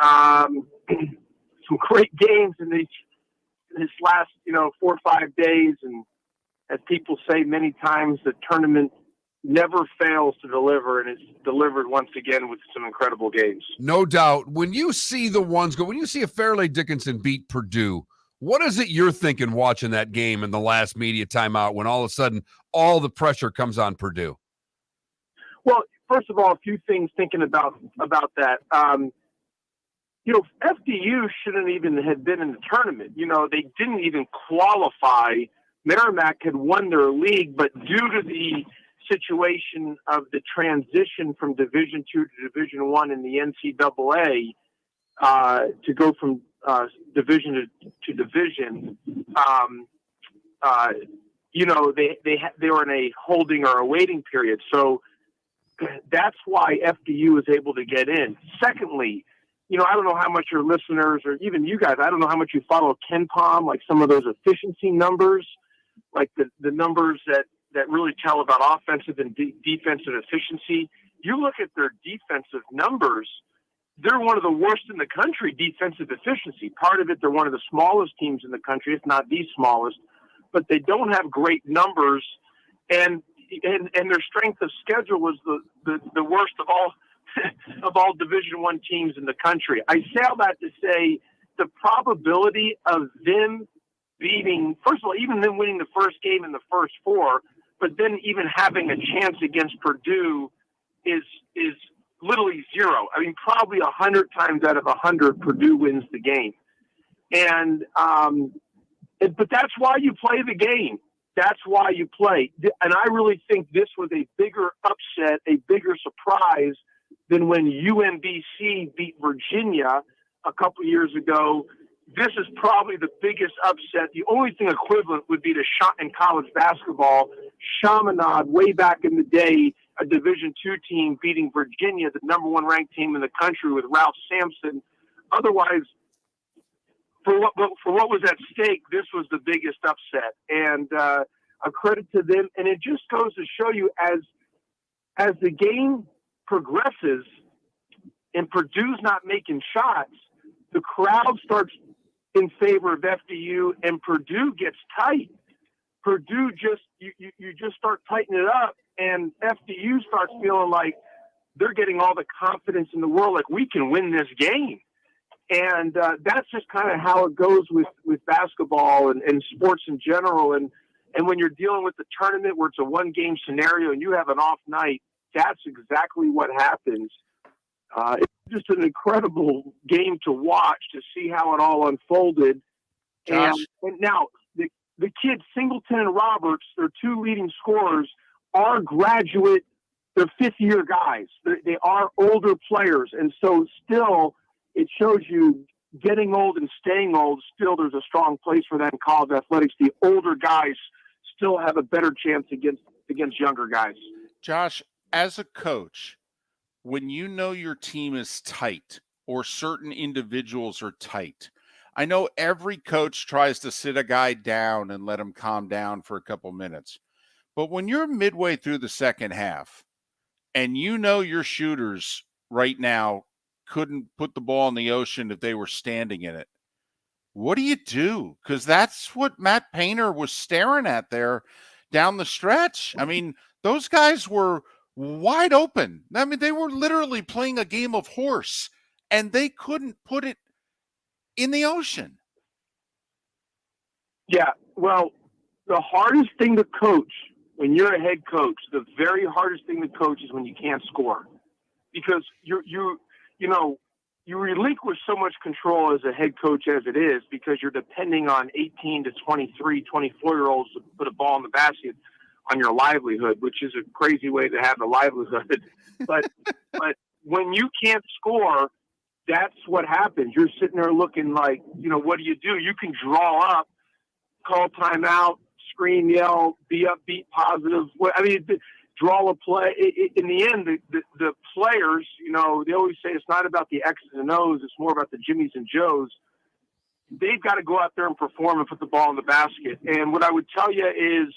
some great games in this last 4 or 5 days. And as people say many times, the tournament never fails to deliver, and it's delivered once again with some incredible games. No doubt. When you see the ones go, when you see a Fairleigh Dickinson beat Purdue, what is it you're thinking watching that game in the last media timeout when all of a sudden all the pressure comes on Purdue? Well, first of all, a few things thinking about that. FDU shouldn't even have been in the tournament. They didn't even qualify. Merrimack had won their league, but due to the situation of the transition from Division II to Division I in the NCAA, to go from division to division, they were in a holding or a waiting period. So that's why FDU was able to get in. Secondly, I don't know how much your listeners or even you guys, I don't know how much you follow KenPom, like some of those efficiency numbers, like the numbers that really tell about offensive and defensive efficiency. You look at their defensive numbers, they're one of the worst in the country, defensive efficiency. Part of it, they're one of the smallest teams in the country, if not the smallest, but they don't have great numbers, and their strength of schedule was the worst of all of all Division I teams in the country. I say all that to say the probability of them beating, first of all, even them winning the first game in the first four, but then even having a chance against Purdue is literally zero. I mean, probably 100 times out of 100, Purdue wins the game. But that's why you play the game. That's why you play. And I really think this was a bigger upset, a bigger surprise than when UMBC beat Virginia a couple years ago. This is probably the biggest upset. The only thing equivalent would be in college basketball, Chaminade way back in the day, a Division II team beating Virginia, the number one ranked team in the country with Ralph Sampson. Otherwise, for what was at stake, this was the biggest upset, and a credit to them. And it just goes to show you, as the game progresses and Purdue's not making shots, the crowd starts in favor of FDU, and Purdue gets tight. Purdue you just start tightening it up, and FDU starts feeling like they're getting all the confidence in the world, like we can win this game. And that's just kind of how it goes with basketball and sports in general. And when you're dealing with the tournament where it's a one-game scenario and you have an off night, that's exactly what happens. It's just an incredible game to watch, to see how it all unfolded. And now the kids, Singleton and Roberts, their two leading scorers, are graduate, they're fifth-year guys. They are older players. And so still, it shows you getting old and staying old, still there's a strong place for that in college athletics. The older guys still have a better chance against younger guys. Josh, as a coach, when you know your team is tight or certain individuals are tight, I know every coach tries to sit a guy down and let him calm down for a couple minutes. But when you're midway through the second half and you know your shooters right now couldn't put the ball in the ocean if they were standing in it, what do you do? Because that's what Matt Painter was staring at there down the stretch. I mean, those guys were wide open. I mean, they were literally playing a game of horse, and they couldn't put it in the ocean. Yeah, well, the hardest thing to coach when you're a head coach, the very hardest thing to coach is when you can't score, because you relinquish so much control as a head coach as it is, because you're depending on 18 to 23, 24-year-olds to put a ball in the basket on your livelihood, which is a crazy way to have a livelihood. But when you can't score, that's what happens. You're sitting there looking like, what do? You can draw up, call timeout, scream, yell, be upbeat, positive. Draw a play. In the end, the players, they always say it's not about the X's and O's, it's more about the Jimmies and Joes. They've got to go out there and perform and put the ball in the basket. And what I would tell you is,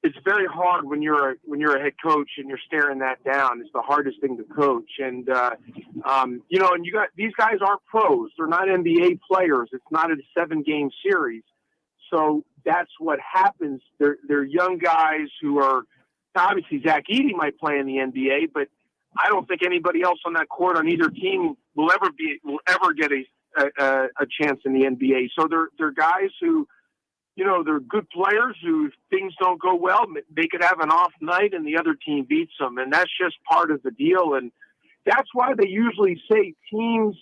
it's very hard when you're a head coach and you're staring that down. It's the hardest thing to coach. And and these guys aren't pros. They're not NBA players. It's not a 7-game series. So that's what happens. They're young guys who are, obviously Zach Edey might play in the NBA, but I don't think anybody else on that court on either team will ever get a chance in the NBA. So they're guys who, they're good players who, if things don't go well, they could have an off night and the other team beats them. And that's just part of the deal. And that's why they usually say teams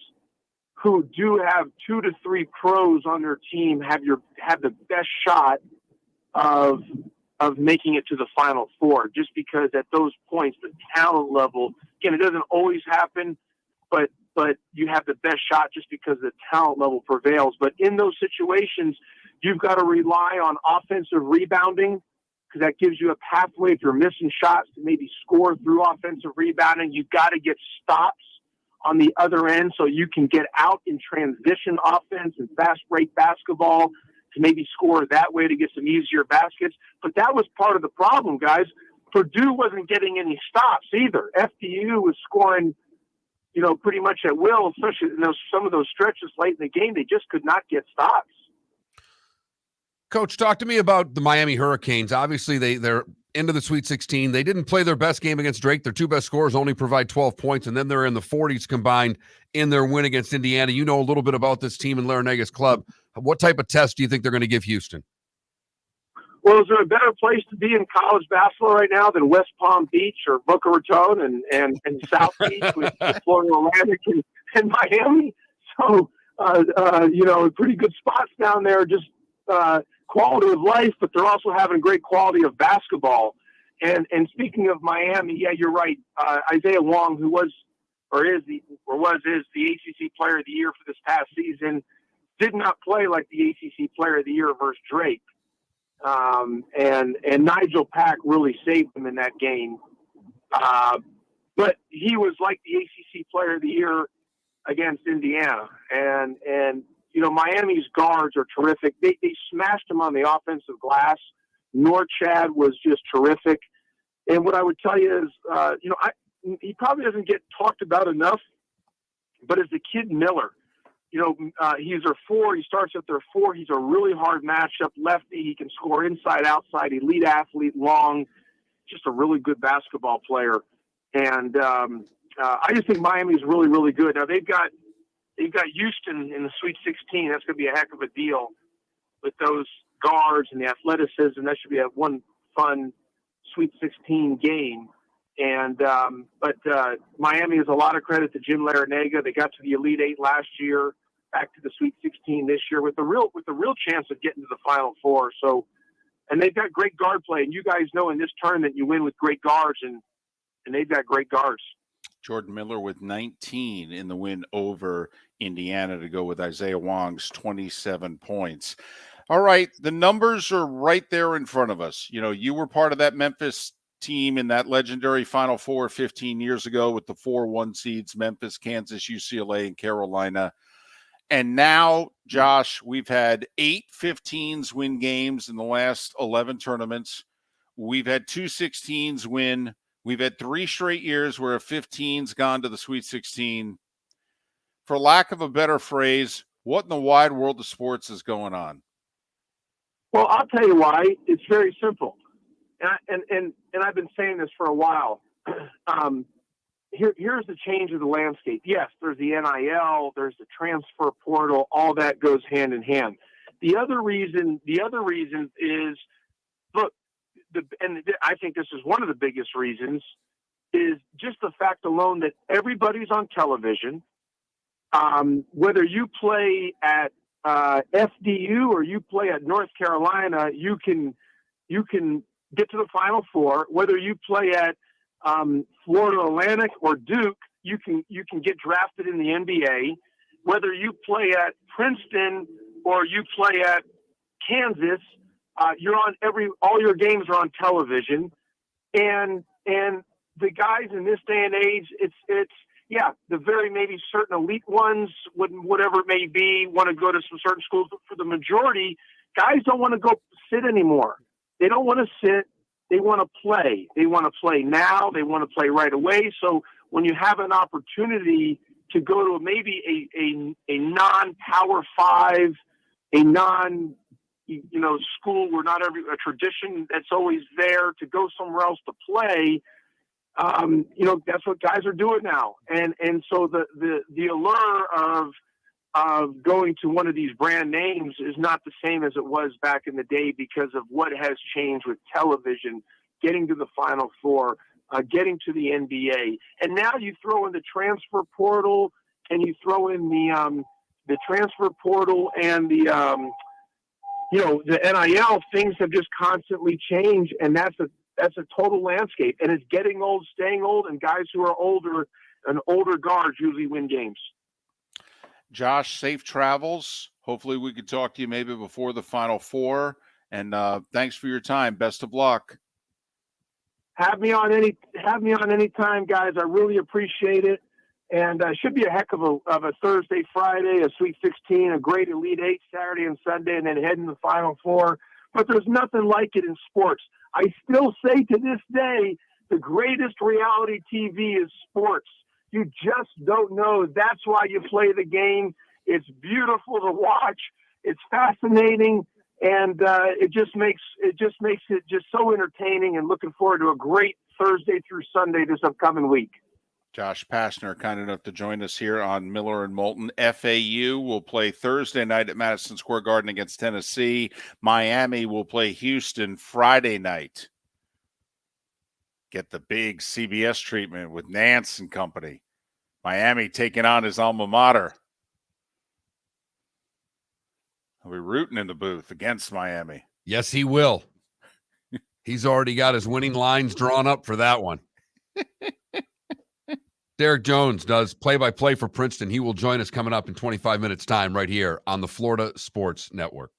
who do have 2 to 3 pros on their team have the best shot of making it to the Final Four, just because at those points the talent level, again, it doesn't always happen, but you have the best shot just because the talent level prevails. But in those situations, you've got to rely on offensive rebounding, because that gives you a pathway if you're missing shots to maybe score through offensive rebounding. You've got to get stops on the other end so you can get out in transition offense and fast break basketball to maybe score that way to get some easier baskets. But that was part of the problem, guys. Purdue wasn't getting any stops either. FGCU was scoring, pretty much at will, especially in some of those stretches late in the game. They just could not get stops. Coach, talk to me about the Miami Hurricanes. Obviously, they're into the Sweet 16. They didn't play their best game against Drake. Their 2 best scorers only provide 12 points, and then they're in the 40s combined in their win against Indiana. You know a little bit about this team in Larinagas Club. What type of test do you think they're going to give Houston? Well, is there a better place to be in college basketball right now than West Palm Beach or Boca Raton and South Beach with Florida Atlantic and Miami? So, pretty good spots down there, just quality of life, but they're also having great quality of basketball. And speaking of Miami, yeah, you're right. Isaiah Wong, who was the ACC Player of the Year for this past season, did not play like the ACC Player of the Year versus Drake. And Nigel Pack really saved him in that game. But he was like the ACC Player of the Year against Indiana. And Miami's guards are terrific. They smashed him on the offensive glass. Norchad was just terrific. And what I would tell you is, he probably doesn't get talked about enough, but as the kid Miller, he's their 4. He starts at their 4. He's a really hard matchup. Lefty. He can score inside, outside. Elite athlete, long. Just a really good basketball player. And I just think Miami's really, really good. Now they've got Houston in the Sweet 16. That's going to be a heck of a deal with those guards and the athleticism. That should be one fun Sweet 16 game. And but Miami has a lot of credit to Jim Larinaga. They got to the Elite 8 last year, back to the Sweet 16 this year with the real chance of getting to the Final Four. So, and they've got great guard play. And you guys know in this tournament you win with great guards, and they've got great guards. Jordan Miller with 19 in the win over Indiana to go with Isaiah Wong's 27 points. All right, the numbers are right there in front of us. You were part of that Memphis team in that legendary Final Four 15 years ago with the 4 1 seeds, Memphis, Kansas, UCLA, and Carolina. And now, Josh, we've had 8 15s win games in the last 11 tournaments. We've had 2 16s win. We've had 3 straight years where a 15's gone to the Sweet 16. For lack of a better phrase, what in the wide world of sports is going on? Well, I'll tell you why. It's very simple. And I've been saying this for a while. Here's the change of the landscape. Yes, there's the NIL, there's the transfer portal, all that goes hand in hand. The other reason is, look, I think this is one of the biggest reasons, is just the fact alone that everybody's on television. Whether you play at FDU or you play at North Carolina, you can get to the Final Four. Whether you play at Florida Atlantic or Duke, you can get drafted in the NBA. Whether you play at Princeton or you play at Kansas, you're on all your games are on television, and the guys in this day and age, it's the very maybe certain elite ones, whatever it may be, want to go to some certain schools. But for the majority, guys don't want to go sit anymore. They don't want to sit. They want to play. They want to play now. They want to play right away. So when you have an opportunity to go to maybe a non-Power 5, a non school where not a tradition that's always there, to go somewhere else to play, that's what guys are doing now. And so the allure of going to one of these brand names is not the same as it was back in the day, because of what has changed with television, getting to the Final Four, getting to the NBA. And now you throw in the transfer portal and you throw in the transfer portal and the the NIL, things have just constantly changed, and that's a total landscape. And it's getting old, staying old, and guys who are older and older guards usually win games. Josh, safe travels. Hopefully we could talk to you maybe before the Final Four. And thanks for your time. Best of luck. Have me on any time, guys. I really appreciate it. And should be a heck of a Thursday, Friday, a Sweet 16, a great Elite Eight Saturday and Sunday, and then heading to the Final Four. But there's nothing like it in sports. I still say to this day, the greatest reality TV is sports. You just don't know. That's why you play the game. It's beautiful to watch. It's fascinating, and it just makes it just so entertaining. And looking forward to a great Thursday through Sunday this upcoming week. Josh Pastner, kind enough to join us here on Miller and Moulton. FAU will play Thursday night at Madison Square Garden against Tennessee. Miami will play Houston Friday night. Get the big CBS treatment with Nance and company. Miami taking on his alma mater. I'll be rooting in the booth against Miami. Yes, he will. He's already got his winning lines drawn up for that one. Derek Jones does play-by-play for Princeton. He will join us coming up in 25 minutes' time right here on the Florida Sports Network.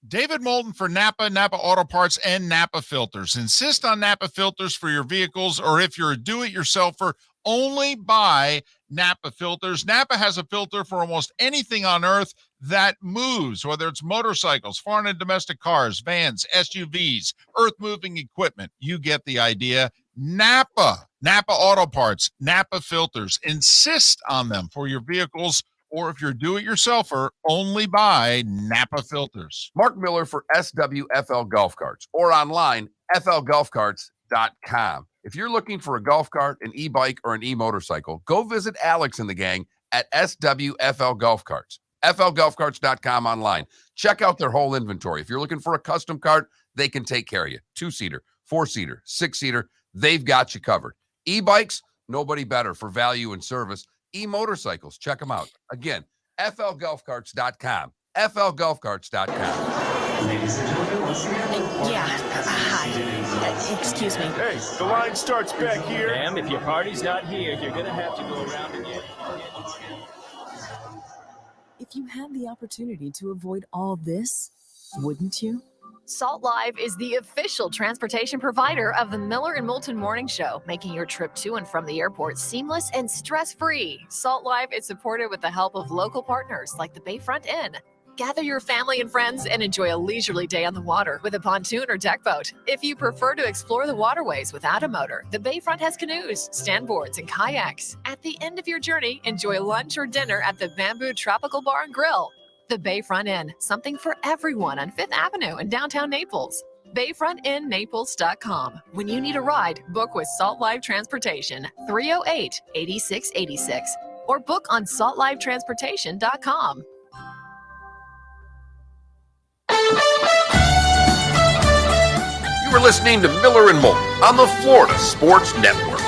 David Moulton for Napa Auto Parts, and Napa Filters. Insist on Napa filters for your vehicles, or if you're a do-it-yourselfer, only buy Napa filters. Napa has a filter for almost anything on earth that moves, whether it's motorcycles, foreign and domestic cars, vans, SUVs, earth-moving equipment. You get the idea. Napa Auto Parts, Napa Filters. Insist on them for your vehicles, or if you're do-it-yourselfer, only buy Napa Filters. Mark Miller for SWFL Golf Carts, or online, flgolfcarts.com. If you're looking for a golf cart, an e-bike, or an e-motorcycle, go visit Alex and the gang at SWFL Golf Carts. flgolfcarts.com online. Check out their whole inventory. If you're looking for a custom cart, they can take care of you. 2-seater, 4-seater, 6-seater, they've got you covered. E-bikes, nobody better for value and service. E-motorcycles, check them out. Again, flgolfcarts.com. flgolfcarts.com. Ladies and gentlemen, once again. Hi. Excuse me. Hey, the line starts back here. Ma'am, if your party's not here, you're going to have to go around again. If you had the opportunity to avoid all this, wouldn't you? Salt Live is the official transportation provider of the Miller and Moulton Morning Show, making your trip to and from the airport seamless and stress-free. Salt Live is supported with the help of local partners like the Bayfront Inn. Gather your family and friends and enjoy a leisurely day on the water with a pontoon or deck boat. If you prefer to explore the waterways without a motor, the Bayfront has canoes, standboards, and kayaks. At the end of your journey, enjoy lunch or dinner at the Bamboo Tropical Bar and Grill. The Bayfront Inn, something for everyone on 5th Avenue in downtown Naples. BayfrontInNaples.com. When you need a ride, book with Salt Live Transportation, 308-8686, or book on saltlivetransportation.com. You were listening to Miller and Moulton on the Florida Sports Network.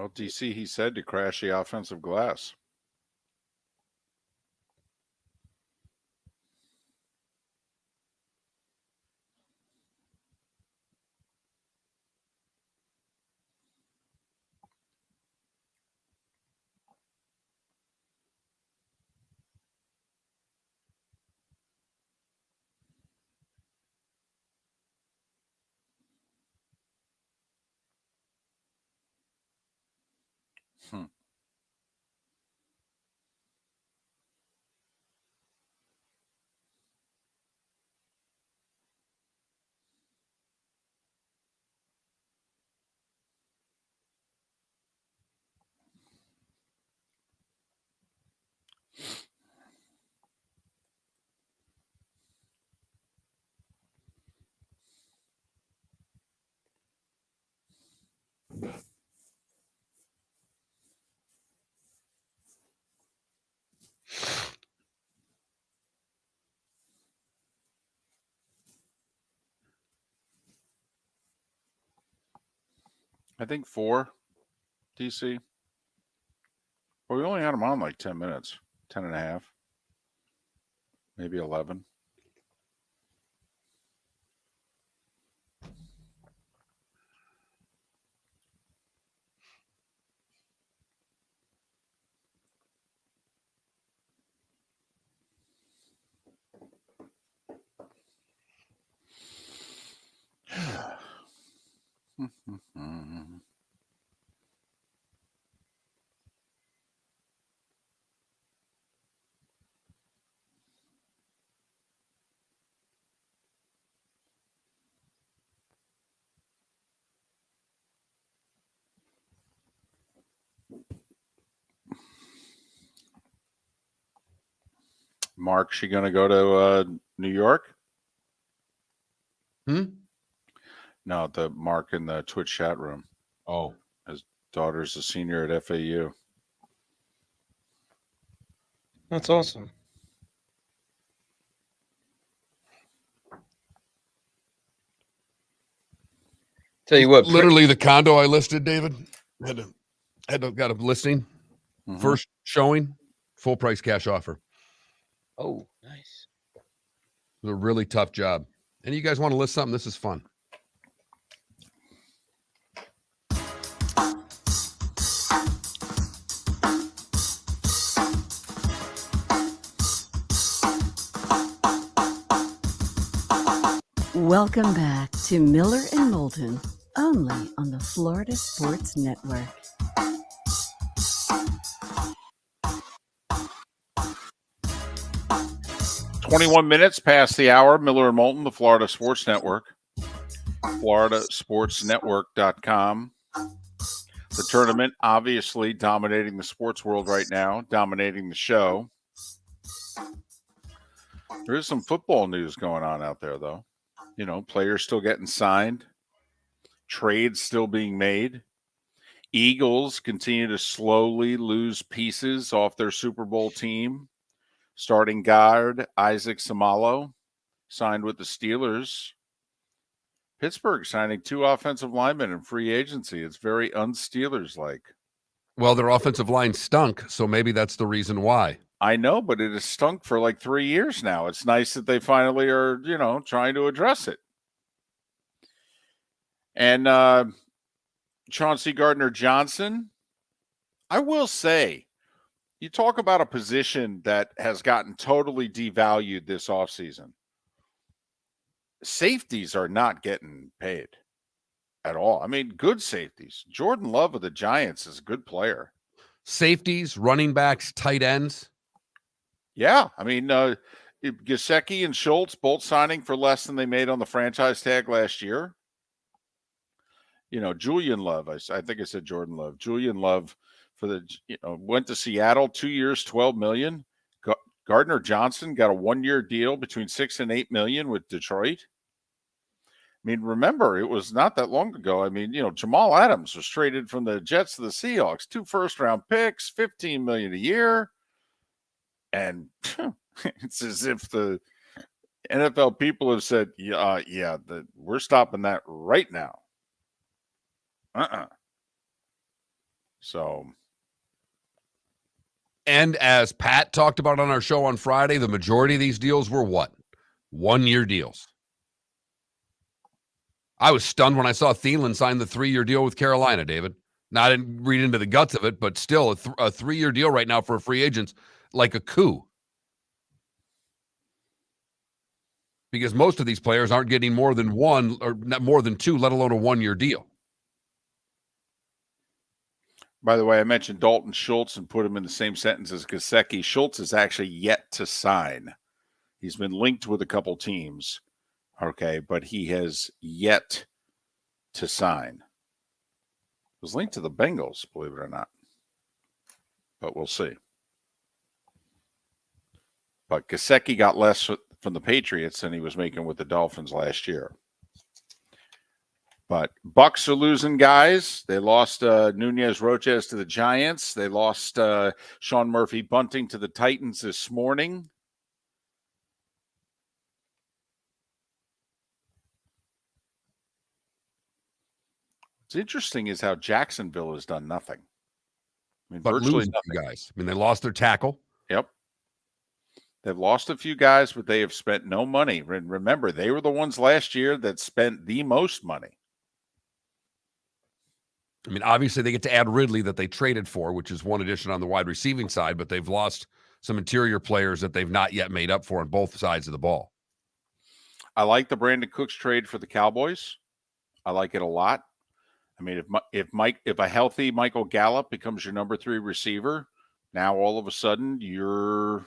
Well, DC, he said to crash the offensive glass. I think 4, DC. Well, we only had him on like 10 minutes, 10 and a half, maybe 11. Mark, she going to go to New York? No, the Mark in the Twitch chat room. Oh. His daughter's a senior at FAU. That's awesome. Tell you what, literally the condo I listed, David, got a listing. First showing, full price cash offer. Oh, nice. It was a really tough job. And you guys want to list something? This is fun. Welcome back to Miller and Moulton, only on the Florida Sports Network. "21 minutes past the hour. Miller and Moulton, the Florida Sports Network. FloridaSportsNetwork.com. The tournament obviously dominating the sports world right now, dominating the show. There is some football news going on out there, though. You know, players still getting signed, trades still being made. Eagles continue to slowly lose pieces off their Super Bowl team. Starting guard Isaac Samalo signed with the Steelers. Pittsburgh signing 2 offensive linemen in free agency. It's very un-Steelers-like. Well, their offensive line stunk, so maybe that's the reason why. I know, but it has stunk for like 3 years now. It's nice that they finally are, you know, trying to address it. And Chauncey Gardner-Johnson, I will say, you talk about a position that has gotten totally devalued this offseason. Safeties are not getting paid at all. I mean, good safeties. Jordan Love of the Giants is a good player. Safeties, running backs, tight ends. Yeah, I mean, Gesicki and Schultz both signing for less than they made on the franchise tag last year. You know, Julian Love, I think I said Jordan Love. Julian Love went to Seattle, 2 years, $12 million. Gardner Johnson got a 1-year deal between $6 and $8 million with Detroit. I mean, remember, it was not that long ago. I mean, you know, Jamal Adams was traded from the Jets to the Seahawks, 2 first-round picks, $15 million a year. And it's as if the NFL people have said, we're stopping that right now. So, and as Pat talked about on our show on Friday, the majority of these deals were what? 1-year deals. I was stunned when I saw Thielen sign the 3-year deal with Carolina, David. Now, I didn't read into the guts of it, but still a 3-year deal right now for a free agent, like a coup. Because most of these players aren't getting more than one or not more than two, let alone a 1-year deal. by the way, I mentioned Dalton Schultz and put him in the same sentence as Gesicki. Schultz is actually yet to sign. He's been linked with a couple teams, okay, but he has yet to sign. Was linked to the Bengals, believe it or not. But we'll see. But Gesicki got less from the Patriots than he was making with the Dolphins last year. But Bucks are losing guys. They lost Nunez Roches to the Giants. They lost Sean Murphy Bunting to the Titans this morning. What's interesting is how Jacksonville has done nothing. I mean, But virtually losing nothing. guys. I mean, they lost their tackle. Yep. They've lost a few guys, but they have spent no money. Remember, they were the ones last year that spent the most money. I mean, obviously they get to add Ridley that they traded for, which is one addition on the wide receiving side, but they've lost some interior players that they've not yet made up for on both sides of the ball. I like the Brandon Cooks trade for the Cowboys. I like it a lot. I mean, if a healthy Michael Gallup becomes your number 3 receiver, now all of a sudden you're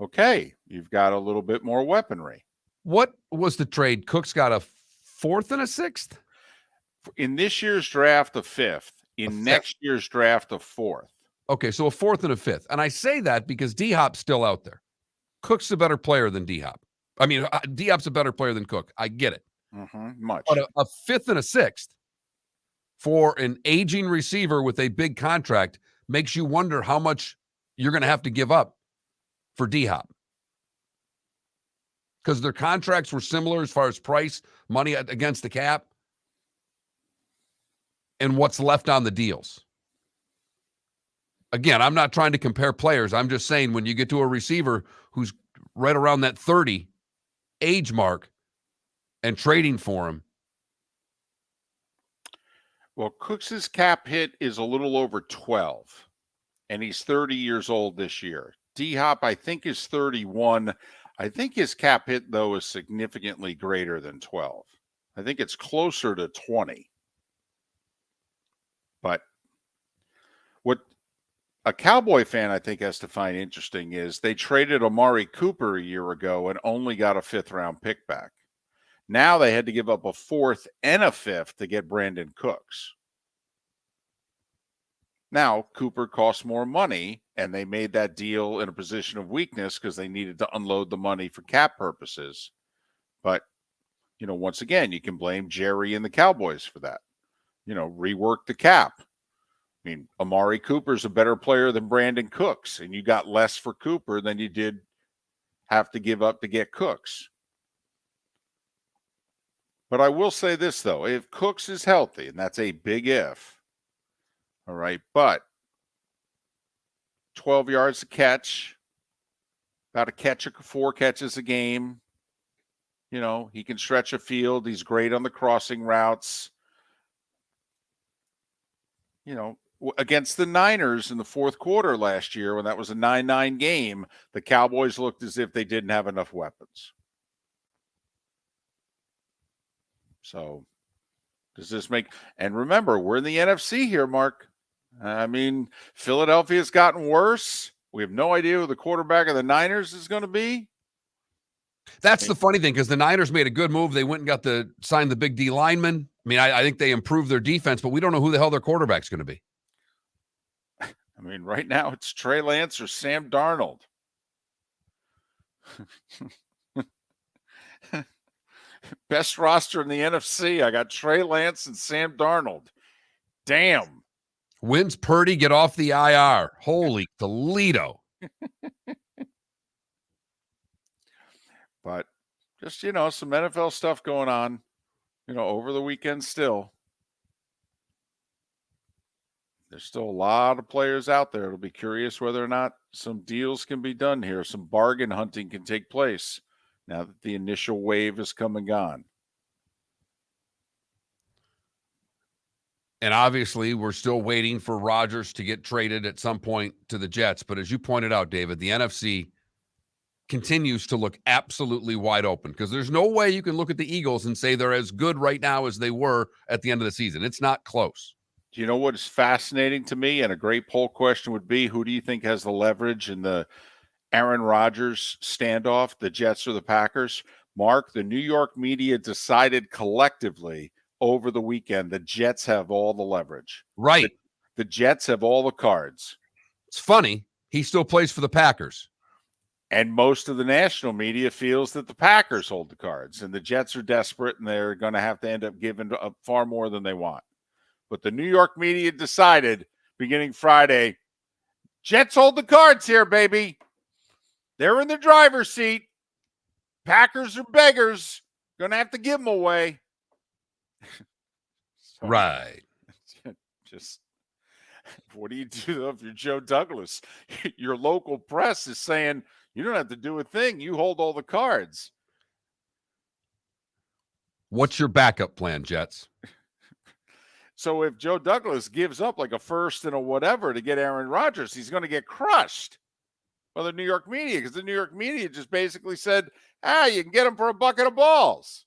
okay. You've got a little bit more weaponry. What was the trade? Cooks got a 4th and a 6th? In this year's draft, a 5th. In next year's draft, a 4th. Okay, so a 4th and a 5th. And I say that because D-Hop's still out there. Cook's a better player than D-Hop. I mean, D-Hop's a better player than Cook. I get it. Much. But a 5th and a 6th for an aging receiver with a big contract makes you wonder how much you're going to have to give up for D-Hop. Because their contracts were similar as far as price, money against the cap, and what's left on the deals. Again, I'm not trying to compare players. I'm just saying when you get to a receiver who's right around that 30 age mark and trading for him. Well, Cooks's cap hit is a little over 12, and he's 30 years old this year. D-Hop, I think, is 31. I think his cap hit, though, is significantly greater than 12. I think it's closer to 20. But what a Cowboy fan, I think, has to find interesting is they traded Amari Cooper a year ago and only got a 5th-round pick back. Now they had to give up a 4th and a 5th to get Brandon Cooks. Now, Cooper costs more money, and they made that deal in a position of weakness because they needed to unload the money for cap purposes. But, once again, you can blame Jerry and the Cowboys for that. Rework the cap. I mean, Amari Cooper's a better player than Brandon Cooks, and you got less for Cooper than you did have to give up to get Cooks. But I will say this, though. If Cooks is healthy, and that's a big if, all right, but 12 yards a catch, about a catch, 4 catches a game. He can stretch a field. He's great on the crossing routes. Against the Niners in the 4th quarter last year, when that was a 9-9 game, the Cowboys looked as if they didn't have enough weapons. So does this make – and remember, we're in the NFC here, Mark. I mean, Philadelphia's gotten worse. We have no idea who the quarterback of the Niners is going to be. That's the funny thing, because the Niners made a good move. They went and signed the big D lineman. I mean, I think they improved their defense, but we don't know who the hell their quarterback's going to be. I mean, right now it's Trey Lance or Sam Darnold. Best roster in the NFC. I got Trey Lance and Sam Darnold. Damn. Wins Purdy, get off the IR. Holy Toledo. But just, some NFL stuff going on, over the weekend still. There's still a lot of players out there. It'll be curious whether or not some deals can be done here. Some bargain hunting can take place now that the initial wave has come and gone. And obviously, we're still waiting for Rodgers to get traded at some point to the Jets. But as you pointed out, David, the NFC continues to look absolutely wide open because there's no way you can look at the Eagles and say they're as good right now as they were at the end of the season. It's not close. Do you know what is fascinating to me? And a great poll question would be, who do you think has the leverage in the Aaron Rodgers standoff, the Jets or the Packers? Mark, the New York media decided collectively over the weekend the Jets have all the leverage. Right. The Jets have all the cards. It's funny. He still plays for the Packers. And most of the national media feels that the Packers hold the cards and the Jets are desperate and they're going to have to end up giving up far more than they want. But the New York media decided beginning Friday, Jets hold the cards here, baby. They're in the driver's seat. Packers are beggars. Going to have to give them away. So, right. Just, what do you do though if you're Joe Douglas? Your local press is saying, you don't have to do a thing. You hold all the cards. What's your backup plan, Jets? So if Joe Douglas gives up like a first and a whatever to get Aaron Rodgers, he's going to get crushed by the New York media because the New York media just basically said, you can get him for a bucket of balls.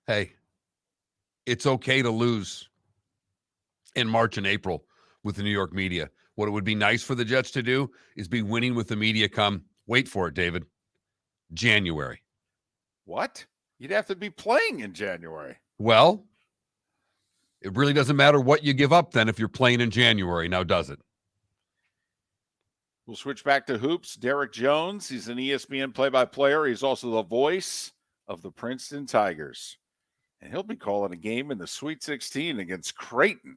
Hey, it's okay to lose in March and April with the New York media. What it would be nice for the Jets to do is be winning with the media come, wait for it, David, January. What? You'd have to be playing in January. Well, it really doesn't matter what you give up then if you're playing in January, now does it? We'll switch back to hoops. Derek Jones, he's an ESPN play-by-player. He's also the voice of the Princeton Tigers. And he'll be calling a game in the Sweet 16 against Creighton.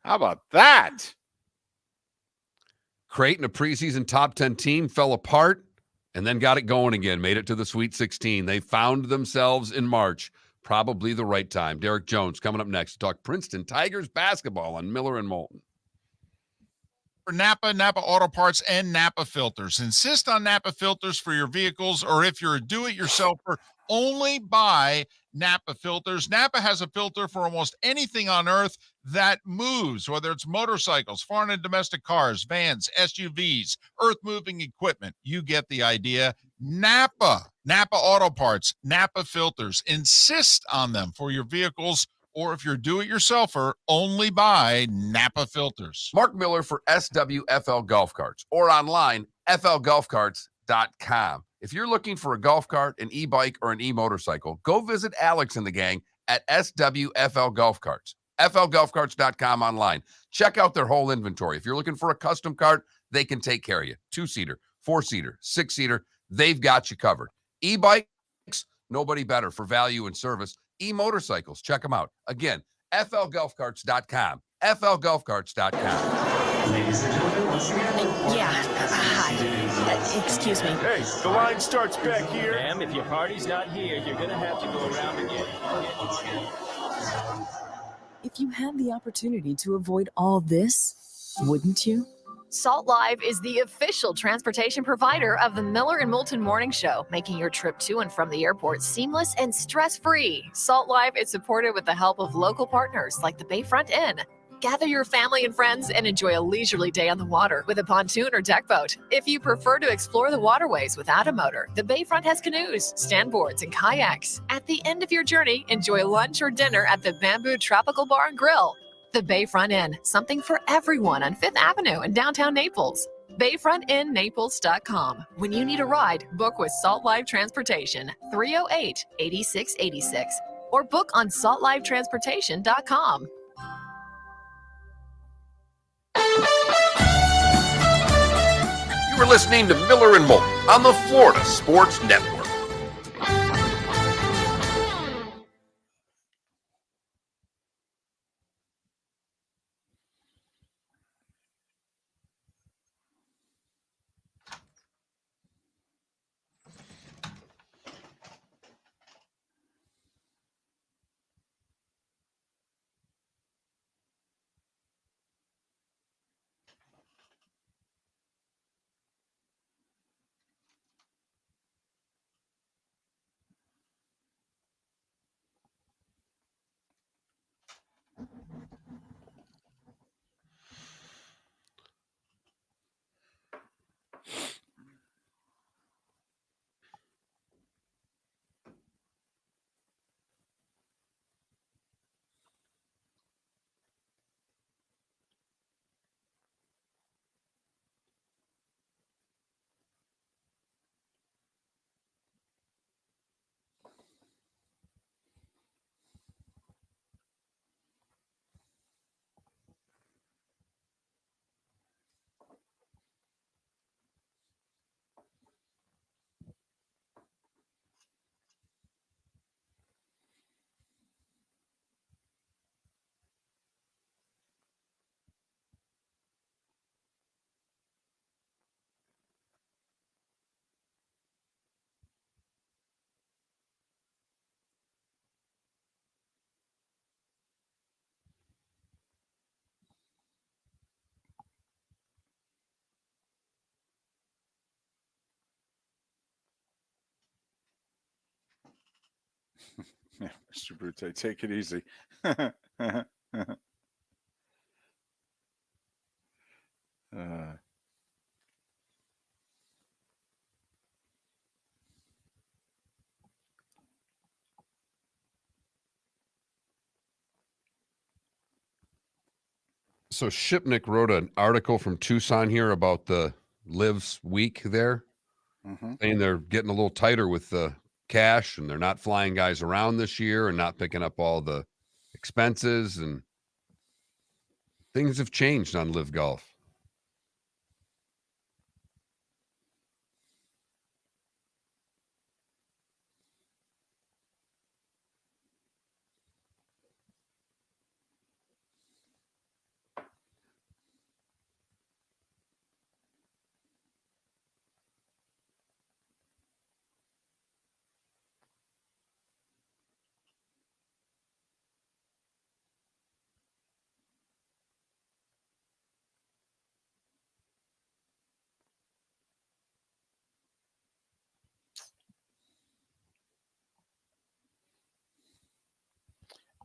How about that? Creighton, a preseason top 10 team, fell apart and then got it going again, made it to the Sweet 16. They found themselves in March, probably the right time. Derek Jones coming up next to talk Princeton Tigers basketball on Miller and Moulton. For Napa Auto Parts, and Napa Filters. Insist on Napa filters for your vehicles, or if you're a do-it-yourselfer, only buy Napa filters. Napa has a filter for almost anything on earth that moves, whether it's motorcycles, foreign and domestic cars, vans, SUVs, earth-moving equipment. You get the idea. Napa Auto Parts, Napa filters. Insist on them for your vehicles, or if you're a do-it-yourselfer, only buy Napa filters. Mark Miller for SWFL Golf Carts, or online, flgolfcarts.com. If you're looking for a golf cart, an e-bike, or an e-motorcycle, go visit Alex and the gang at SWFL Golf Carts. flgolfcarts.com online. Check out their whole inventory. If you're looking for a custom cart, they can take care of you. 2-seater, 4-seater, 6-seater, they've got you covered. E-bikes, nobody better for value and service. E-motorcycles, check them out. Again, flgolfcarts.com. flgolfcarts.com. Ladies and gentlemen, once again. Hi. Excuse me. Hey, the line starts back here. Ma'am, if your party's not here, you're gonna have to go around again. If you had the opportunity to avoid all this, wouldn't you? Salt Live is the official transportation provider of the Miller and Moulton Morning Show, making your trip to and from the airport seamless and stress-free. Salt Live is supported with the help of local partners like the Bayfront Inn. Gather your family and friends and enjoy a leisurely day on the water with a pontoon or deck boat. If you prefer to explore the waterways without a motor, the Bayfront has canoes, standboards, and kayaks. At the end of your journey, enjoy lunch or dinner at the Bamboo Tropical Bar and Grill. The Bayfront Inn, something for everyone on 5th Avenue in downtown Naples. BayfrontInNaples.com. When you need a ride, book with Salt Live Transportation, 308-8686, or book on saltlivetransportation.com. You were listening to Miller and Moulton on the Florida Sports Network. Mr. Brute, take it easy. So Shipnick wrote an article from Tucson here about the Livs week there, saying they're getting a little tighter with the cash and they're not flying guys around this year and not picking up all the expenses, and things have changed on Live Golf.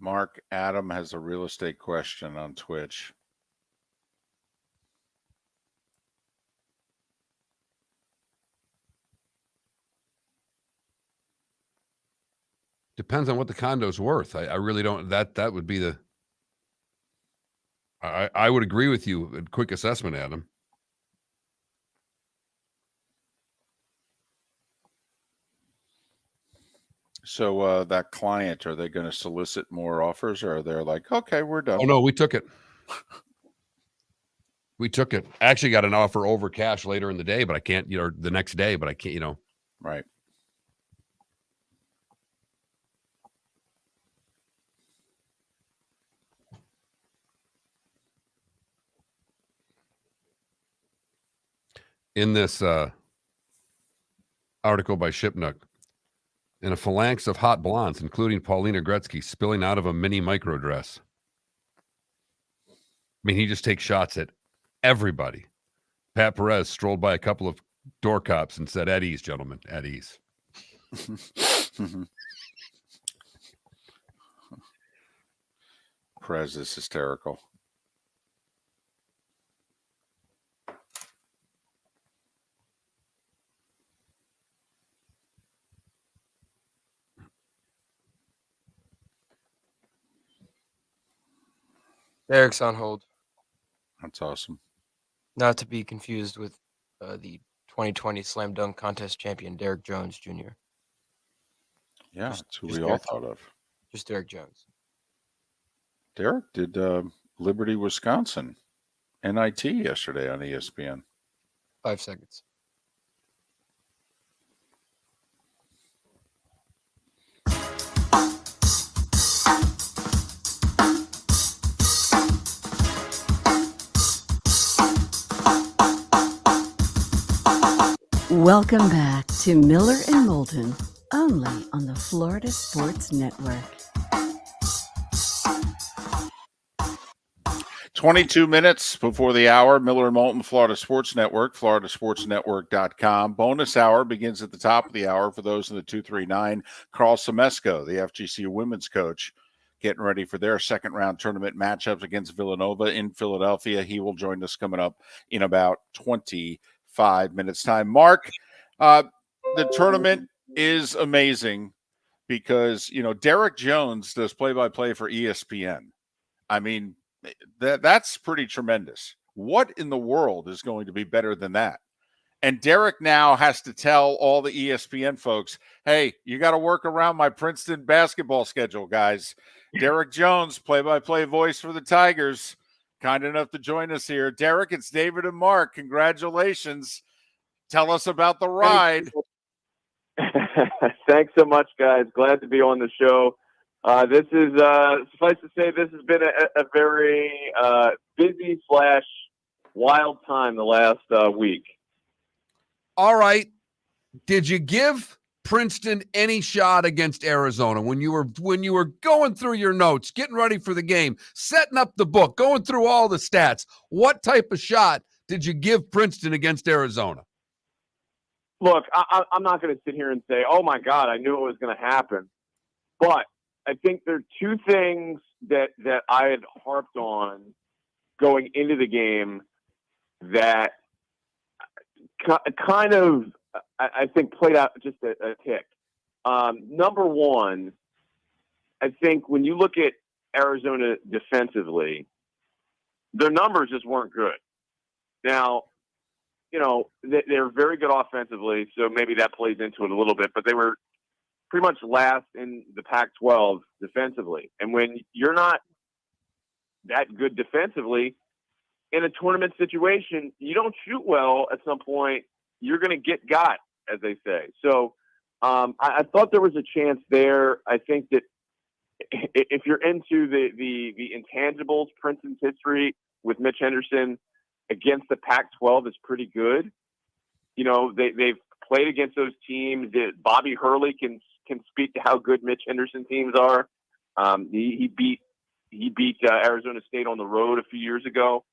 Mark, Adam has a real estate question on Twitch. Depends on what the condo's worth. I really don't. That would be the. I would agree with you. A quick assessment, Adam. So that client, are they going to solicit more offers, or are they like, okay, we're done? Oh no, we took it. We took it. Actually got an offer over cash later in the day, but I can't, the next day, but I can't, Right. In this article by Shipnook, in a phalanx of hot blondes, including Paulina Gretzky, spilling out of a mini micro dress. I mean, he just takes shots at everybody. Pat Perez strolled by a couple of door cops and said, "At ease, gentlemen, at ease." Perez is hysterical. Derek's on hold. That's awesome. Not to be confused with the 2020 Slam Dunk Contest champion, Derek Jones Jr. Yeah, that's who we just all Derek thought of. Just Derek Jones. Derek did Liberty, Wisconsin, NIT yesterday on ESPN. 5 seconds. Welcome back to Miller and Moulton, only on the Florida Sports Network. 22 minutes before the hour, Miller and Moulton, Florida Sports Network, floridasportsnetwork.com. Bonus hour begins at the top of the hour for those in the 239. Karl Smesko, the FGCU women's coach, getting ready for their second-round tournament matchups against Villanova in Philadelphia. He will join us coming up in about 25 minutes' time. Mark, the tournament is amazing because, Derek Jones does play-by-play for ESPN. I mean, that's pretty tremendous. What in the world is going to be better than that? And Derek now has to tell all the ESPN folks, hey, you got to work around my Princeton basketball schedule, guys. Derek Jones, play-by-play voice for the Tigers, kind enough to join us here. Derek, it's David and Mark. Congratulations. Tell us about the ride. Thanks so much, guys. Glad to be on the show. This is, suffice to say, this has been a very busy / wild time the last week. All right. Did you give Princeton any shot against Arizona when you were going through your notes, getting ready for the game, setting up the book, going through all the stats? What type of shot did you give Princeton against Arizona? Look, I'm not going to sit here and say, oh, my God, I knew it was going to happen. But I think there are two things that I had harped on going into the game that kind of, I think, played out just a tick. Number one, I think when you look at Arizona defensively, their numbers just weren't good. Now, they're very good offensively, so maybe that plays into it a little bit, but they were pretty much last in the Pac-12 defensively. And when you're not that good defensively in a tournament situation, you don't shoot well at some point, you're going to get got, as they say. So I thought there was a chance there. I think that if you're into the intangibles, Princeton's history with Mitch Henderson against the Pac-12 is pretty good. They've played against those teams. Bobby Hurley can speak to how good Mitch Henderson teams are. He beat Arizona State on the road a few years ago.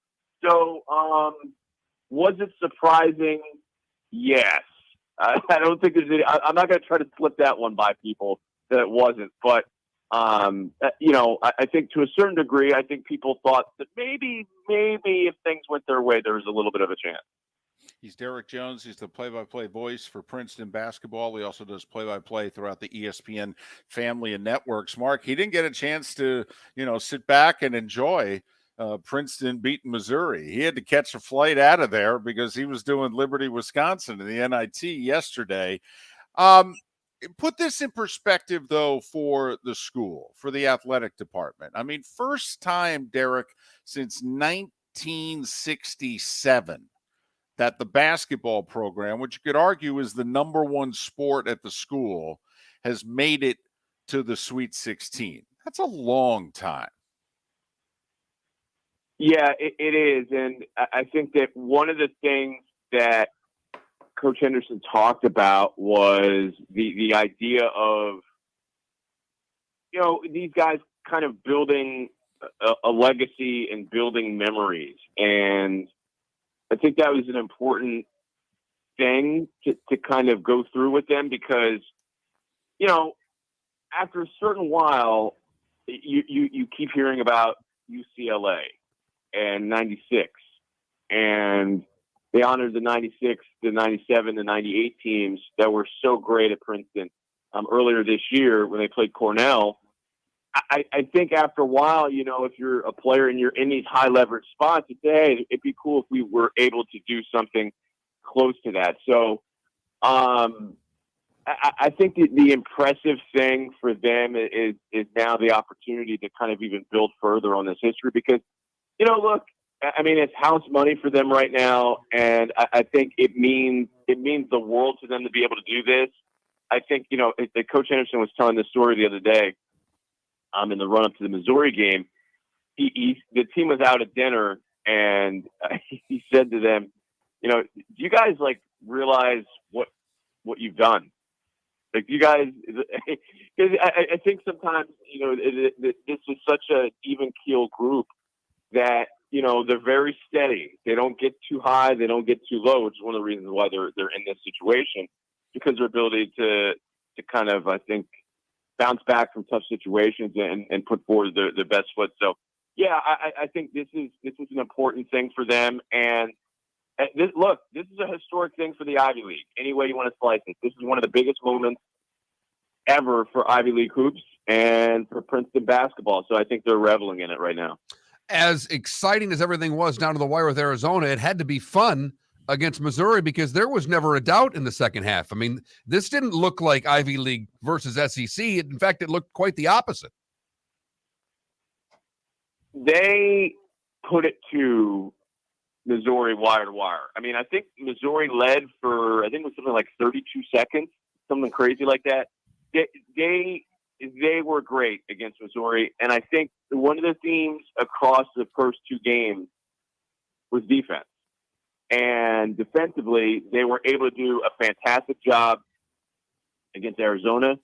So was it surprising? Yes. I don't think there's any. I'm not going to try to slip that one by people that it wasn't. But, I think to a certain degree, I think people thought that maybe if things went their way, there was a little bit of a chance. He's Derek Jones. He's the play-by-play voice for Princeton basketball. He also does play-by-play throughout the ESPN family and networks. Mark, he didn't get a chance to, sit back and enjoy Princeton beating Missouri. He had to catch a flight out of there because he was doing Liberty, Wisconsin in the NIT yesterday. Put this in perspective, though, for the school, for the athletic department. I mean, first time, Derek, since 1967 that the basketball program, which you could argue is the number one sport at the school, has made it to the Sweet 16. That's a long time. Yeah, it is. And I think that one of the things that Coach Henderson talked about was the idea of, these guys kind of building a legacy and building memories. And I think that was an important thing to kind of go through with them because, after a certain while, you keep hearing about UCLA and 96, and they honored the 96, the 97, the 98 teams that were so great at Princeton earlier this year when they played Cornell. I think after a while, if you're a player and you're in these high leverage spots, you say, hey, it'd be cool if we were able to do something close to that. So I think the impressive thing for them is now the opportunity to kind of even build further on this history because, look, I mean, it's house money for them right now. And I think it means the world to them to be able to do this. I think, Coach Henderson was telling this story the other day. In the run-up to the Missouri game, the team was out at dinner, and he said to them, do you guys, realize what you've done? You guys, because I think sometimes, this is such an even-keel group that, they're very steady. They don't get too high. They don't get too low, which is one of the reasons why they're in this situation, because their ability to kind of, I think, bounce back from tough situations and put forward the best foot. So, yeah, I think this is an important thing for them. And this is a historic thing for the Ivy League. Any way you want to slice it, this is one of the biggest moments ever for Ivy League hoops and for Princeton basketball. So I think they're reveling in it right now. As exciting as everything was down to the wire with Arizona, it had to be fun against Missouri because there was never a doubt in the second half. I mean, this didn't look like Ivy League versus SEC. In fact, it looked quite the opposite. They put it to Missouri wire to wire. I mean, I think Missouri led for, I think it was something like 32 seconds, something crazy like that. They were great against Missouri. And I think one of the themes across the first two games was defense. And defensively, they were able to do a fantastic job against Arizona,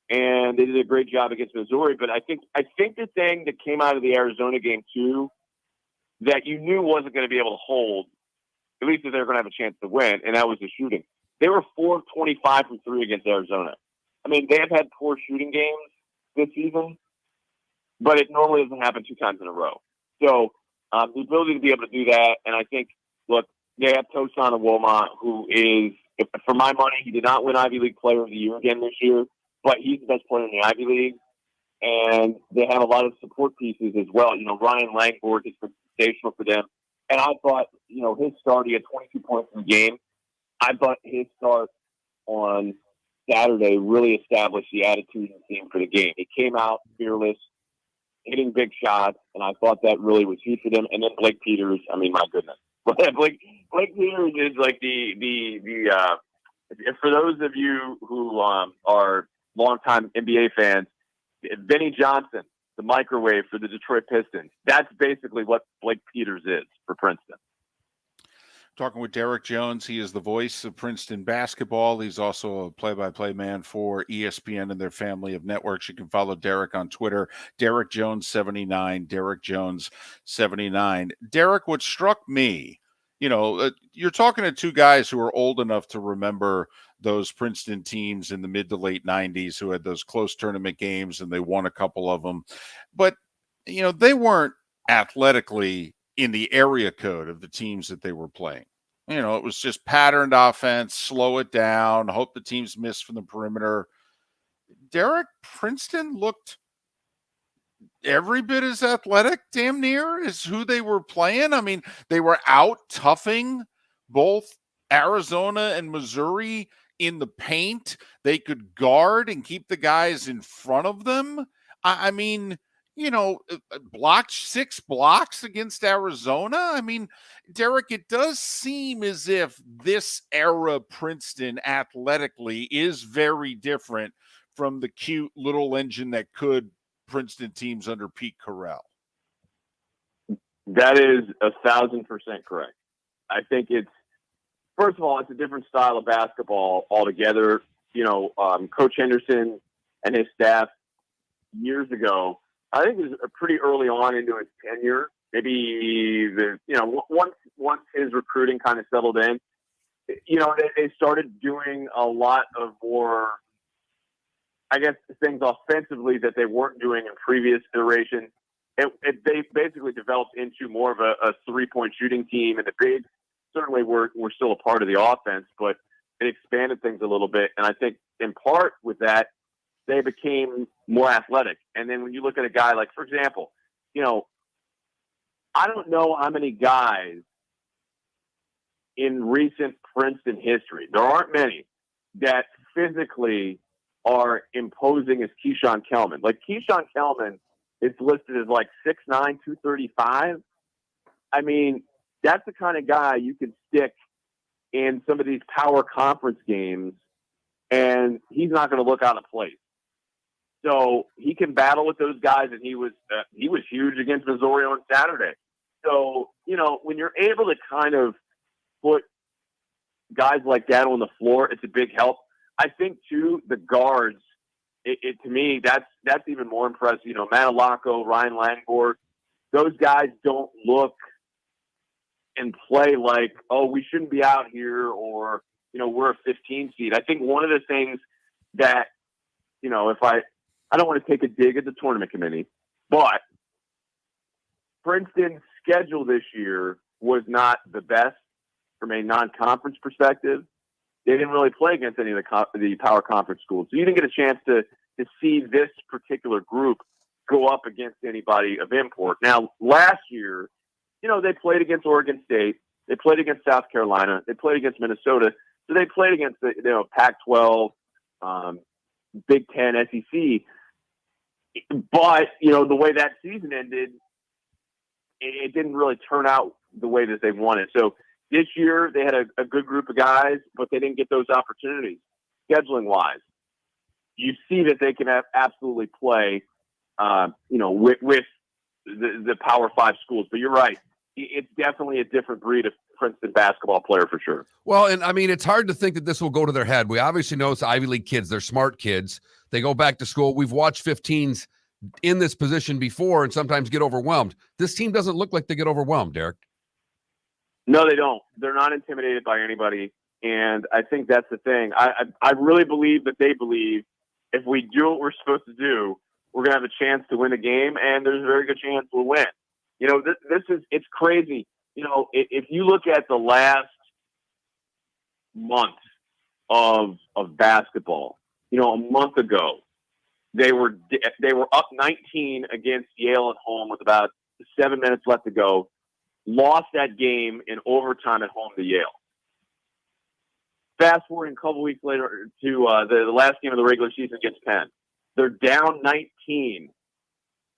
and they did a great job against Missouri. But I think the thing that came out of the Arizona game too, that you knew wasn't going to be able to hold, at least if they were going to have a chance to win, and that was the shooting. They were 4 of 25 from three against Arizona. I mean, they have had poor shooting games, this season, but it normally doesn't happen 2 times in a row. So the ability to be able to do that, and I think, look, they have Tosan Awoma, who is, for my money, he did not win Ivy League Player of the Year again this year, but he's the best player in the Ivy League. And they have a lot of support pieces as well. You know, Ryan Langford is sensational for them. And I thought, you know, his start, he had 22 points in the game. I thought his start on Saturday really established the attitude of the team for the game. He came out fearless, hitting big shots, and I thought that really was huge for them. And then Blake Peters, I mean, my goodness. Blake Peters is like for those of you who are longtime NBA fans, Benny Johnson, the microwave for the Detroit Pistons. That's basically what Blake Peters is for Princeton. Talking with Derek Jones. He is the voice of Princeton basketball. He's also a play-by-play man for ESPN and their family of networks. You can follow Derek on Twitter, Derek Jones 79, Derek Jones 79. Derek, what struck me, you know, you're talking to 2 guys who are old enough to remember those Princeton teams in the mid to late 90s who had those close tournament games, and they won a couple of them. But, you know, they weren't athletically in the area code of the teams that they were playing. You know, it was just patterned offense, slow it down, hope the teams miss from the perimeter. Derek, Princeton looked every bit as athletic, damn near, as who they were playing. I mean, they were out toughing both Arizona and Missouri in the paint. They could guard and keep the guys in front of them. I mean, you know, blocked 6 blocks against Arizona. I mean, Derek, it does seem as if this era Princeton athletically is very different from the cute little engine that could Princeton teams under Pete Carell. That is 1,000% correct. I think it's, first of all, it's a different style of basketball altogether. You know, Coach Henderson and his staff years ago, I think it was pretty early on into his tenure. Maybe once his recruiting kind of settled in, you know, they started doing a lot of more, I guess, things offensively that they weren't doing in previous iterations. They basically developed into more of a 3-point shooting team, and the bigs certainly were still a part of the offense, but it expanded things a little bit. And I think in part with that, they became more athletic. And then when you look at a guy like, for example, you know, I don't know how many guys in recent Princeton history, there aren't many, that physically are imposing as Keyshawn Kellman. Like, Keyshawn Kellman is listed as like 6'9", 235. I mean, that's the kind of guy you can stick in some of these power conference games, and he's not going to look out of place. So he can battle with those guys, and he was huge against Missouri on Saturday. So, you know, when you're able to kind of put guys like that on the floor, it's a big help. I think, too, the guards, to me, that's even more impressive. You know, Manalaco, Ryan Langford, those guys don't look and play like, oh, we shouldn't be out here, or, you know, we're a 15 seed. I think one of the things that, you know, I don't want to take a dig at the tournament committee, but Princeton's schedule this year was not the best from a non-conference perspective. They didn't really play against any of the power conference schools. So you didn't get a chance to see this particular group go up against anybody of import. Now, last year, you know, they played against Oregon State. They played against South Carolina. They played against Minnesota. So they played against the, you know, Pac-12, Big Ten, SEC. But, you know, the way that season ended, it didn't really turn out the way that they wanted. So this year they had a good group of guys, but they didn't get those opportunities scheduling-wise. You see that they can absolutely play, you know, with the Power 5 schools. But you're right. It's definitely a different breed of Princeton basketball player for sure. Well, and I mean, it's hard to think that this will go to their head. We obviously know it's Ivy League kids. They're smart kids. They go back to school. We've watched 15s in this position before and sometimes get overwhelmed. This team doesn't look like they get overwhelmed, Derek. No, they don't. They're not intimidated by anybody. And I think that's the thing. I really believe that they believe if we do what we're supposed to do, we're going to have a chance to win the game, and there's a very good chance we'll win. You know, it's crazy. You know, if you look at the last month of basketball, you know, a month ago, they were up 19 against Yale at home with about 7 minutes left to go, lost that game in overtime at home to Yale. Fast forwarding a couple weeks later to the last game of the regular season against Penn. They're down 19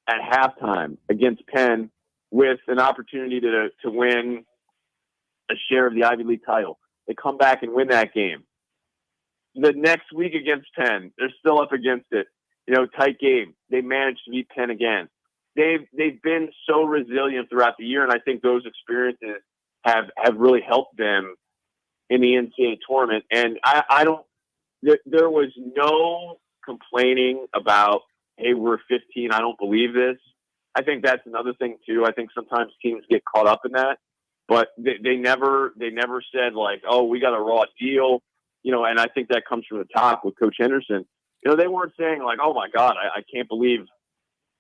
at halftime against Penn with an opportunity to win a share of the Ivy League title. They come back and win that game. The next week against Penn, they're still up against it. You know, tight game. They managed to beat Penn again. They've been so resilient throughout the year, and I think those experiences have really helped them in the NCAA tournament. And there was no complaining about, hey, we're 15, I don't believe this. I think that's another thing too. I think sometimes teams get caught up in that, but they never said like, oh, we got a raw deal, you know. And I think that comes from the top with Coach Henderson. You know, they weren't saying like, oh my God, I can't believe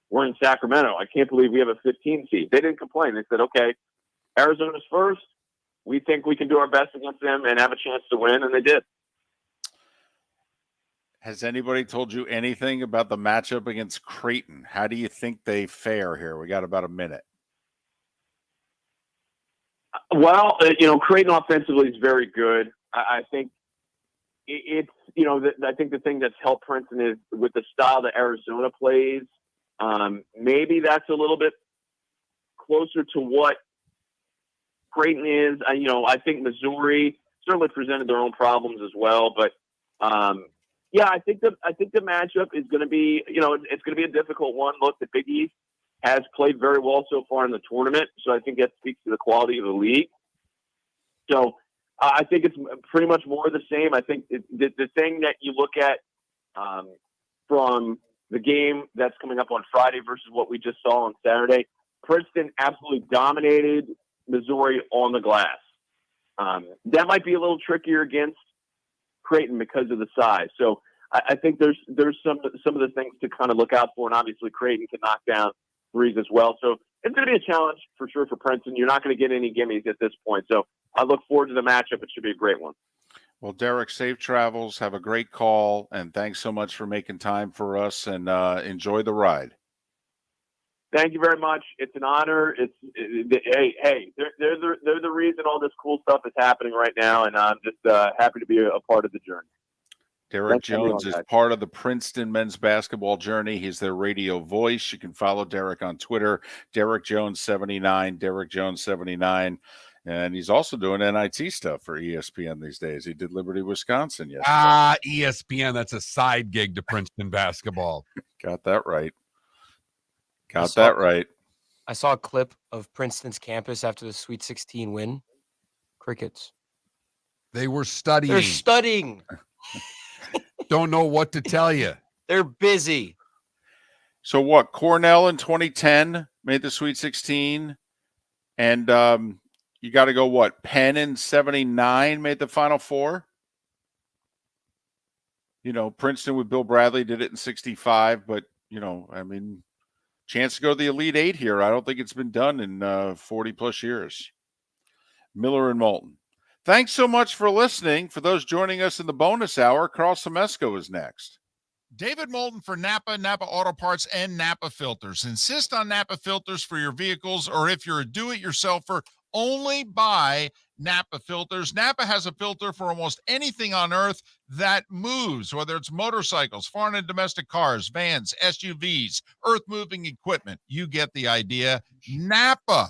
we're in Sacramento. I can't believe we have a 15 seed. They didn't complain. They said, okay, Arizona's first. We think we can do our best against them and have a chance to win, and they did. Has anybody told you anything about the matchup against Creighton? How do you think they fare here? We got about a minute. Well, you know, Creighton offensively is very good. I think it's, you know, I think the thing that's helped Princeton is with the style that Arizona plays. Maybe that's a little bit closer to what Creighton is. You know, I think Missouri certainly presented their own problems as well, but yeah, I think the matchup is going to be, you know, it's going to be a difficult one. Look, the Big East has played very well so far in the tournament, so I think that speaks to the quality of the league. So I think it's pretty much more of the same. I think the thing that you look at from the game that's coming up on Friday versus what we just saw on Saturday, Princeton absolutely dominated Missouri on the glass. That might be a little trickier against Creighton because of the size. So I think there's some of the things to kind of look out for, and obviously Creighton can knock down threes as well. So it's going to be a challenge for sure for Princeton. You're not going to get any gimmies at this point. So I look forward to the matchup. It should be a great one. Well, Derek, safe travels. Have a great call, and thanks so much for making time for us, and enjoy the ride. Thank you very much. It's an honor. Hey, they're the reason all this cool stuff is happening right now, and I'm just happy to be a part of the journey. Derek Jones is part of the Princeton men's basketball journey. He's their radio voice. You can follow Derek on Twitter, Derek Jones 79, Derek Jones 79. And he's also doing NIT stuff for ESPN these days. He did Liberty, Wisconsin yesterday. ESPN, that's a side gig to Princeton basketball. Got that right. Got that right. I saw a clip of Princeton's campus after the Sweet 16 win. Crickets. They were studying. They're studying. Don't know what to tell you. They're busy. So what? Cornell in 2010 made the Sweet 16. And you got to go what? Penn in 79 made the Final Four. You know, Princeton with Bill Bradley did it in 65. But, you know, I mean, chance to go to the Elite Eight here. I don't think it's been done in 40 plus years. Miller and Moulton. Thanks so much for listening. For those joining us in the bonus hour, Karl Smesko is next. David Moulton for Napa Auto Parts, and Napa Filters. Insist on Napa filters for your vehicles, or if you're a do-it-yourselfer, only buy Napa filters. Napa has a filter for almost anything on earth that moves, whether it's motorcycles, foreign and domestic cars, vans, SUVs, earth-moving equipment. You get the idea. Napa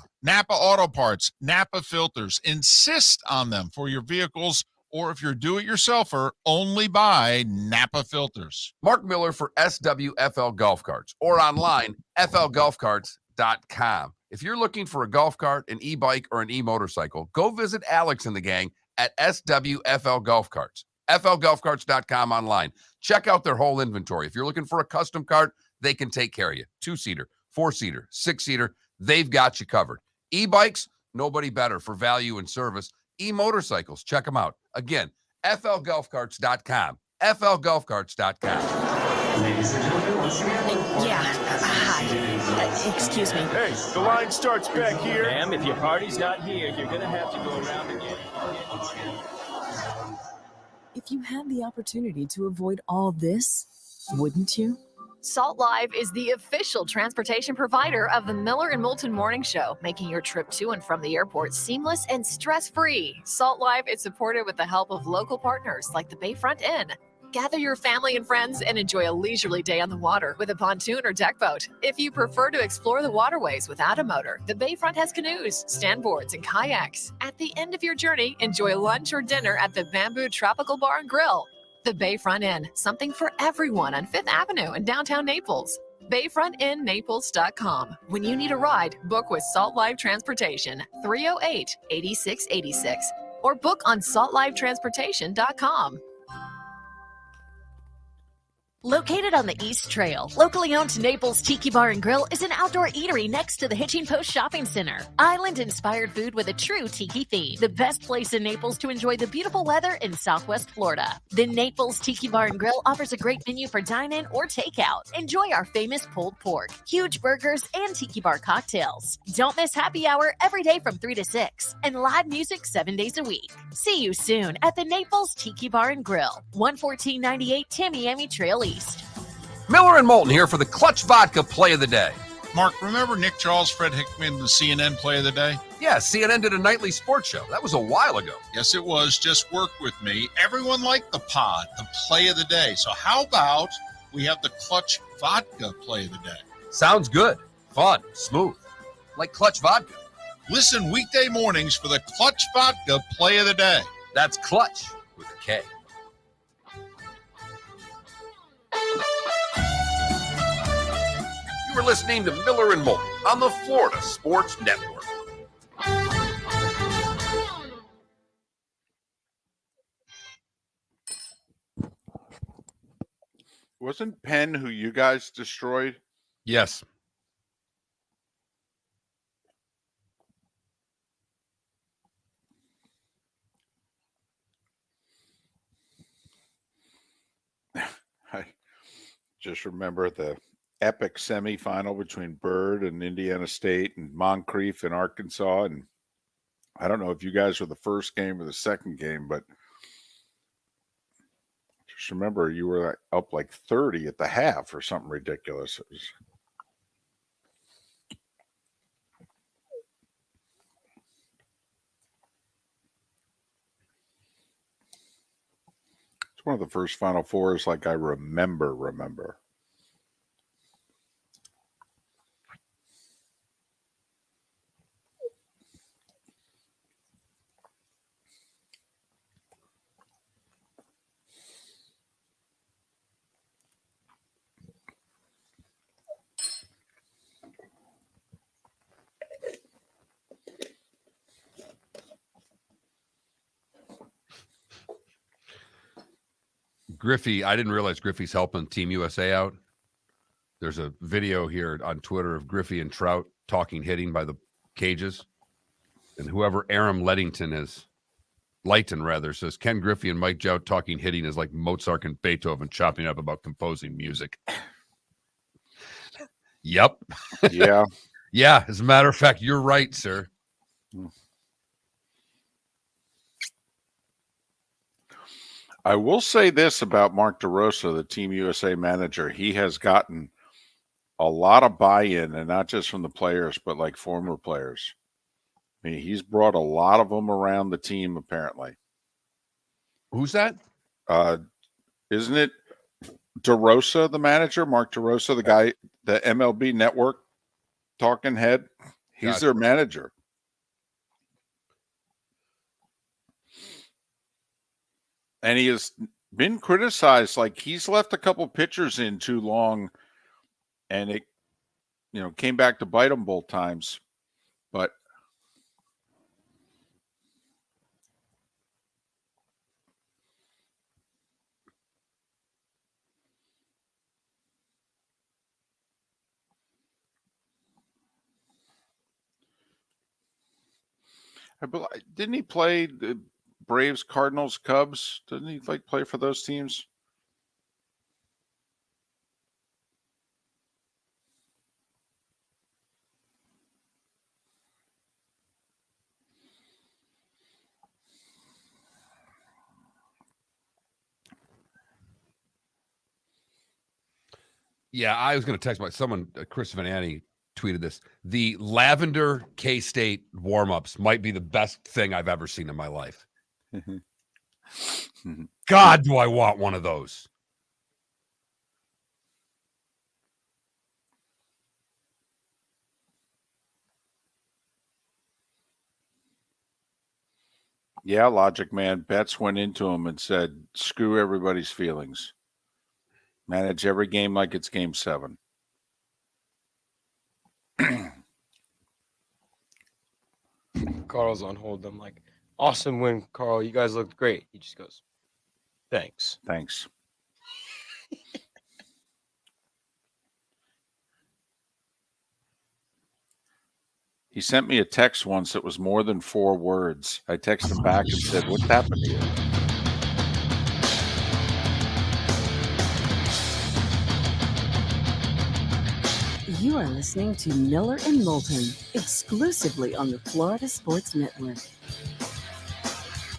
Auto Parts, Napa filters. Insist on them for your vehicles, or if you're do-it-yourselfer, only buy Napa filters. Mark Miller for SWFL Golf Carts, or online, flgolfcarts.com. If you're looking for a golf cart, an e-bike, or an e-motorcycle, go visit Alex and the gang at SWFL Golf Carts. flgolfcarts.com online. Check out their whole inventory. If you're looking for a custom cart, they can take care of you. 2-seater, 4-seater, 6-seater, they've got you covered. E-bikes, nobody better for value and service. E-motorcycles, check them out. Again, flgolfcarts.com. flgolfcarts.com. Ladies and gentlemen, once again. Hi. Excuse me. Hey, the line starts back here. Ma'am, if your party's not here, you're going to have to go around again. If you had the opportunity to avoid all this, wouldn't you? Salt Live is the official transportation provider of the Miller and Moulton Morning Show, making your trip to and from the airport seamless and stress-free. Salt Live is supported with the help of local partners like the Bayfront Inn. Gather your family and friends and enjoy a leisurely day on the water with a pontoon or deck boat. If you prefer to explore the waterways without a motor, the Bayfront has canoes, standboards, and kayaks. At the end of your journey, enjoy lunch or dinner at the Bamboo Tropical Bar and Grill. The Bayfront Inn, something for everyone on 5th Avenue in downtown Naples. BayfrontInNaples.com. When you need a ride, book with Salt Live Transportation, 308-8686, or book on saltlivetransportation.com. Located on the East Trail, locally owned Naples Tiki Bar and Grill is an outdoor eatery next to the Hitching Post Shopping Center. Island-inspired food with a true tiki theme. The best place in Naples to enjoy the beautiful weather in Southwest Florida. The Naples Tiki Bar and Grill offers a great menu for dine-in or takeout. Enjoy our famous pulled pork, huge burgers, and tiki bar cocktails. Don't miss happy hour every day from 3 to 6, and live music 7 days a week. See you soon at the Naples Tiki Bar and Grill, 11498 Tamiami Trail East. Miller and Moulton here for the Clutch Vodka Play of the Day. Mark, remember Nick Charles, Fred Hickman, the CNN Play of the Day? Yeah, CNN did a nightly sports show. That was a while ago. Yes, it was. Just work with me. Everyone liked the pod, the Play of the Day. So how about we have the Clutch Vodka Play of the Day? Sounds good. Fun. Smooth. Like Clutch Vodka. Listen weekday mornings for the Clutch Vodka Play of the Day. That's Clutch with a K. You were listening to Miller and Moulton on the Florida Sports Network. Wasn't Penn who you guys destroyed? Yes. I just remember the epic semifinal between Byrd and Indiana State and Moncrief and Arkansas. And I don't know if you guys were the first game or the second game, but just remember you were up like 30 at the half or something ridiculous. It was... It's one of the first Final Fours like I remember. Griffey, I didn't realize Griffey's helping Team USA out. There's a video here on Twitter of Griffey and Trout talking hitting by the cages. And whoever Aram Lighton says Ken Griffey and Mike Jout talking hitting is like Mozart and Beethoven chopping up about composing music. Yep. Yeah. Yeah. As a matter of fact, you're right, sir. I will say this about Mark DeRosa, the Team USA manager. He has gotten a lot of buy-in, and not just from the players, but like former players. I mean, he's brought a lot of them around the team, apparently. Who's that? Isn't it DeRosa, the manager? Mark DeRosa, the guy, the MLB Network talking head? He's their manager. And he has been criticized. Like, he's left a couple pitchers in too long, and it, came back to bite him both times. But didn't he play the Braves, Cardinals, Cubs? Didn't he play for those teams? Yeah, I was going to text someone, Chris Van Annie tweeted this. The lavender K-State warm-ups might be the best thing I've ever seen in my life. God, do I want one of those. Yeah, Logic Man. Betts went into him and said, screw everybody's feelings. Manage every game like it's game 7. Carl's on hold. I'm like, awesome win, Karl. You guys looked great. He just goes, thanks. Thanks. He sent me a text once that was more than 4 words. I texted him back and said, what's happened to you? You are listening to Miller and Moulton, exclusively on the Florida Sports Network.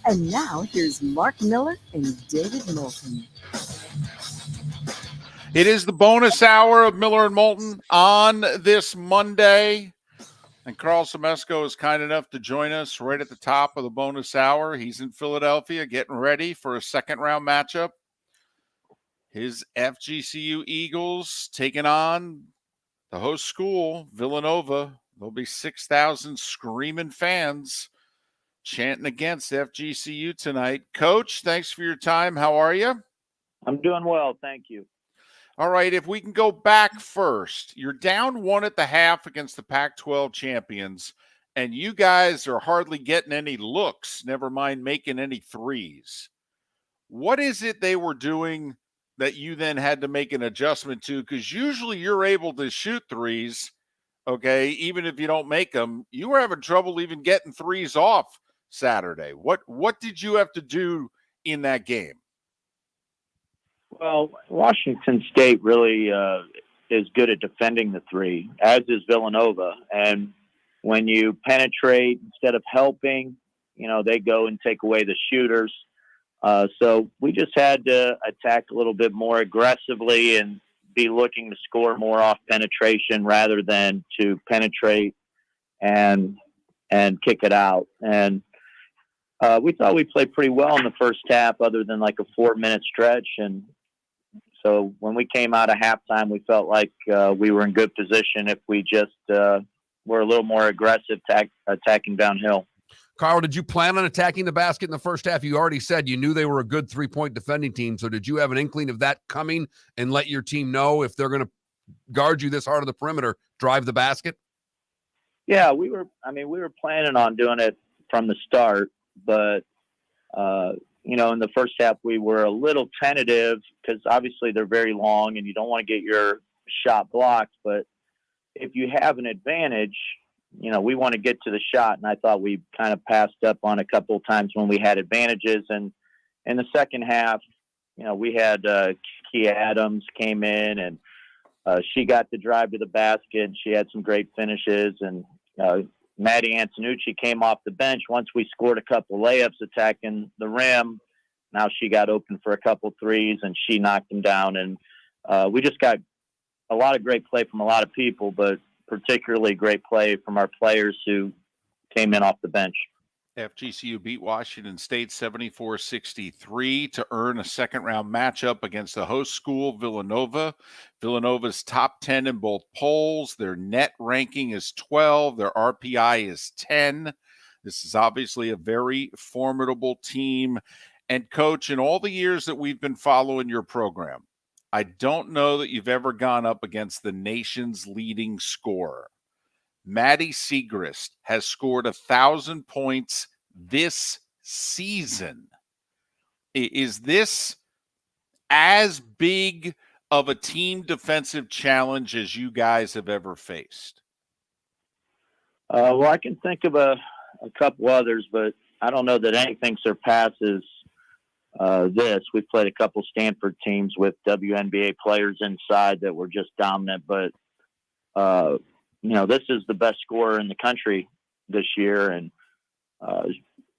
And now, here's Mark Miller and David Moulton. It is the bonus hour of Miller and Moulton on this Monday. And Karl Smesko is kind enough to join us right at the top of the bonus hour. He's in Philadelphia getting ready for a second-round matchup. His FGCU Eagles taking on the host school, Villanova. There'll be 6,000 screaming fans chanting against FGCU tonight. Coach, thanks for your time. How are you? I'm doing well, thank you. All right, if we can go back first, you're down 1 at the half against the Pac-12 champions, and you guys are hardly getting any looks, never mind making any threes. What is it they were doing that you then had to make an adjustment to? Because usually you're able to shoot threes, okay, even if you don't make them. You were having trouble even getting threes off Saturday. What did you have to do in that game? Well, Washington State really is good at defending the three, as is Villanova. And when you penetrate instead of helping, they go and take away the shooters. So we just had to attack a little bit more aggressively and be looking to score more off penetration rather than to penetrate and kick it out. And we thought we played pretty well in the first half, other than like a 4-minute stretch. And so when we came out of halftime, we felt like we were in good position if we just were a little more aggressive attacking downhill. Karl, did you plan on attacking the basket in the first half? You already said you knew they were a good 3-point defending team. So did you have an inkling of that coming and let your team know if they're going to guard you this hard of the perimeter, drive the basket? Yeah, we were planning on doing it from the start, but in the first half, we were a little tentative because obviously they're very long and you don't want to get your shot blocked. But if you have an advantage, we want to get to the shot. And I thought we kind of passed up on a couple of times when we had advantages. And in the second half, we had Kia Adams came in and she got the drive to the basket and she had some great finishes. And Maddie Antonucci came off the bench. Once we scored a couple layups attacking the rim, now she got open for a couple threes and she knocked them down. And we just got a lot of great play from a lot of people, but particularly great play from our players who came in off the bench. FGCU beat Washington State 74-63 to earn a second-round matchup against the host school, Villanova. Villanova's top 10 in both polls. Their net ranking is 12. Their RPI is 10. This is obviously a very formidable team. And, Coach, in all the years that we've been following your program, I don't know that you've ever gone up against the nation's leading scorer. Maddie Siegrist has scored 1,000 points this season. Is this as big of a team defensive challenge as you guys have ever faced? Well, I can think of a couple others, but I don't know that anything surpasses this. We've played a couple Stanford teams with WNBA players inside that were just dominant, but this is the best scorer in the country this year, and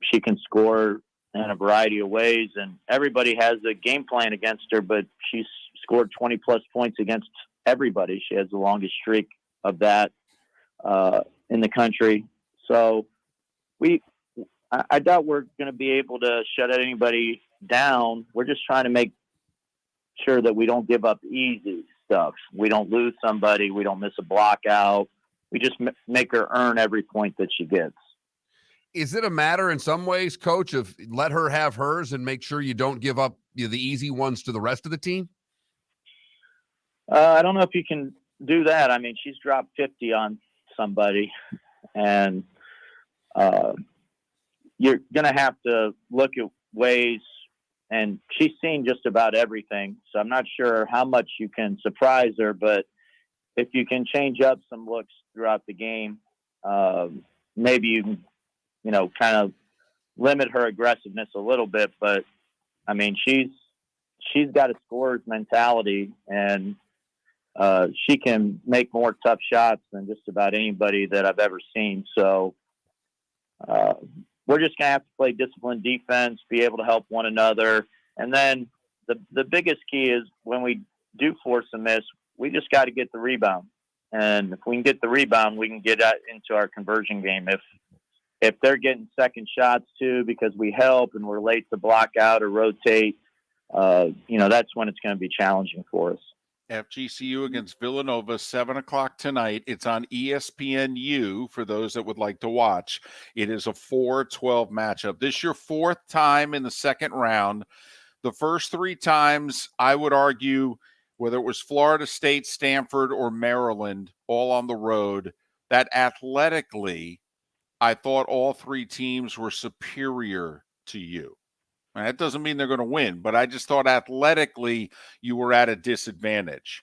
she can score in a variety of ways, and everybody has a game plan against her, but she's scored 20-plus points against everybody. She has the longest streak of that in the country. So I doubt we're going to be able to shut anybody down. We're just trying to make sure that we don't give up easy stuff. We don't lose somebody. We don't miss a block out. We just make her earn every point that she gets. Is it a matter in some ways, Coach, of let her have hers and make sure you don't give up the easy ones to the rest of the team? I don't know if you can do that. I mean, she's dropped 50 on somebody, and you're going to have to look at ways, and she's seen just about everything. So I'm not sure how much you can surprise her, but if you can change up some looks throughout the game, maybe you can, kind of limit her aggressiveness a little bit. But I mean, she's got a scorer's mentality, and she can make more tough shots than just about anybody that I've ever seen. So we're just going to have to play disciplined defense, be able to help one another. And then the biggest key is when we do force a miss, we just got to get the rebound. And if we can get the rebound, we can get into our conversion game. If they're getting second shots too, because we help and we're late to block out or rotate, that's when it's going to be challenging for us. FGCU against Villanova, 7 o'clock tonight. It's on ESPNU for those that would like to watch. It is a 4-12 matchup. This is your fourth time in the second round. The first three times, I would argue, whether it was Florida State, Stanford, or Maryland, all on the road, that athletically, I thought all three teams were superior to you. And that doesn't mean they're going to win, but I just thought athletically you were at a disadvantage.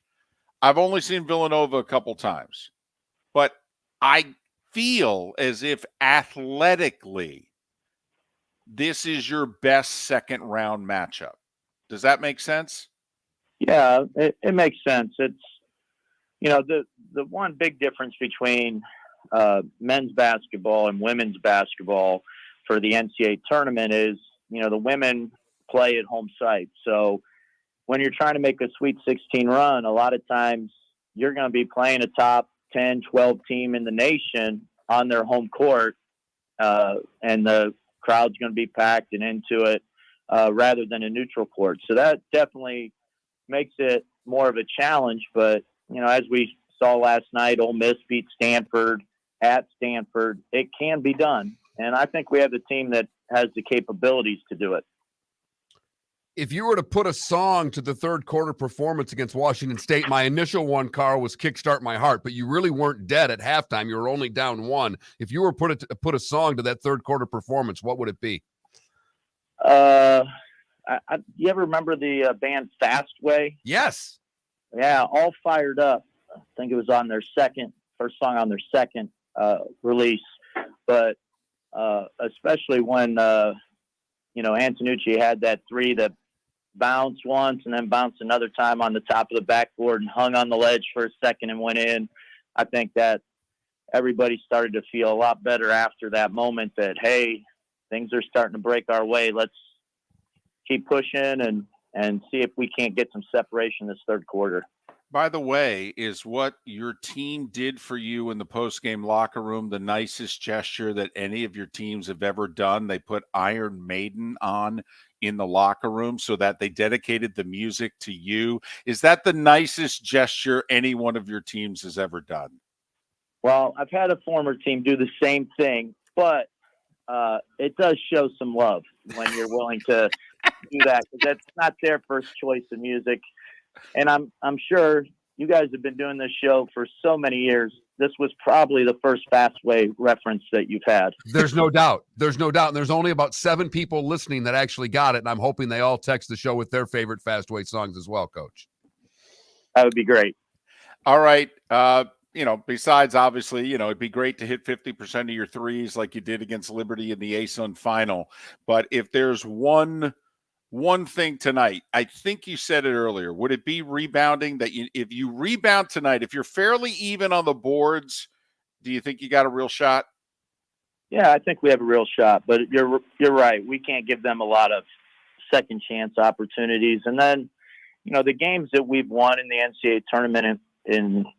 I've only seen Villanova a couple times, but I feel as if athletically this is your best second round matchup. Does that make sense? Yeah, it makes sense. It's, the one big difference between men's basketball and women's basketball for the NCAA tournament is, the women play at home site. So when you're trying to make a Sweet 16 run, a lot of times you're going to be playing a top 10, 12 team in the nation on their home court, and the crowd's going to be packed and into it rather than a neutral court. So that definitely makes it more of a challenge. But, as we saw last night, Ole Miss beat Stanford at Stanford. It can be done. And I think we have the team that has the capabilities to do it. If you were to put a song to the third quarter performance against Washington State, my initial one, Karl, was Kickstart My Heart, but you really weren't dead at halftime. You were only down one. If you were put a song to that third quarter performance, what would it be? You ever remember the band Fastway? Yes. Yeah, All Fired Up. I think it was on their first song on their second release. But especially when, Antonucci had that three that bounced once and then bounced another time on the top of the backboard and hung on the ledge for a second and went in. I think that everybody started to feel a lot better after that moment that, hey, things are starting to break our way. Let's keep pushing and see if we can't get some separation this third quarter. By the way, is what your team did for you in the postgame locker room the nicest gesture that any of your teams have ever done? They put Iron Maiden on in the locker room so that they dedicated the music to you. Is that the nicest gesture any one of your teams has ever done? Well, I've had a former team do the same thing, but it does show some love when you're willing to do that, because that's not their first choice of music. And I'm sure you guys have been doing this show for so many years. This was probably the first Fastway reference that you've had. There's no doubt. And there's only about 7 people listening that actually got it. And I'm hoping they all text the show with their favorite Fastway songs as well, Coach. That would be great. All right. Besides, obviously, it'd be great to hit 50% of your threes like you did against Liberty in the ASUN final. But if there's one thing tonight, I think you said it earlier, would it be rebounding? That if you rebound tonight, if you're fairly even on the boards, do you think you got a real shot? Yeah, I think we have a real shot, but you're right. We can't give them a lot of second chance opportunities. And then, the games that we've won in the NCAA tournament including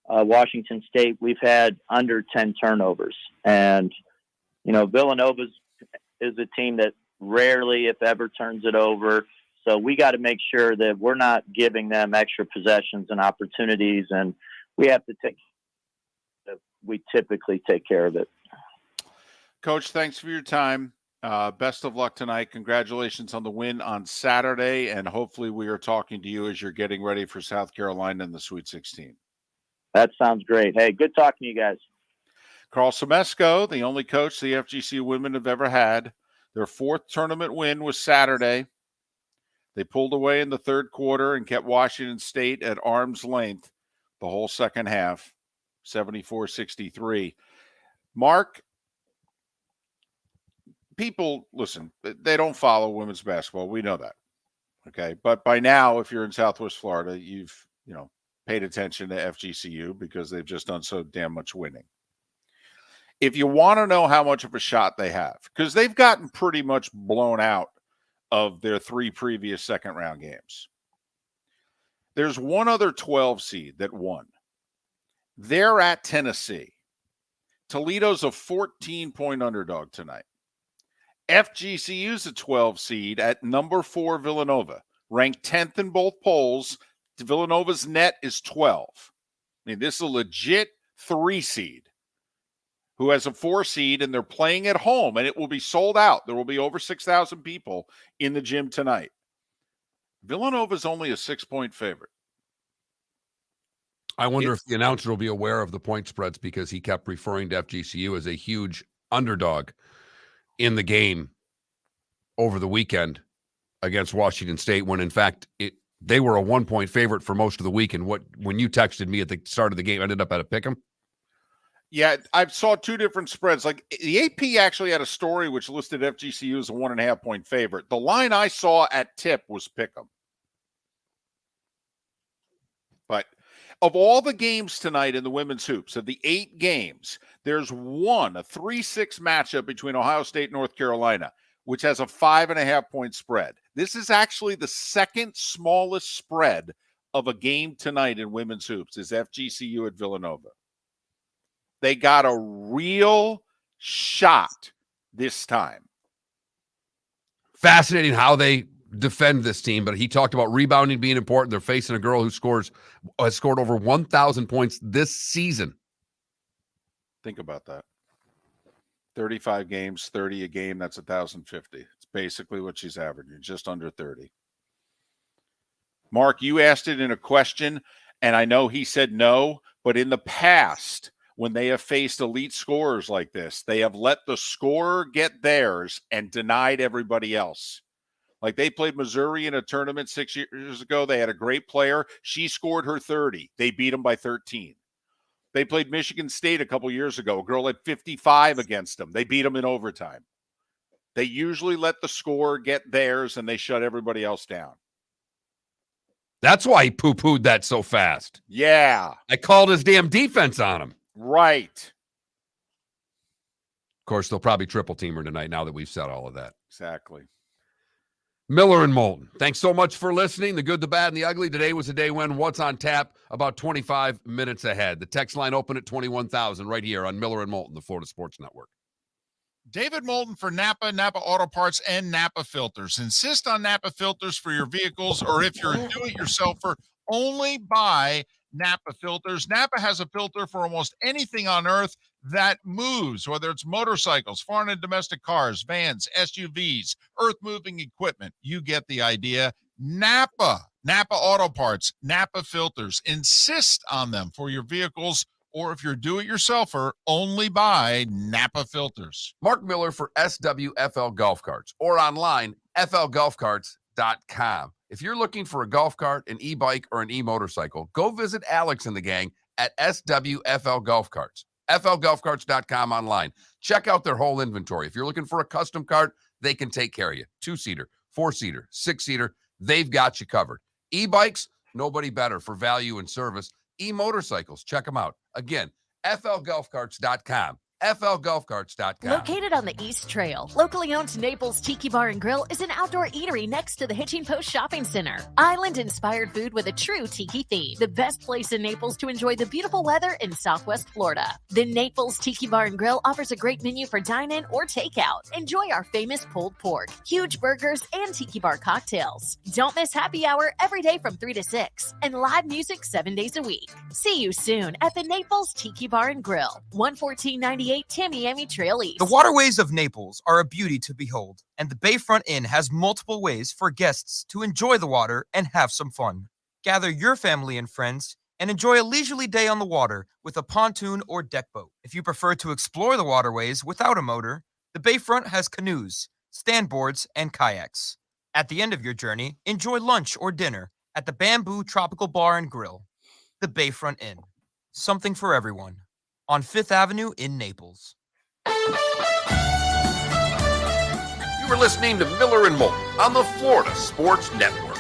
Washington State, we've had under 10 turnovers. And, Villanova is a team that rarely, if ever, turns it over. So we got to make sure that we're not giving them extra possessions and opportunities, and we have to we typically take care of it. Coach, thanks for your time. Best of luck tonight. Congratulations on the win on Saturday, and hopefully we are talking to you as you're getting ready for South Carolina in the Sweet 16. That sounds great. Hey, good talking to you guys. Karl Smesko, the only coach the FGCU women have ever had. Their fourth tournament win was Saturday. They pulled away in the third quarter and kept Washington State at arm's length the whole second half, 74-63. Mark, people, listen, they don't follow women's basketball. We know that. Okay. But by now, if you're in Southwest Florida, you've, paid attention to FGCU because they've just done so damn much winning. If you want to know how much of a shot they have, because they've gotten pretty much blown out of their 3 previous second-round games. There's one other 12 seed that won. They're at Tennessee. Toledo's a 14-point underdog tonight. FGCU's a 12 seed at number 4 Villanova, ranked 10th in both polls. Villanova's net is 12. I mean, this is a legit 3 seed who has a 4 seed, and they're playing at home, and it will be sold out. There will be over 6,000 people in the gym tonight. Villanova's only a 6-point favorite. I wonder if the announcer will be aware of the point spreads because he kept referring to FGCU as a huge underdog in the game over the weekend against Washington State when, in fact, they were a 1-point favorite for most of the week. And when you texted me at the start of the game, I ended up at a pick 'em. Yeah, I saw 2 different spreads. Like the AP actually had a story which listed FGCU as a 1.5-point favorite. The line I saw at tip was pick 'em. But of all the games tonight in the women's hoops, of the 8 games, there's one, a 3-6 matchup between Ohio State and North Carolina, which has a 5.5-point spread. This is actually the second smallest spread of a game tonight in women's hoops is FGCU at Villanova. They got a real shot this time. Fascinating how they defend this team, but he talked about rebounding being important. They're facing a girl who has scored over 1,000 points this season. Think about that. 35 games, 30 a game, that's 1,050. It's basically what she's averaging, just under 30. Mark, you asked it in a question, and I know he said no, but in the past, when they have faced elite scorers like this, they have let the scorer get theirs and denied everybody else. Like they played Missouri in a tournament 6 years ago. They had a great player. She scored her 30. They beat them by 13. They played Michigan State a couple years ago. A girl had 55 against them. They beat them in overtime. They usually let the scorer get theirs and they shut everybody else down. That's why he poo-pooed that so fast. Yeah. I called his damn defense on him. Right. Of course, they'll probably triple team her tonight now that we've said all of that. Exactly. Miller and Moulton, thanks so much for listening. The good, the bad, and the ugly. Today was a day when What's on Tap about 25 minutes ahead. The text line open at 21,000 right here on Miller and Moulton, the Florida Sports Network. David Moulton for Napa Auto Parts, and Napa Filters. Insist on Napa Filters for your vehicles, or if you're a do-it-yourselfer, only buy Napa Filters. Napa has a filter for almost anything on earth that moves, whether it's motorcycles, foreign and domestic cars, vans, SUVs, earth-moving equipment. You get the idea. Napa Auto Parts, Napa Filters. Insist on them for your vehicles, or if you're do-it-yourselfer, only buy Napa Filters. Mark Miller for SWFL Golf Carts, or online, flgolfcarts.com. If you're looking for a golf cart, an e-bike, or an e-motorcycle, go visit Alex and the gang at SWFL Golf Carts. flgolfcarts.com online. Check out their whole inventory. If you're looking for a custom cart, they can take care of you. 2-seater, 4-seater, 6-seater, they've got you covered. E-bikes, nobody better for value and service. E-motorcycles, check them out. Again, flgolfcarts.com. FLGolfCarts.com. Located on the East Trail, locally owned Naples Tiki Bar and Grill is an outdoor eatery next to the Hitching Post Shopping Center. Island-inspired food with a true tiki theme. The best place in Naples to enjoy the beautiful weather in Southwest Florida. The Naples Tiki Bar and Grill offers a great menu for dine-in or takeout. Enjoy our famous pulled pork, huge burgers, and tiki bar cocktails. Don't miss happy hour every day from 3 to 6 and live music 7 days a week. See you soon at the Naples Tiki Bar and Grill, 11498 Tamiami Trail East. The waterways of Naples are a beauty to behold, and the Bayfront Inn has multiple ways for guests to enjoy the water and have some fun. Gather your family and friends and enjoy a leisurely day on the water with a pontoon or deck boat. If you prefer to explore the waterways without a motor, the Bayfront has canoes, standboards, and kayaks. At the end of your journey, enjoy lunch or dinner at the Bamboo Tropical Bar and Grill. The Bayfront Inn. Something for everyone. On 5th Avenue in Naples. You were listening to Miller and Moulton on the Florida Sports Network.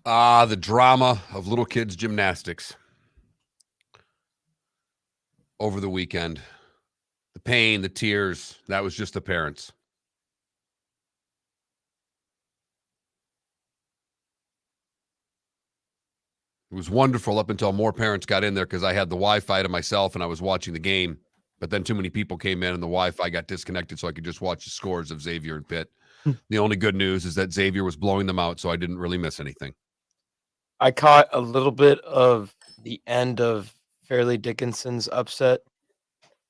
The drama of little kids' gymnastics over the weekend. The pain, the tears, that was just the parents. It was wonderful up until more parents got in there because I had the Wi-Fi to myself and I was watching the game. But then too many people came in and the Wi-Fi got disconnected so I could just watch the scores of Xavier and Pitt. The only good news is that Xavier was blowing them out, so I didn't really miss anything. I caught a little bit of the end of Fairleigh Dickinson's upset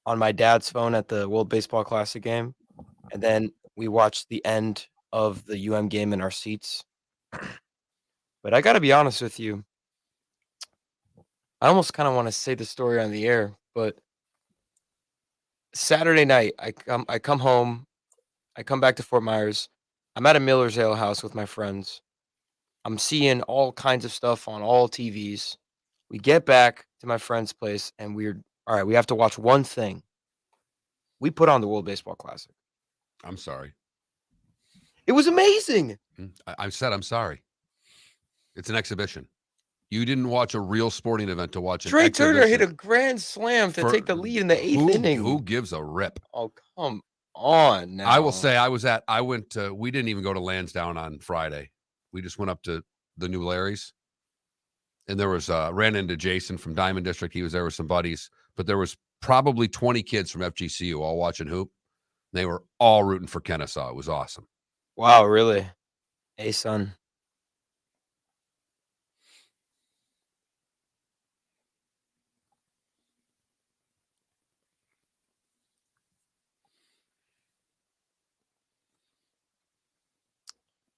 on my dad's phone at the World Baseball Classic game. And then we watched the end of the UM game in our seats. But I got to be honest with you. I almost kind of want to say the story on the air, but Saturday night, I come home. I come back to Fort Myers. I'm at a Miller's Ale house with my friends. I'm seeing all kinds of stuff on all TVs. We get back to my friend's place, and all right, we have to watch one thing. We put on the World Baseball Classic. I'm sorry. It was amazing. I said I'm sorry. It's an exhibition. You didn't watch a real sporting event to watch an Trey exhibition. Turner hit a grand slam to take the lead in the 8th inning. Who gives a rip? Oh, come on now. I will say we didn't even go to Lansdowne on Friday. We just went up to the New Larry's. And there was ran into Jason from Diamond District. He was there with some buddies, but there was probably 20 kids from FGCU all watching hoop. They were all rooting for Kennesaw. It was awesome. Wow, really? Hey, son.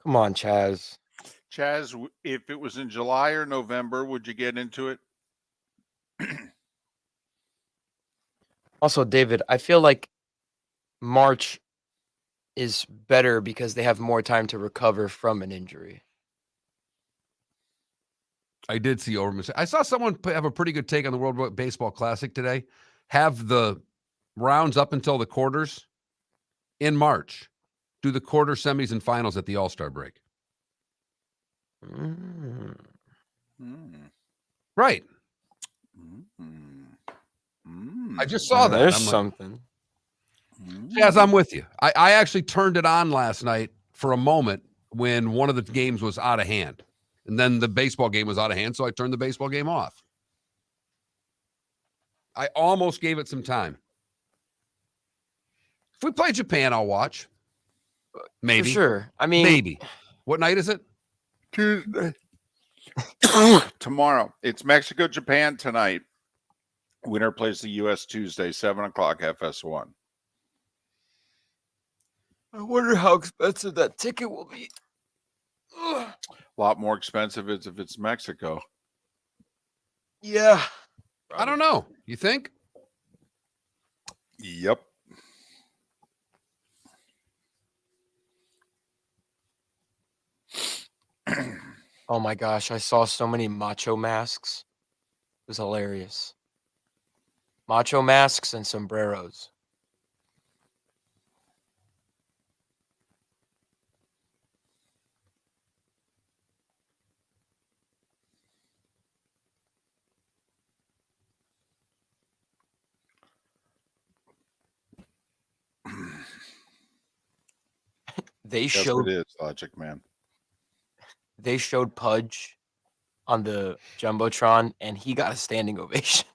Come on, Chaz. Chaz, if it was in July or November, would you get into it? Also, David, I feel like March is better because they have more time to recover from an injury. I did see Overman. I saw someone have a pretty good take on the World Baseball Classic today. Have the rounds up until the quarters in March. Do the quarter, semis, and finals at the All-Star break. Right. I just saw that. There's something. Yes, I'm with you. I actually turned it on last night for a moment when one of the games was out of hand. And then the baseball game was out of hand, so I turned the baseball game off. I almost gave it some time. If we play Japan, I'll watch. Maybe. For sure. I mean, maybe. What night is it? Tuesday. Tomorrow. It's Mexico, Japan tonight. Winner plays the U.S. Tuesday, 7 o'clock, FS1. I wonder how expensive that ticket will be. A lot more expensive if it's Mexico. Yeah. I don't know. You think? Yep. Oh my gosh, I saw so many macho masks. It was hilarious. Macho masks and sombreros. They Yes, showed it is, Logic Man. they showed Pudge on the Jumbotron, and he got a standing ovation.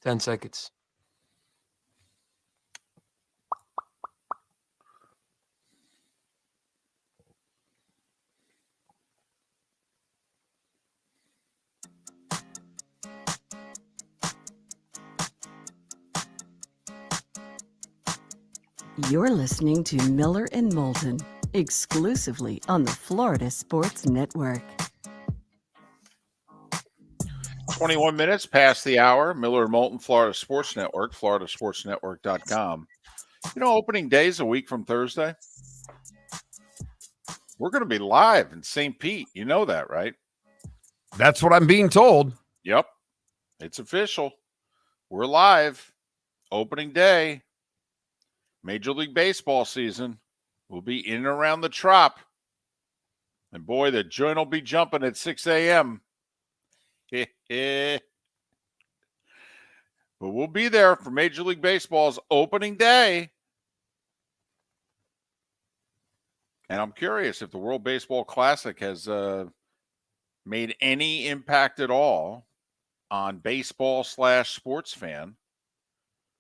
Ten seconds. You're listening to Miller and Moulton, exclusively on the Florida Sports Network. 21 minutes past the hour. Miller and Moulton, Florida Sports Network, floridasportsnetwork.com. You know, opening day's a week from Thursday. We're going to be live in St. Pete. You know that, right? That's what I'm being told. Yep. It's official. We're live. Opening day. Major League Baseball season. We'll be in and around the Trop. And boy, the joint will be jumping at 6 a.m. But we'll be there for Major League Baseball's opening day. And I'm curious if the World Baseball Classic has made any impact at all on baseball/sports fan,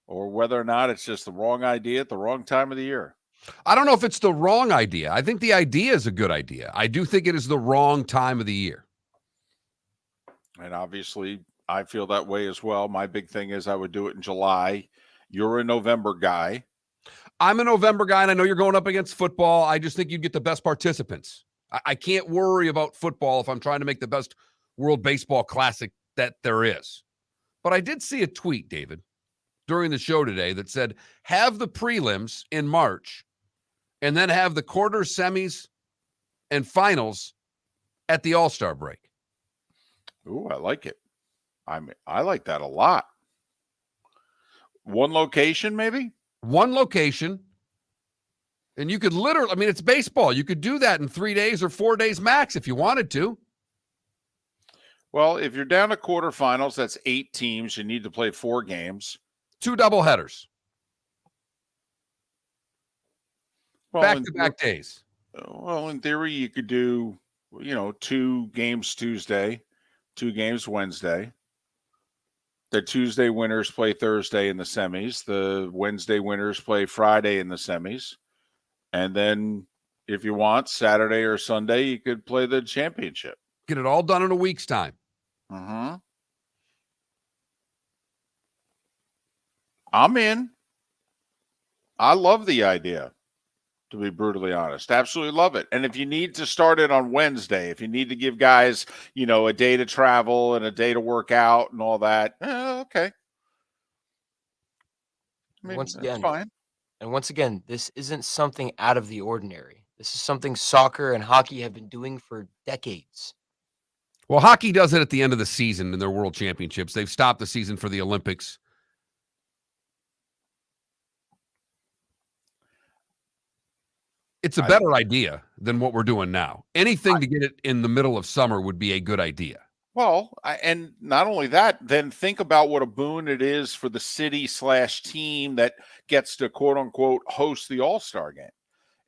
or whether or not it's just the wrong idea at the wrong time of the year. I don't know if it's the wrong idea. I think the idea is a good idea. I do think it is the wrong time of the year. And obviously, I feel that way as well. My big thing is I would do it in July. You're a November guy. I'm a November guy, and I know you're going up against football. I just think you'd get the best participants. I can't worry about football if I'm trying to make the best World Baseball Classic that there is. But I did see a tweet, David, during the show today that said, have the prelims in March and then have the quarters, semis, and finals at the All-Star break. Ooh, I like it. I like that a lot. One location, maybe? One location. And you could literally, I mean, it's baseball. You could do that in 3 days or 4 days max if you wanted to. Well, if you're down to quarterfinals, that's 8 teams. You need to play 4 games. 2 doubleheaders. Well, back-to-back days. Well, in theory, you could do, 2 games Tuesday, 2 games Wednesday. The Tuesday winners play Thursday in the semis. The Wednesday winners play Friday in the semis. And then if you want, Saturday or Sunday, you could play the championship. Get it all done in a week's time. Mm-hmm. I'm in. I love the idea, to be brutally honest. Absolutely love it. And if you need to start it on Wednesday, if you need to give guys, a day to travel and a day to work out and all that, okay. I mean, Once that's again, fine. And once again, this isn't something out of the ordinary. This is something soccer and hockey have been doing for decades. Well, hockey does it at the end of the season in their world championships. They've stopped the season for the Olympics. It's a better idea than what we're doing now. Anything to get it in the middle of summer would be a good idea. Well, and not only that, then think about what a boon it is for the city/team that gets to, quote unquote, host the All-Star game.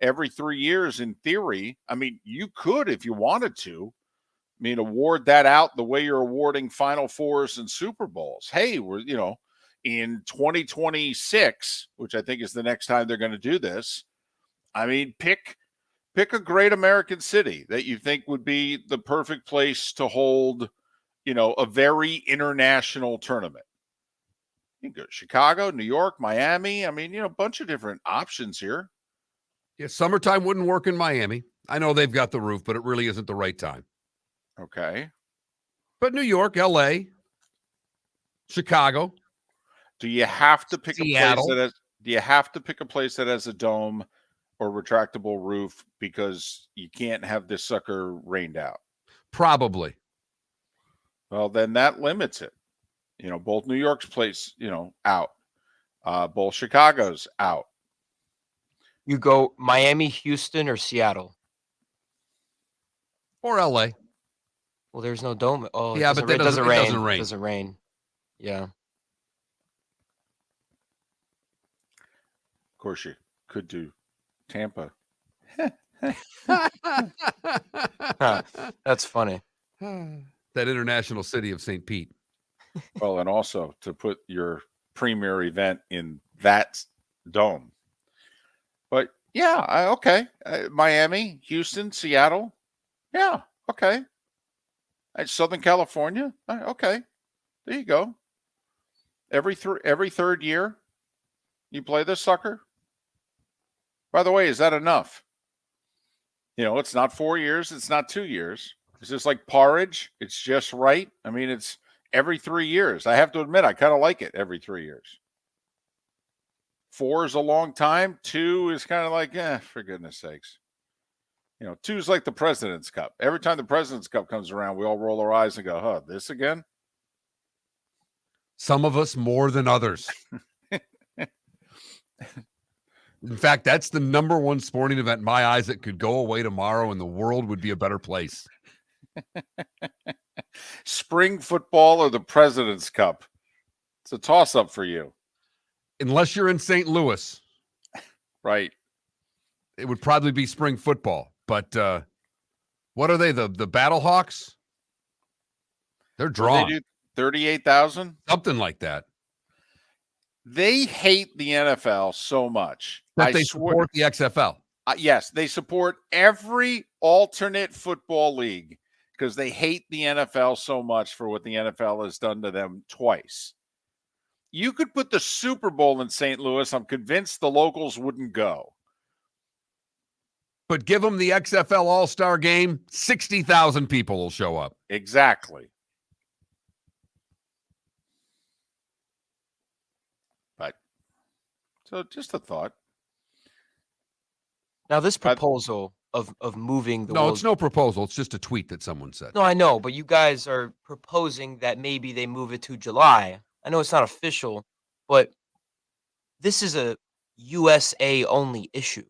Every 3 years, in theory, I mean, you could, if you wanted to, award that out the way you're awarding Final Fours and Super Bowls. Hey, we're, in 2026, which I think is the next time they're going to do this, pick a great American city that you think would be the perfect place to hold, a very international tournament. You can go to Chicago, New York, Miami. I mean, a bunch of different options here. Yeah, summertime wouldn't work in Miami. I know they've got the roof, but it really isn't the right time. Okay. But New York, LA, Chicago. Do you have to pick Seattle. a place that has a dome or retractable roof because you can't have this sucker rained out? Probably. Well, then that limits it. Both New York's place, out. Both Chicago's out. You go Miami, Houston, or Seattle? Or LA. Well, there's no dome. Oh, yeah, but it doesn't rain. It doesn't rain. Yeah. Of course, you could do Tampa. That's funny. That international city of St. Pete. Well, and also to put your premier event in that dome. But yeah, okay. Miami, Houston, Seattle. Yeah, okay. Southern California. Okay. There you go. Every third year, you play this sucker. By the way, is that enough? It's not 4 years. It's not 2 years. It's just like porridge. It's just right. I mean, it's every 3 years. I have to admit, I kind of like it every 3 years. 4 is a long time. 2 is kind of like, for goodness sakes. 2 is like the President's Cup. Every time the President's Cup comes around, we all roll our eyes and go, this again? Some of us more than others. In fact, that's the number one sporting event in my eyes that could go away tomorrow and the world would be a better place. Spring football or the President's Cup? It's a toss-up for you. Unless you're in St. Louis. Right. It would probably be spring football. But what are they, the Battlehawks? They're drawn. They do 38,000? Something like that. They hate the NFL so much. That they support the XFL. Yes, they support every alternate football league because they hate the NFL so much for what the NFL has done to them twice. You could put the Super Bowl in St. Louis. I'm convinced the locals wouldn't go. But give them the XFL All-Star Game, 60,000 people will show up. Exactly. But, so just a thought. Now, this proposal of moving the No, World... it's no proposal. It's just a tweet that someone said. No, I know, but you guys are proposing that maybe they move it to July. I know it's not official, but this is a USA-only issue.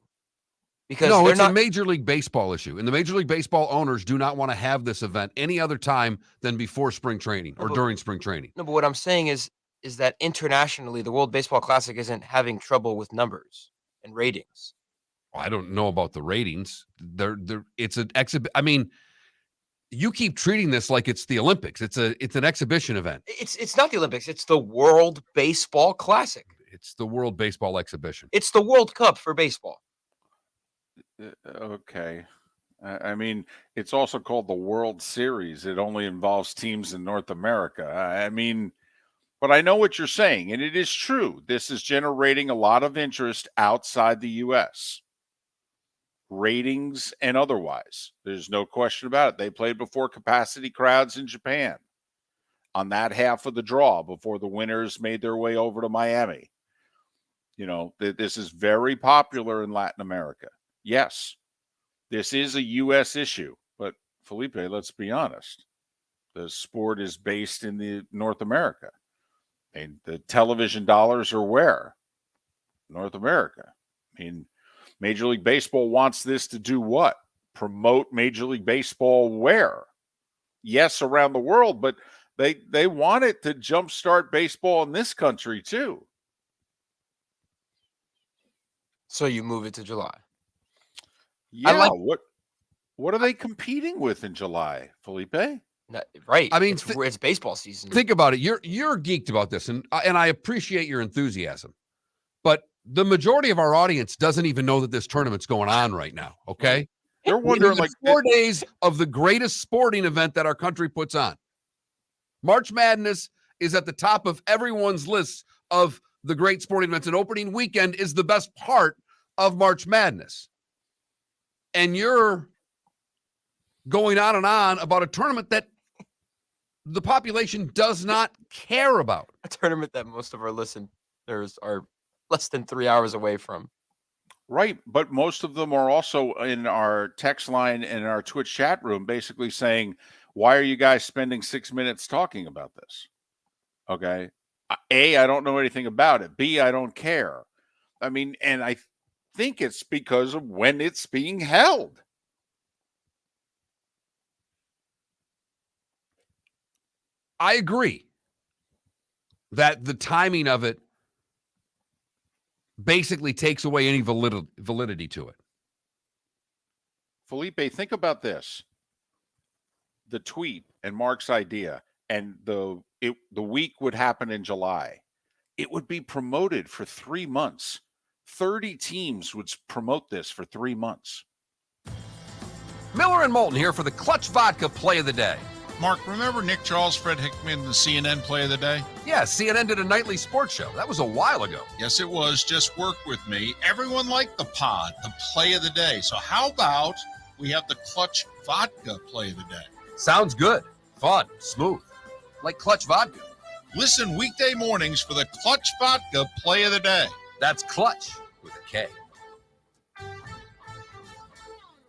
Because no, it's a Major League Baseball issue. And the Major League Baseball owners do not want to have this event any other time than before spring training or during spring training. No, but what I'm saying is that internationally, the World Baseball Classic isn't having trouble with numbers and ratings. I don't know about the ratings. It's an exhibit. I mean, you keep treating this like it's the Olympics. It's an exhibition event. It's not the Olympics. It's the World Baseball Classic. It's the World Baseball Exhibition. It's the World Cup for baseball. Okay. I mean, it's also called the World Series. It only involves teams in North America. I mean, but I know what you're saying, and it is true. This is generating a lot of interest outside the U.S. Ratings and otherwise. There's no question about it. They played before capacity crowds in Japan on that half of the draw before the winners made their way over to Miami. This is very popular in Latin America. Yes, this is a U.S. issue, but Felipe, let's be honest. The sport is based in North America. And the television dollars are where? North America. I mean, Major League Baseball wants this to do what? Promote Major League Baseball where? Yes, around the world, but they want it to jumpstart baseball in this country too. So you move it to July. Yeah, what are they competing with in July, Felipe? Right. I mean, it's baseball season. Think about it. You're geeked about this, and I appreciate your enthusiasm. But the majority of our audience doesn't even know that this tournament's going on right now. Okay, they're wondering like 4 days of the greatest sporting event that our country puts on. March Madness is at the top of everyone's list of the great sporting events, and opening weekend is the best part of March Madness. And you're going on and on about a tournament that the population does not care about. A tournament that most of our listeners are less than 3 hours away from. Right, but most of them are also in our text line and our Twitch chat room basically saying, why are you guys spending 6 minutes talking about this? Okay. A, I don't know anything about it. B, I don't care. I mean, and I think it's because of when it's being held. I agree that the timing of it basically takes away any validity to it. Felipe, think about this. The tweet and Mark's idea, and the week would happen in July. It would be promoted for 3 months. 30 teams would promote this for 3 months. Miller and Moulton here for the Clutch Vodka Play of the Day. Mark, remember Nick Charles, Fred Hickman, the CNN Play of the Day? Yeah, CNN did a nightly sports show. That was a while ago. Yes, it was. Just work with me. Everyone liked the pod, the Play of the Day. So how about we have the Clutch Vodka Play of the Day? Sounds good. Fun. Smooth. Like Clutch Vodka. Listen weekday mornings for the Clutch Vodka Play of the Day. That's Clutch with a K.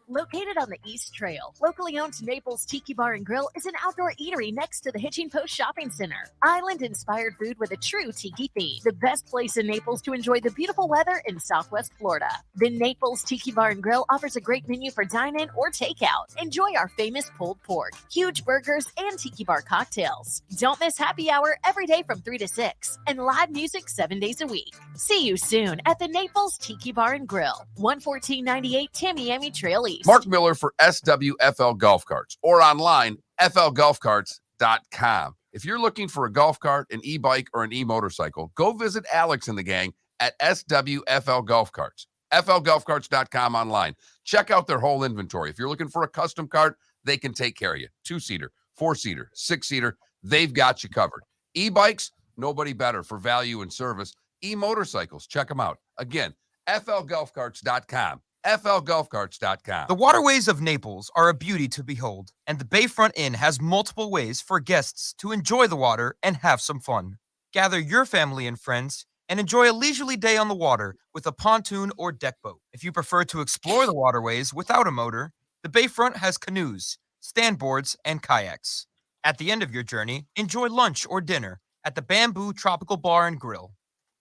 Located on the East Trail, locally owned Naples Tiki Bar and Grill is an outdoor eatery next to the Hitching Post Shopping Center. Island-inspired food with a true tiki theme. The best place in Naples to enjoy the beautiful weather in Southwest Florida. The Naples Tiki Bar and Grill offers a great menu for dine-in or takeout. Enjoy our famous pulled pork, huge burgers, and tiki bar cocktails. Don't miss happy hour every day from 3 to 6 and live music 7 days a week. See you soon at the Naples Tiki Bar and Grill, 11498 Tamiami Trail East. Mark Miller for SWFL Golf Carts, or online, flgolfcarts.com. If you're looking for a golf cart, an e-bike, or an e-motorcycle, go visit Alex and the gang at SWFL Golf Carts, flgolfcarts.com online. Check out their whole inventory. If you're looking for a custom cart, they can take care of you. 2-seater, 4-seater, 6-seater, they've got you covered. E-bikes, nobody better for value and service. E-motorcycles, check them out. Again, flgolfcarts.com. flgolfcarts.com. The waterways of Naples are a beauty to behold, and the Bayfront Inn has multiple ways for guests to enjoy the water and have some fun. Gather your family and friends and enjoy a leisurely day on the water with a pontoon or deck boat. If you prefer to explore the waterways without a motor, the Bayfront has canoes, standboards, and kayaks. At the end of your journey, enjoy lunch or dinner at the Bamboo Tropical Bar and Grill.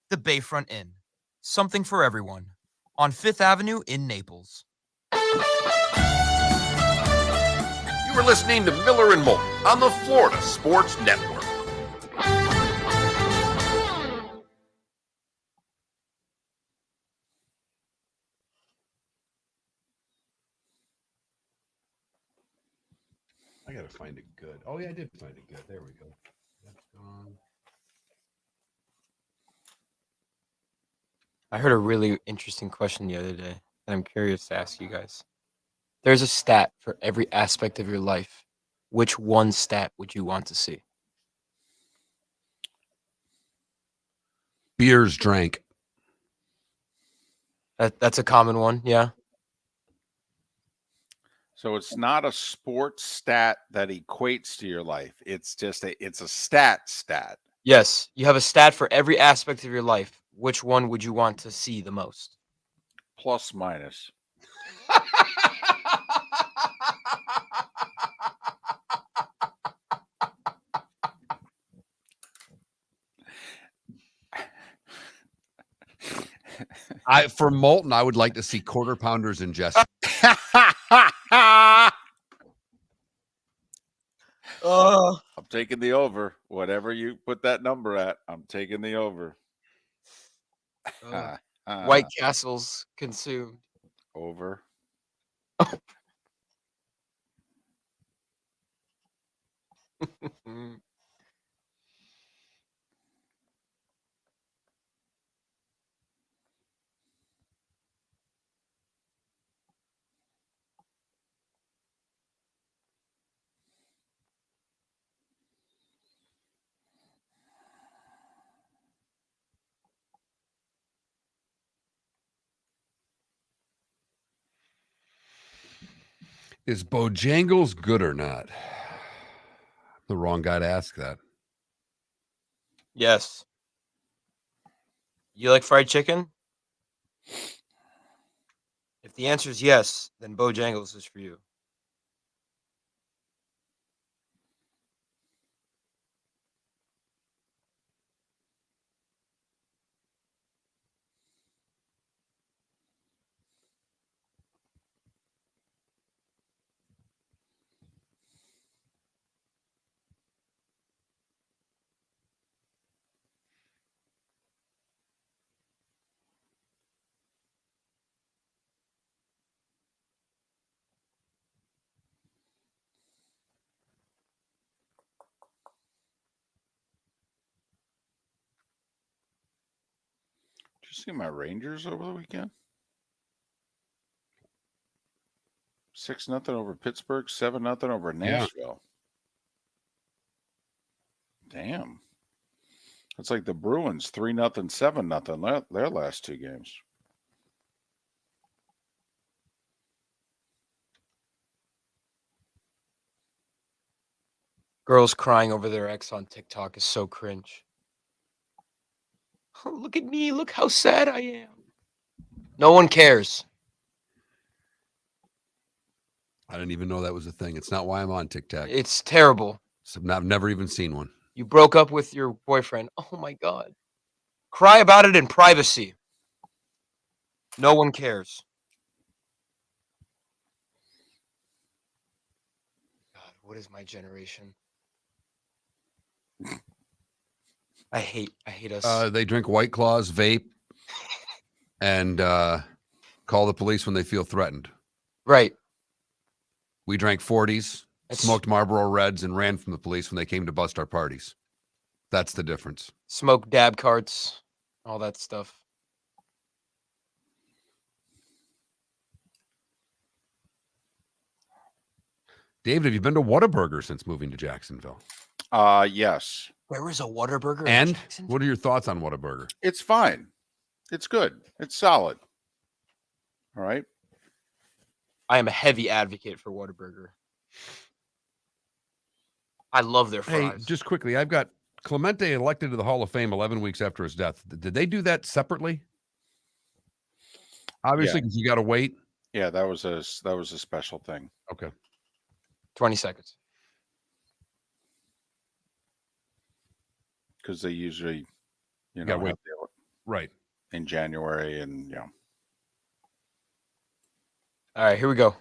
The Bayfront Inn. Something for everyone. On 5th Avenue in Naples. You were listening to Miller and Moulton on the Florida Sports Network. I gotta find it good. Oh yeah, I did find it good. There we go. That's gone. I heard a really interesting question the other day that I'm curious to ask you guys. There's a stat for every aspect of your life. Which one stat would you want to see? Beers drank. That's a common one, yeah. So it's not a sports stat that equates to your life. It's just it's a stat. Yes, you have a stat for every aspect of your life. Which one would you want to see the most? Plus minus. For Moulton, I would like to see quarter pounders ingested. I'm taking the over. Whatever you put that number at, I'm taking the over. White Castles consumed. Over. Is Bojangles good or not? The wrong guy to ask that. Yes. You like fried chicken? If the answer is yes, then Bojangles is for you. Did you see my Rangers over the weekend? 6-0 over Pittsburgh, 7-0 over Nashville. Damn. It's like the Bruins 3-0, 7-0 their last two games. Girls crying over their ex on TikTok is so cringe. Oh, look at me. Look how sad I am. No one cares. I didn't even know that was a thing. It's not why I'm on TikTok. It's terrible. So I've never even seen one. You broke up with your boyfriend. Oh my God. Cry about it in privacy. No one cares. God, what is my generation? I hate us. They drink White Claws, vape, and call the police when they feel threatened. Right. We drank 40s, smoked Marlboro Reds, and ran from the police when they came to bust our parties. That's the difference. Smoke dab carts, all that stuff. David, have you been to Whataburger since moving to Jacksonville? Yes. Where is a Whataburger? And what are your thoughts on Whataburger? It's fine. It's good. It's solid. All right. I am a heavy advocate for Whataburger. I love their fries. Hey, just quickly, I've got Clemente elected to the Hall of Fame 11 weeks after his death. Did they do that separately? Obviously, because you got to wait. Yeah, that was a special thing. Okay. 20 seconds. Because they usually, wait. have Right. in January and All right, here we go.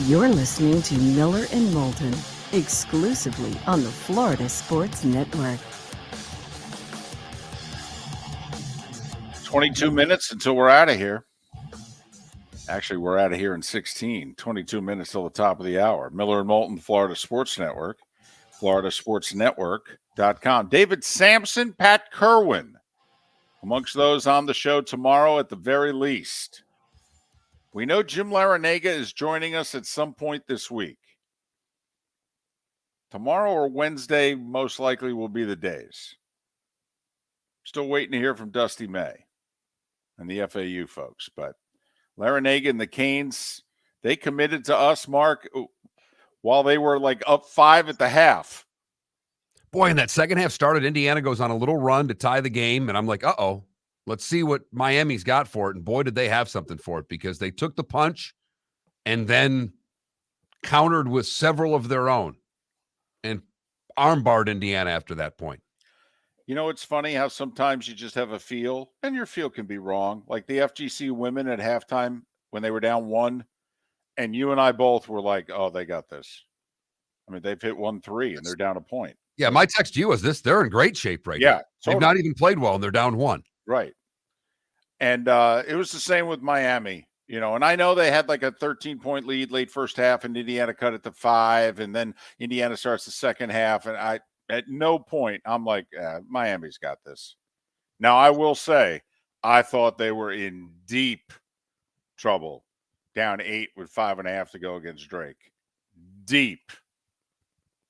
You're listening to Miller and Moulton, exclusively on the Florida Sports Network. 22 minutes until we're out of here. Actually, we're out of here in 16. 22 minutes till the top of the hour. Miller and Moulton, Florida Sports Network, floridasportsnetwork.com. David Sampson, Pat Kerwin, amongst those on the show tomorrow at the very least. We know Jim Larinaga is joining us at some point this week. Tomorrow or Wednesday most likely will be the days. Still waiting to hear from Dusty May and the FAU folks, but Larinaga and the Canes, they committed to us, Mark, while they were like up 5 at the half. Boy, and that second half started, Indiana goes on a little run to tie the game, and I'm like, uh-oh, let's see what Miami's got for it. And boy, did they have something for it, because they took the punch and then countered with several of their own and armbarred Indiana after that point. You know, it's funny how sometimes you just have a feel, and your feel can be wrong. Like the FGCU women at halftime when they were down 1, and you and I both were like, oh, they got this. I mean, they've hit 1-3, and they're down a point. Yeah, my text to you was this. They're in great shape right now. Yeah, They've totally. not even played well, and they're down 1. Right. And it was the same with Miami, and I know they had like a 13-point lead late first half, and Indiana cut it to 5, and then Indiana starts the second half, and at no point I'm like, Miami's got this. Now, I will say, I thought they were in deep trouble, down 8 with 5.5 to go against Drake. Deep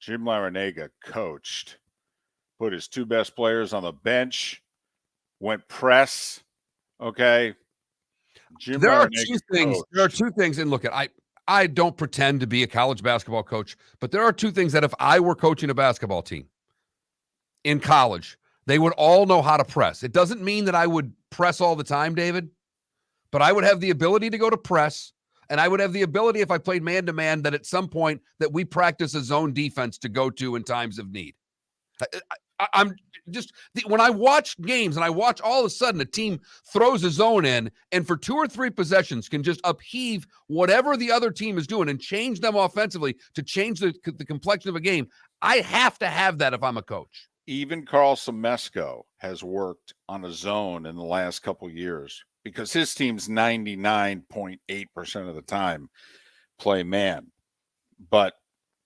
Jim Larinaga coached, put his two best players on the bench, went press. Okay. Jim There are Larinaga two things. coached. There are two things. And look, I don't pretend to be a college basketball coach, but there are two things that if I were coaching a basketball team in college, they would all know how to press. It doesn't mean that I would press all the time, David, but I would have the ability to go to press, and I would have the ability, if I played man-to-man, that at some point that we practice a zone defense to go to in times of need. I'm just when I watch games and I watch all of a sudden a team throws a zone in and for 2 or 3 possessions can just upheave whatever the other team is doing and change them offensively to change the complexion of a game. I have to have that if I'm a coach. Even Karl Smesko has worked on a zone in the last couple years because his team's 99.8% of the time play man. But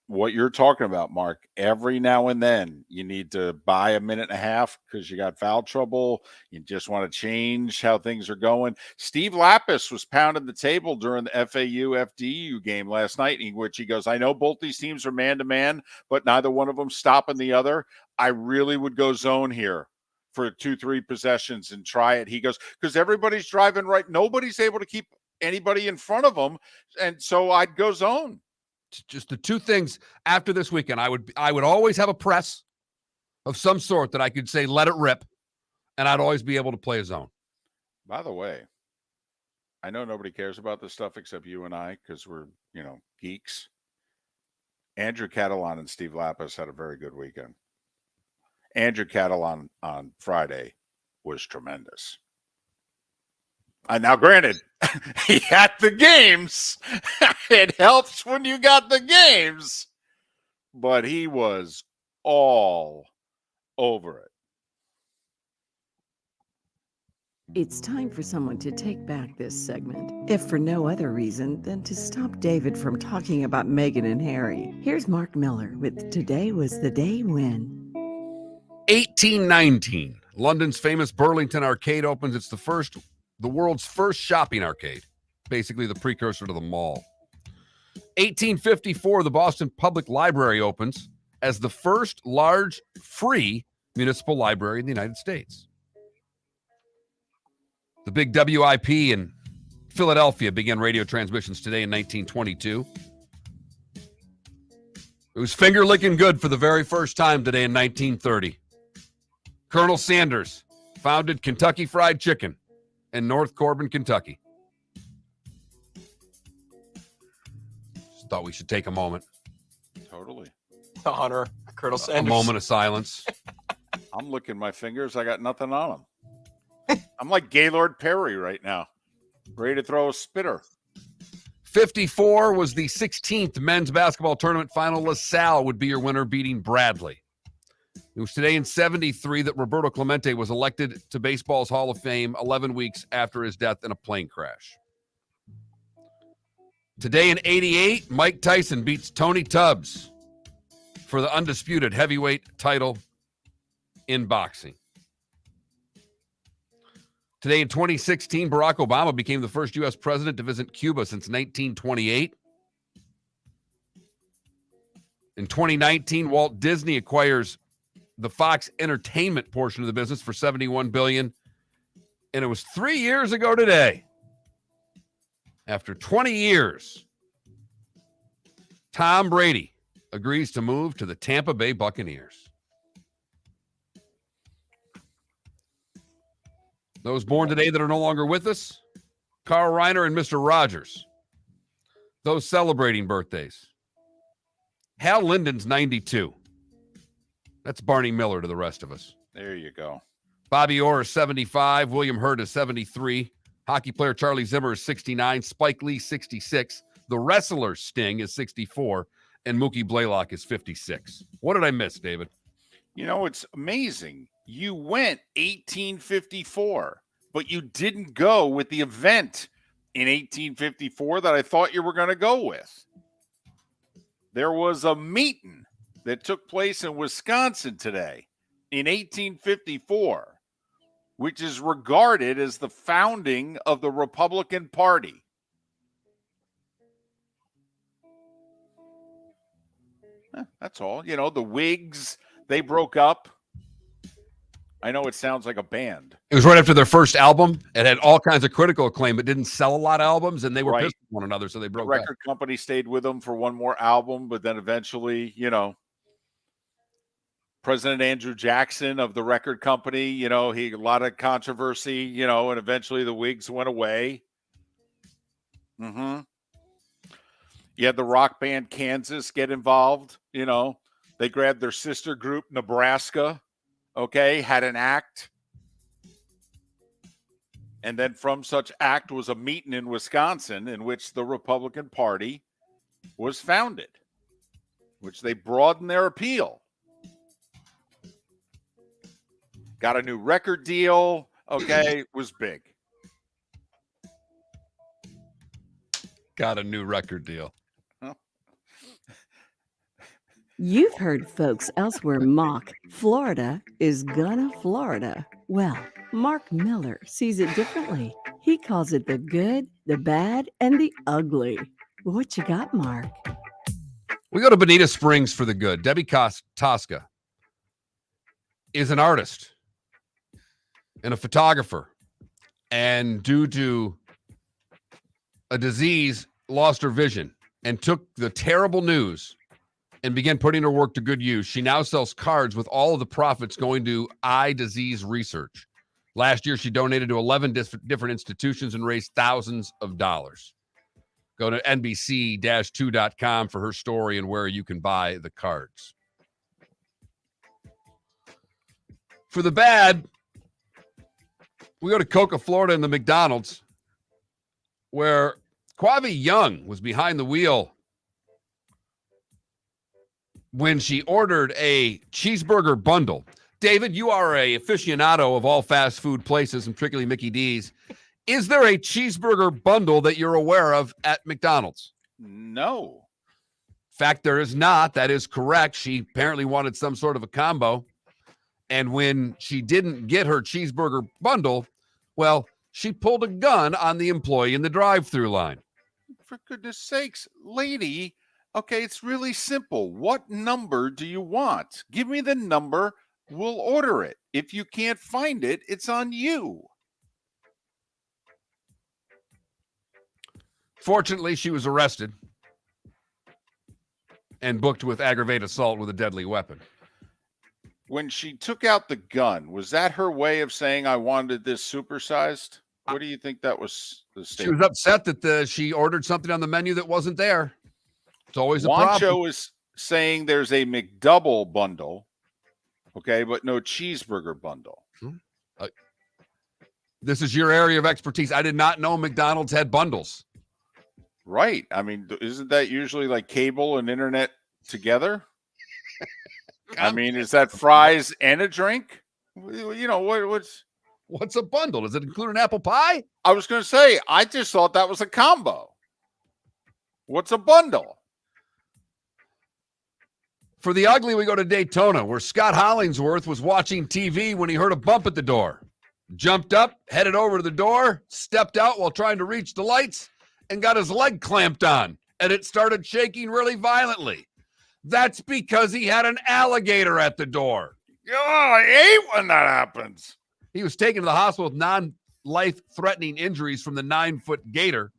what you're talking about, Mark, every now and then you need to buy a minute and a half because you got foul trouble. You just want to change how things are going. Steve Lapis was pounding the table during the FAU FDU game last night, in which he goes, I know both these teams are man-to-man, but neither one of them stopping the other. I really would go zone here for 2-3 possessions and try it. He goes, because everybody's driving right. Nobody's able to keep anybody in front of them. And so I'd go zone. Just the two things after this weekend, I would always have a press of some sort that I could say, let it rip. And I'd always be able to play a zone. By the way, I know nobody cares about this stuff except you and I, because we're, geeks. Andrew Catalan and Steve Lapis had a very good weekend. Andrew Catalan on Friday was tremendous. Now, granted, he had the games. It helps when you got the games. But he was all over it. It's time for someone to take back this segment, if for no other reason than to stop David from talking about Meghan and Harry. Here's Mark Miller with Today Was the Day When. 1819, London's famous Burlington Arcade opens. It's the world's first shopping arcade, basically the precursor to the mall. 1854, the Boston Public Library opens as the first large free municipal library in the United States. The big WIP in Philadelphia began radio transmissions today in 1922. It was finger licking good for the very first time today in 1930. Colonel Sanders founded Kentucky Fried Chicken in North Corbin, Kentucky. Just thought we should take a moment. Totally. To honor Colonel Sanders. A moment of silence. I'm licking my fingers. I got nothing on them. I'm like Gaylord Perry right now, ready to throw a spitter. 54 was the 16th men's basketball tournament final. LaSalle would be your winner, beating Bradley. It was today in 73 that Roberto Clemente was elected to baseball's Hall of Fame 11 weeks after his death in a plane crash. Today in 88, Mike Tyson beats Tony Tubbs for the undisputed heavyweight title in boxing. Today in 2016, Barack Obama became the first U.S. president to visit Cuba since 1928. In 2019, Walt Disney acquires the Fox Entertainment portion of the business for $71 billion. And it was 3 years ago today, after 20 years, Tom Brady agrees to move to the Tampa Bay Buccaneers. Those born today that are no longer with us, Carl Reiner and Mr. Rogers. Those celebrating birthdays. Hal Linden's 92. That's Barney Miller to the rest of us. There you go. Bobby Orr is 75. William Hurt is 73. Hockey player Charlie Zimmer is 69. Spike Lee, 66. The wrestler Sting is 64. And Mookie Blaylock is 56. What did I miss, David? It's amazing. You went 1854, but you didn't go with the event in 1854 that I thought you were going to go with. There was a meeting that took place in Wisconsin today in 1854, which is regarded as the founding of the Republican Party. That's all. You know, the Wigs, they broke up. I know it sounds like a band. It was right after their first album. It had all kinds of critical acclaim. It didn't sell a lot of albums, and they were pissed at one another, so they broke the up. record company stayed with them for one more album, but then eventually, you know, President Andrew Jackson of the record company, you know, a lot of controversy, you know, and eventually the Wigs went away. Mm-hmm. You had the rock band Kansas get involved, you know. They grabbed their sister group, Nebraska, okay, had an act. And then from such act was a meeting in Wisconsin in which the Republican Party was founded, which they broadened their appeal. Got a new record deal, okay, was big. Got a new record deal. You've heard folks elsewhere mock Florida is gonna Florida. Well, Mark Miller sees it differently. He calls it the good, the bad, and the ugly. What you got, Mark? We go to Bonita Springs for the good. Debbie Tosca is an artist and a photographer, and due to a disease, lost her vision and took the terrible news and began putting her work to good use. She now sells cards with all of the profits going to eye disease research. Last year, she donated to 11 different institutions and raised thousands of dollars. Go to NBC-2.com for her story and where you can buy the cards. For the bad, we go to Coca, Florida, in the McDonald's, where Quavi Young was behind the wheel when she ordered a cheeseburger bundle. David, you are a aficionado of all fast food places, and particularly Mickey D's. Is there a cheeseburger bundle that you're aware of at McDonald's? No. In fact, there is not. That is correct. She apparently wanted some sort of a combo. And when she didn't get her cheeseburger bundle, well, she pulled a gun on the employee in the drive-thru line. For goodness sakes, lady, okay, it's really simple. What number do you want? Give me the number. We'll order it. If you can't find it, it's on you. Fortunately, she was arrested and booked with aggravated assault with a deadly weapon. When she took out the gun, was that her way of saying, I wanted this supersized? What do you think that was the statement? She was upset that she ordered something on the menu that wasn't there. It's always a problem. Wancho is saying there's a McDouble bundle, okay, but no cheeseburger bundle. This is your area of expertise. I did not know McDonald's had bundles. Right. I mean, isn't that usually like cable and internet together? I mean, is that fries and a drink? You know, what's a bundle? Does it include an apple pie? I was going to say, I just thought that was a combo. What's a bundle? For the ugly, we go to Daytona, where Scott Hollingsworth was watching TV when he heard a bump at the door. Jumped up, headed over to the door, stepped out while trying to reach the lights, and got his leg clamped on, and it started shaking really violently. That's because he had an alligator at the door. Oh, I hate when that happens. He was taken to the hospital with non-life-threatening injuries from the 9-foot gator.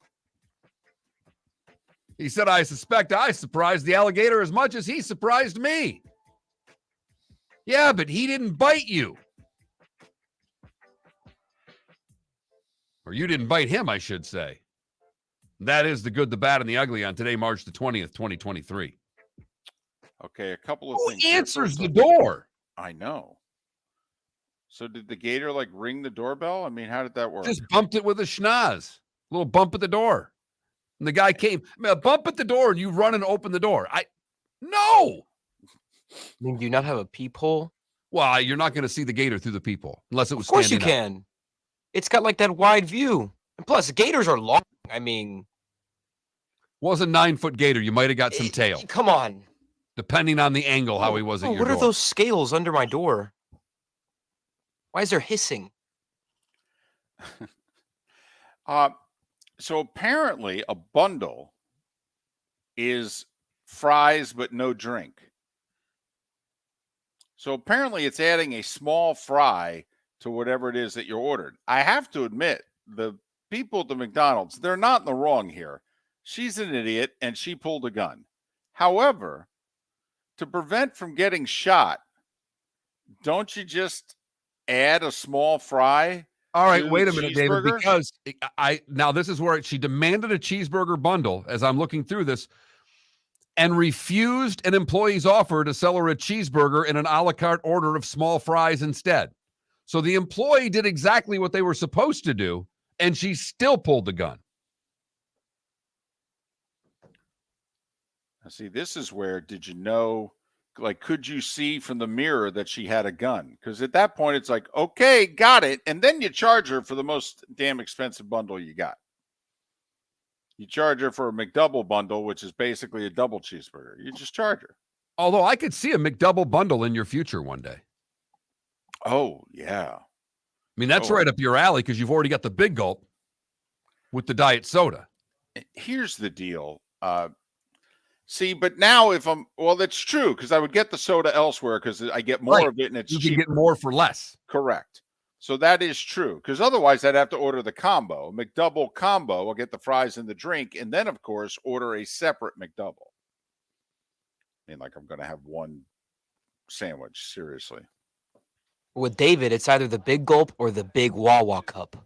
He said, I suspect I surprised the alligator as much as he surprised me. Yeah, but he didn't bite you. Or you didn't bite him, I should say. That is the good, the bad, and the ugly on today, March the 20th, 2023. Okay, a couple of things. Who answers the door? I know. So did the gator like ring the doorbell? I mean, how did that work? Just bumped it with a schnoz. A little bump at the door. And the guy came. I mean, a bump at the door and you run and open the door. No. I mean, do you not have a peephole? Well, you're not going to see the gator through the peephole unless it was. Of course you standing can. It's got like that wide view. And plus, gators are long. I mean, was a 9-foot gator. You might have got some tail. Come on. Depending on the angle, how he was at your what door. Are those scales under my door? Why is there hissing? So apparently a bundle is fries but no drink. So apparently it's adding a small fry to whatever it is that you ordered. I have to admit, the people at the McDonald's, they're not in the wrong here. She's an idiot and she pulled a gun. However, to prevent from getting shot, don't you just add a small fry? All right, to wait the a minute, David, cheeseburger? because now this is where she demanded a cheeseburger bundle as I'm looking through this and refused an employee's offer to sell her a cheeseburger in an a la carte order of small fries instead. So the employee did exactly what they were supposed to do, and she still pulled the gun. See, this is where, did you know, like, could you see from the mirror that she had a gun? Because at that point, it's like, okay, got it. And then you charge her for the most damn expensive bundle you got. You charge her for a McDouble bundle, which is basically a double cheeseburger. You just charge her. Although I could see a McDouble bundle in your future one day. Oh, yeah. I mean, that's right up your alley because you've already got the big gulp with the diet soda. Here's the deal. See, but now that's true because I would get the soda elsewhere because I get more of it and it's you cheaper. can get more for less. Correct. So that is true because otherwise I'd have to order the combo, McDouble combo. I'll get the fries and the drink and then, of course, order a separate McDouble. I mean, like I'm going to have one sandwich, seriously. With David, it's either the big gulp or the big Wawa cup.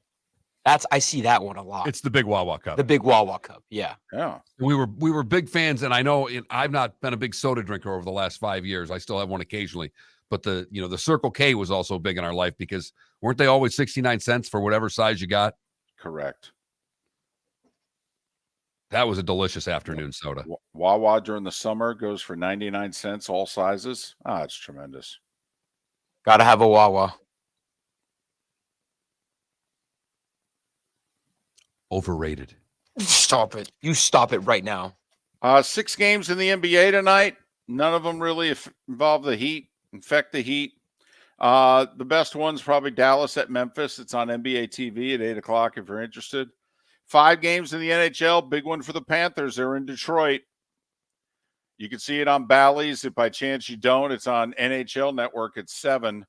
I see that one a lot. It's the big Wawa cup. The big Wawa cup, yeah. Yeah. We were big fans, and I know I've not been a big soda drinker over the last 5 years. I still have one occasionally, but the Circle K was also big in our life because weren't they always 69 cents for whatever size you got? Correct. That was a delicious afternoon soda. Wawa during the summer goes for 99 cents, all sizes. It's tremendous. Gotta have a Wawa. Overrated. Stop it. You stop it right now. 6 games in the NBA tonight. None of them really involve the Heat, infect the Heat. The best one's probably Dallas at Memphis. It's on NBA TV at 8 o'clock if you're interested. 5 games in the NHL. Big one for the Panthers. They're in Detroit. You can see it on Bally's. If by chance you don't, it's on NHL Network at 7.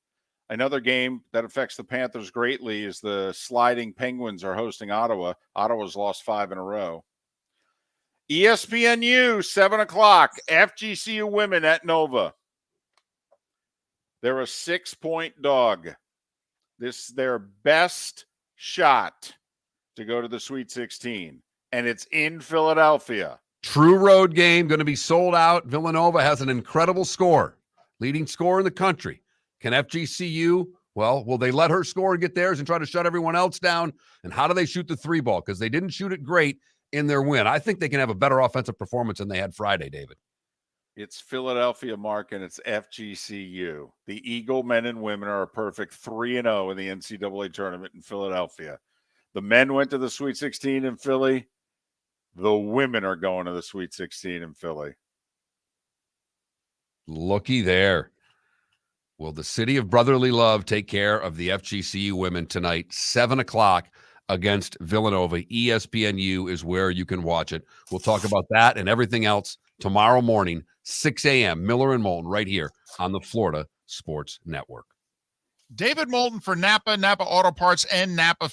Another game that affects the Panthers greatly is the Sliding Penguins are hosting Ottawa. Ottawa's lost 5 in a row. ESPNU, 7 o'clock. FGCU women at Nova. They're a 6-point dog. This is their best shot to go to the Sweet 16. And it's in Philadelphia. True road game, going to be sold out. Villanova has an incredible score, leading scorer in the country. Can FGCU, will they let her score and get theirs and try to shut everyone else down? And how do they shoot the 3 ball? Because they didn't shoot it great in their win. I think they can have a better offensive performance than they had Friday, David. It's Philadelphia, Mark, and it's FGCU. The Eagle men and women are a perfect 3-0 in the NCAA tournament in Philadelphia. The men went to the Sweet 16 in Philly. The women are going to the Sweet 16 in Philly. Looky there. Will the city of brotherly love take care of the FGCU women tonight, 7 o'clock against Villanova? ESPNU is where you can watch it. We'll talk about that and everything else tomorrow morning, 6 a.m., Miller and Moulton, right here on the Florida Sports Network. David Moulton for Napa Auto Parts, and Napa